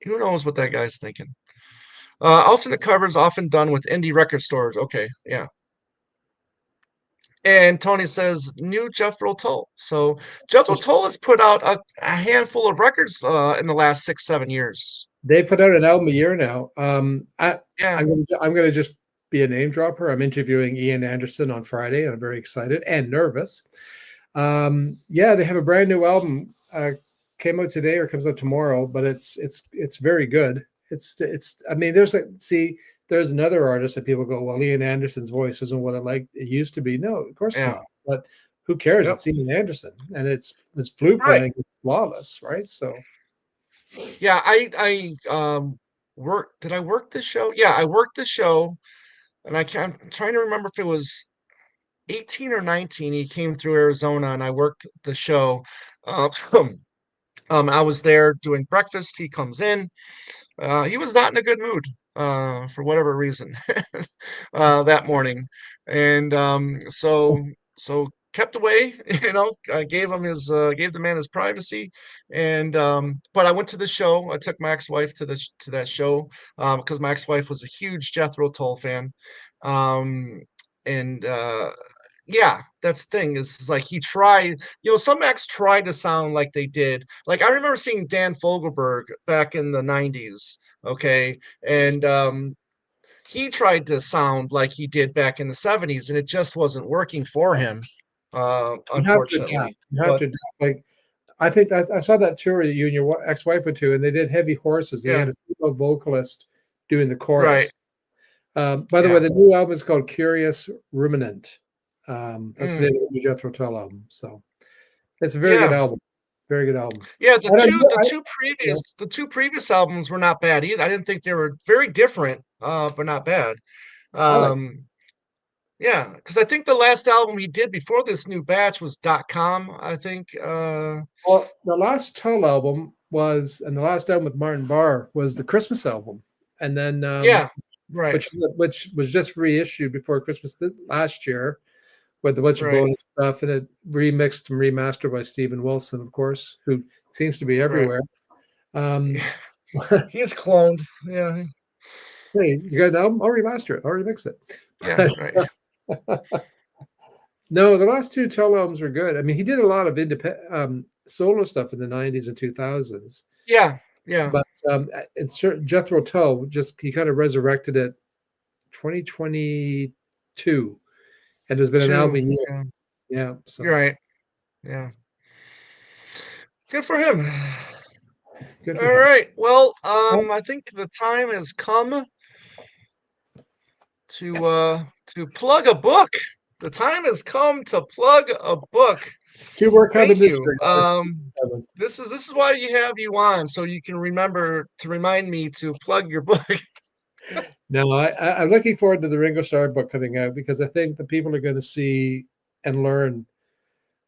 Speaker 1: who knows what that guy's thinking. Alternate covers often done with indie record stores. Okay, yeah. And Tony says, new Jethro Tull. So Jethro Tull has put out a handful of records in the last 6, 7 years.
Speaker 2: They put out an album a year now.
Speaker 1: Yeah.
Speaker 2: I'm gonna just be a name dropper. I'm interviewing Ian Anderson on Friday, and I'm very excited and nervous. Yeah, they have a brand new album. Came out today or comes out tomorrow, but it's very good. It's. I mean, there's another artist that people go, well, Ian Anderson's voice isn't what it used to be. No, of course
Speaker 1: Yeah.
Speaker 2: not. But who cares?
Speaker 1: Yep.
Speaker 2: It's Ian Anderson, and it's flute
Speaker 1: Right.
Speaker 2: playing is flawless, right? So
Speaker 1: Yeah. Did I work this show? Yeah, I worked the show, and I'm trying to remember if it was 18 or 19. He came through Arizona, and I worked the show. Uh, I was there doing breakfast. He comes in. He was not in a good mood, for whatever reason, that morning, and so kept away. I gave the man his privacy, and but I went to the show. I took my ex-wife to that show, because my ex-wife was a huge Jethro Tull fan, and yeah, that's the thing is like he tried, some acts tried to sound like they did. Like I remember seeing Dan Fogelberg back in the 90s, okay? And he tried to sound like he did back in the 70s, and it just wasn't working for him,
Speaker 2: you have to adapt.
Speaker 1: unfortunately.
Speaker 2: You have
Speaker 1: But
Speaker 2: to adapt. Like I think I saw that tour that you and your ex-wife went to, and they did Heavy Horses. They had
Speaker 1: yeah,
Speaker 2: a female vocalist doing the
Speaker 1: right.
Speaker 2: chorus. By the way,
Speaker 1: Yeah.
Speaker 2: the new album is called Curious Ruminant. That's the
Speaker 1: Mm,
Speaker 2: name of the Jethro Tull album. So it's a very good
Speaker 1: yeah.
Speaker 2: album. Very good album.
Speaker 1: Yeah,
Speaker 2: And yeah,
Speaker 1: the two previous albums were not bad either. I didn't think they were very different, but not bad.
Speaker 2: I like.
Speaker 1: Um, Yeah, because I think the last album he did before this new batch was .com, I think.
Speaker 2: Well, the last Tull album and the last album with Martin Barr was the Christmas album, and then
Speaker 1: Yeah, right,
Speaker 2: which was just reissued before Christmas last year with a bunch of
Speaker 1: right,
Speaker 2: bonus stuff, and it remixed and remastered by Steven Wilson, of course, who seems to be
Speaker 1: right.
Speaker 2: everywhere. Um,
Speaker 1: He's cloned. Yeah,
Speaker 2: hey, you got an album? I'll remaster it. I'll remix it.
Speaker 1: yeah, right.
Speaker 2: No, the last two Tull albums were good. I mean, he did a lot of independent solo stuff in the 90s and 2000s,
Speaker 1: Yeah, yeah.
Speaker 2: but it's Jethro Tull just he kind of resurrected it 2022, and there's been an
Speaker 1: Two.
Speaker 2: album year.
Speaker 1: Yeah,
Speaker 2: Yeah,
Speaker 1: you're
Speaker 2: so
Speaker 1: right. Yeah, good for him.
Speaker 2: good for
Speaker 1: All
Speaker 2: him.
Speaker 1: right. Well,
Speaker 2: Well,
Speaker 1: I think the time has come to plug a book. The time has come to plug a book.
Speaker 2: To work on the
Speaker 1: Thank you.
Speaker 2: mystery. Yes.
Speaker 1: This is why you on, so you can remember to remind me to plug your book.
Speaker 2: No, I'm looking forward to the Ringo Starr book coming out because I think the people are going to see and learn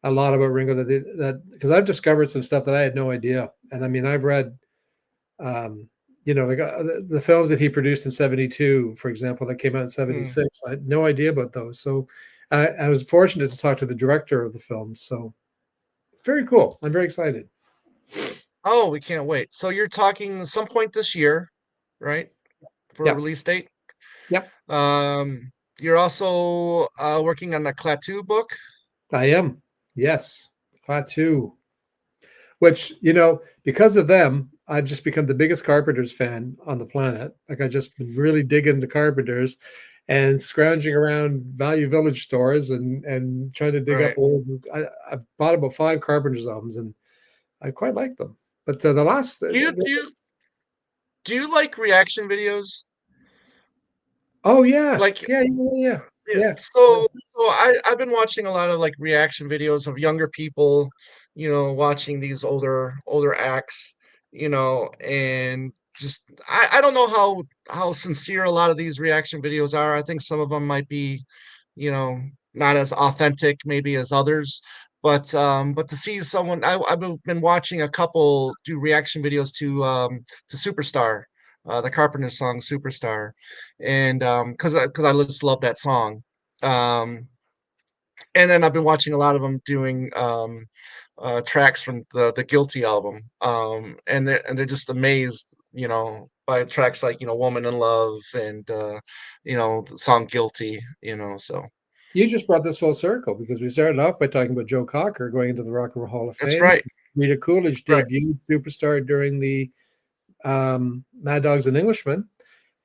Speaker 2: a lot about Ringo that because I've discovered some stuff that I had no idea. And I mean, I've read, um, like the films that he produced in '72, for example, that came out in
Speaker 1: Hmm.
Speaker 2: '76. I had no idea about those. So I was fortunate to talk to the director of the film. So it's very cool. I'm very excited.
Speaker 1: Oh, we can't wait. So you're talking some point this year, right? For a
Speaker 2: Yeah.
Speaker 1: release date.
Speaker 2: Yeah.
Speaker 1: You're also working on the Klaatu book.
Speaker 2: I am. Yes. Plateau. Which, because of them, I've just become the biggest Carpenters fan on the planet. Like I just been really digging the Carpenters and scrounging around Value Village stores and trying to dig up
Speaker 1: Right.
Speaker 2: old. I've bought about 5 Carpenters albums and I quite like them. But the last,
Speaker 1: Do you do you do you like reaction videos?
Speaker 2: oh yeah,
Speaker 1: Like
Speaker 2: yeah, yeah, yeah,
Speaker 1: yeah,
Speaker 2: yeah.
Speaker 1: so I've been watching a lot of like reaction videos of younger people, watching these older acts, and just I don't know how sincere a lot of these reaction videos are. I think some of them might be, you know, not as authentic maybe as others. But to see someone I've been watching a couple do reaction videos to Superstar, the Carpenter song Superstar, and because I just love that song. Um, and then I've been watching a lot of them doing tracks from the Guilty album, and they're just amazed, by tracks like "Woman in Love" and the song "Guilty." So
Speaker 2: You just brought this full circle because we started off by talking about Joe Cocker going into the Rock and Roll Hall of
Speaker 1: that's
Speaker 2: Fame.
Speaker 1: right,
Speaker 2: Rita Coolidge
Speaker 1: right.
Speaker 2: debuted Superstar during the Mad Dogs and Englishmen,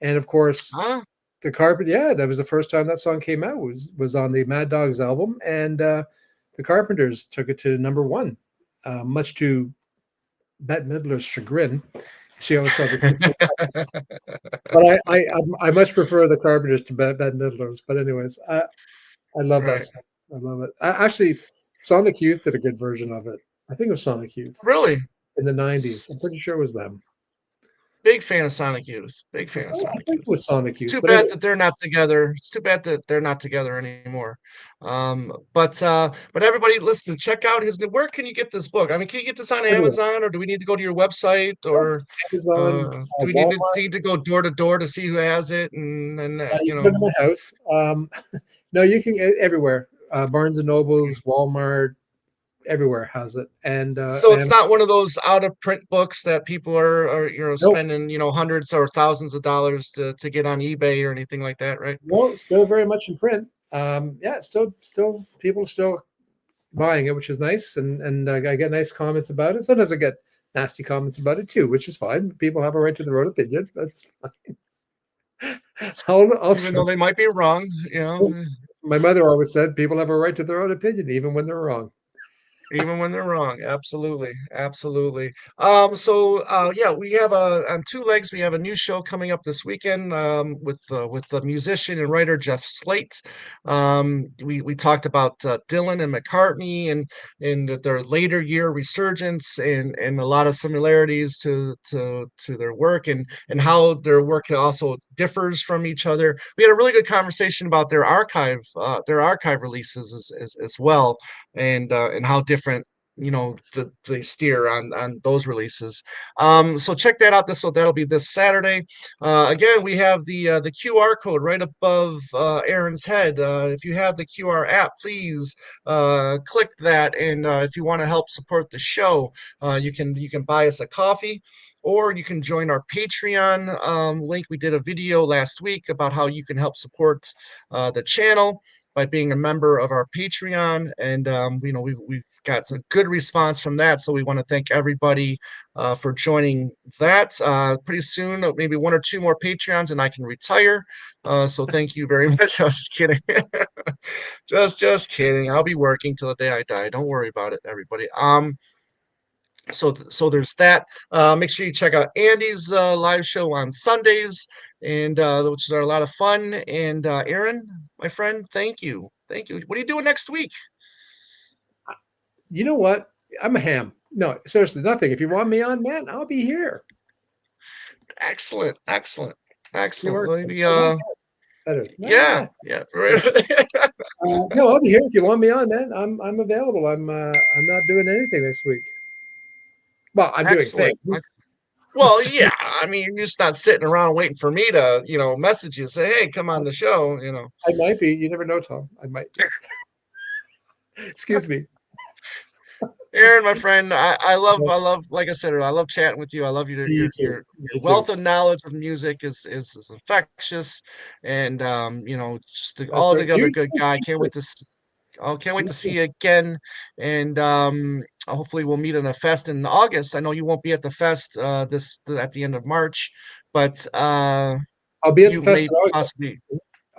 Speaker 2: and of course
Speaker 1: Huh?
Speaker 2: the Carpet. Yeah, that was the first time that song came out. Was on the Mad Dogs album, and the Carpenters took it to number one, much to Bette Midler's chagrin. She always thought that, but I much prefer the Carpenters to Bette Midler's. But anyways, I love that
Speaker 1: Right.
Speaker 2: song. I love it. Actually, Sonic Youth did a good version of it. I think it was Sonic Youth
Speaker 1: Really?
Speaker 2: in the '90s. I'm pretty sure it was them.
Speaker 1: Big fan of Sonic Youth. Big
Speaker 2: I
Speaker 1: fan of
Speaker 2: I
Speaker 1: Sonic
Speaker 2: think it
Speaker 1: Youth.
Speaker 2: was Sonic
Speaker 1: It's
Speaker 2: Youth,
Speaker 1: too
Speaker 2: but
Speaker 1: bad
Speaker 2: anyway,
Speaker 1: that they're not together. It's too bad that they're not together anymore. But everybody, listen, check out his new. Where can you get this book? I mean, can you get this on
Speaker 2: everywhere.
Speaker 1: Amazon, or do we need to go to your website,
Speaker 2: Yep.
Speaker 1: or
Speaker 2: Amazon,
Speaker 1: do we
Speaker 2: Walmart.
Speaker 1: need to go door to door to see who has it, and
Speaker 2: You can go to my house. No, you can everywhere. Barnes and Nobles, Walmart, everywhere has it.
Speaker 1: so it's
Speaker 2: And
Speaker 1: not one of those out of print books that people are
Speaker 2: nope,
Speaker 1: spending hundreds or thousands of dollars to get on eBay or anything like that, right?
Speaker 2: no, still very much in print. Yeah, it's still people are still buying it, which is nice, and I get nice comments about it. Sometimes I get nasty comments about it too, which is fine. People have a right to their own opinion. That's fine. I'll
Speaker 1: Even though they might be wrong.
Speaker 2: my mother always said people have a right to their own opinion, even when they're wrong.
Speaker 1: Even when they're wrong. Absolutely. Absolutely. Yeah, we have on two legs, we have a new show coming up this weekend with the musician and writer Jeff Slate. We talked about Dylan and McCartney and their later year resurgence and a lot of similarities to their work and how their work also differs from each other. We had a really good conversation about their archive releases as well, and how different they steer on those releases. So check that out. That'll be this Saturday. Again, we have the QR code right above Aaron's head. If you have the QR app, please click that, and if you want to help support the show, you can buy us a coffee, or you can join our Patreon link. We did a video last week about how you can help support the channel by being a member of our Patreon, and we've got some good response from that. So we want to thank everybody for joining that. Pretty soon, maybe one or two more Patreons, and I can retire. So thank you very much. I was just kidding, just kidding. I'll be working till the day I die. Don't worry about it, everybody. So there's that. Make sure you check out Andy's live show on Sundays, and which is a lot of fun. And Aaron, my friend, thank you. What are you doing next week?
Speaker 2: You know what? I'm a ham. No, seriously, nothing. If you want me on, man, I'll be here.
Speaker 1: Excellent, excellent,
Speaker 2: You
Speaker 1: excellent.
Speaker 2: work.
Speaker 1: Maybe,
Speaker 2: Better. Nah.
Speaker 1: yeah, yeah.
Speaker 2: No, I'll be here if you want me on, man. I'm available. I'm not doing anything next week. Well, I'm doing
Speaker 1: Excellent.
Speaker 2: things.
Speaker 1: Well, yeah. I mean, you're just not sitting around waiting for me to, message you, say, "Hey, come on the show."
Speaker 2: I might be. You never know, Tom. I might be. Excuse me.
Speaker 1: Aaron, my friend, I love, like I said, I love chatting with you. I love your
Speaker 2: You
Speaker 1: your
Speaker 2: too.
Speaker 1: your
Speaker 2: You
Speaker 1: your
Speaker 2: too.
Speaker 1: wealth of knowledge of music is infectious, and just
Speaker 2: That's
Speaker 1: all
Speaker 2: right.
Speaker 1: together good guy. Can't wait to can't wait
Speaker 2: You
Speaker 1: to see
Speaker 2: too.
Speaker 1: you again, and hopefully we'll meet in a fest in August. I know you won't be at the fest at the end of March, but
Speaker 2: I'll be at the
Speaker 1: you may
Speaker 2: festival.
Speaker 1: possibly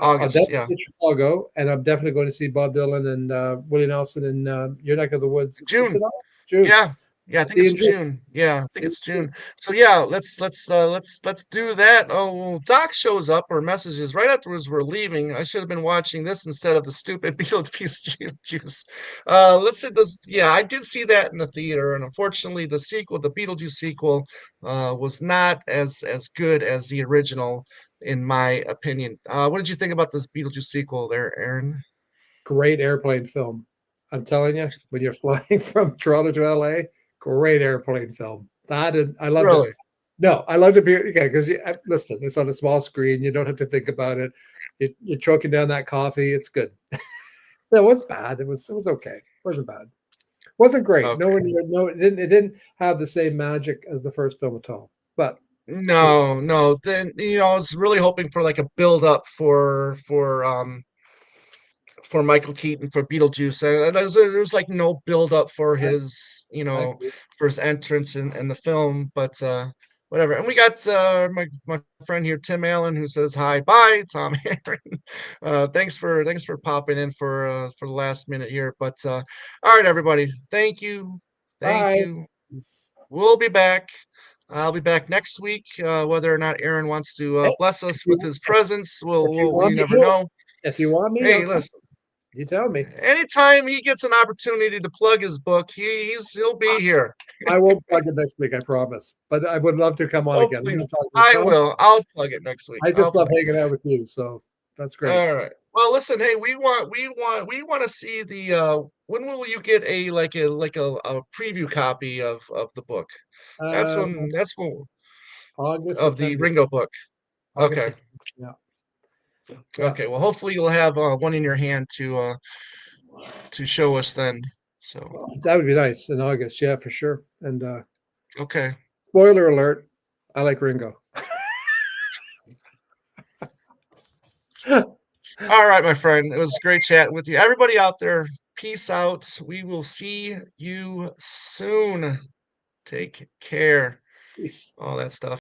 Speaker 2: I'll
Speaker 1: August.
Speaker 2: definitely
Speaker 1: Yeah,
Speaker 2: be in Chicago, and I'm definitely going to see Bob Dylan and Willie Nelson in your neck of the woods. Is
Speaker 1: June.
Speaker 2: it all? June.
Speaker 1: Yeah. Yeah, I think
Speaker 2: See you
Speaker 1: it's
Speaker 2: in June.
Speaker 1: June. Yeah, I think
Speaker 2: See you
Speaker 1: it's
Speaker 2: in June.
Speaker 1: June. So yeah, let's do that. Oh, well, Doc shows up or messages right afterwards we're leaving. I should have been watching this instead of the stupid Beetlejuice juice. Let's see this. Yeah, I did see that in the theater, and unfortunately, the Beetlejuice sequel, was not as good as the original, in my opinion. What did you think about this Beetlejuice sequel, there, Aaron?
Speaker 2: Great airplane film. I'm telling you, when you're flying from Toronto to LA, great airplane film. I loved it.
Speaker 1: Really?
Speaker 2: No, I loved it because listen, it's on a small screen. You don't have to think about it. You're choking down that coffee. It's good. It was bad. It was okay. It wasn't bad. Wasn't great. No
Speaker 1: Okay.
Speaker 2: one no, it didn't have the same magic as the first film at all. But you know,
Speaker 1: No, no. Then I was really hoping for like a build up for Michael Keaton for Beetlejuice. There's like no build up for
Speaker 2: I,
Speaker 1: his
Speaker 2: I agree.
Speaker 1: entrance in the film, but whatever. And we got my friend here, Tim Allen, who says hi, bye, Tom Aaron. Thanks for popping in for the last minute here. But all right, everybody, thank
Speaker 2: Bye.
Speaker 1: you. We'll be back. I'll be back next week. Whether or not Aaron wants to
Speaker 2: Hey,
Speaker 1: bless
Speaker 2: if
Speaker 1: us with
Speaker 2: you
Speaker 1: his presence,
Speaker 2: if you
Speaker 1: we
Speaker 2: want me
Speaker 1: never
Speaker 2: here,
Speaker 1: know.
Speaker 2: if you want me, I'll
Speaker 1: Hey,
Speaker 2: come.
Speaker 1: listen.
Speaker 2: You tell me.
Speaker 1: Anytime he gets an opportunity to plug his book, he'll be here.
Speaker 2: I won't plug it next week, I promise. But I would love to come on
Speaker 1: Oh,
Speaker 2: again. I'm
Speaker 1: please.
Speaker 2: going to talk to you,
Speaker 1: I
Speaker 2: Tom.
Speaker 1: will. I'll plug it next week.
Speaker 2: I
Speaker 1: I'll
Speaker 2: just love
Speaker 1: plug it.
Speaker 2: hanging out with you, so that's great.
Speaker 1: All right. Well, listen. Hey, we want to see the. When will you get a preview copy of the book? That's
Speaker 2: Uh,
Speaker 1: when. That's when
Speaker 2: August,
Speaker 1: of the
Speaker 2: September,
Speaker 1: Ringo book.
Speaker 2: August,
Speaker 1: Okay.
Speaker 2: September. Yeah, yeah.
Speaker 1: Okay. Well, hopefully you'll have one in your hand to show us then. So
Speaker 2: That would be nice in August. Yeah, for sure. And
Speaker 1: okay.
Speaker 2: spoiler alert, I like Ringo.
Speaker 1: All right, my friend. It was great chatting with you. Everybody out there, peace out. We will see you soon. Take care.
Speaker 2: Peace.
Speaker 1: All that stuff.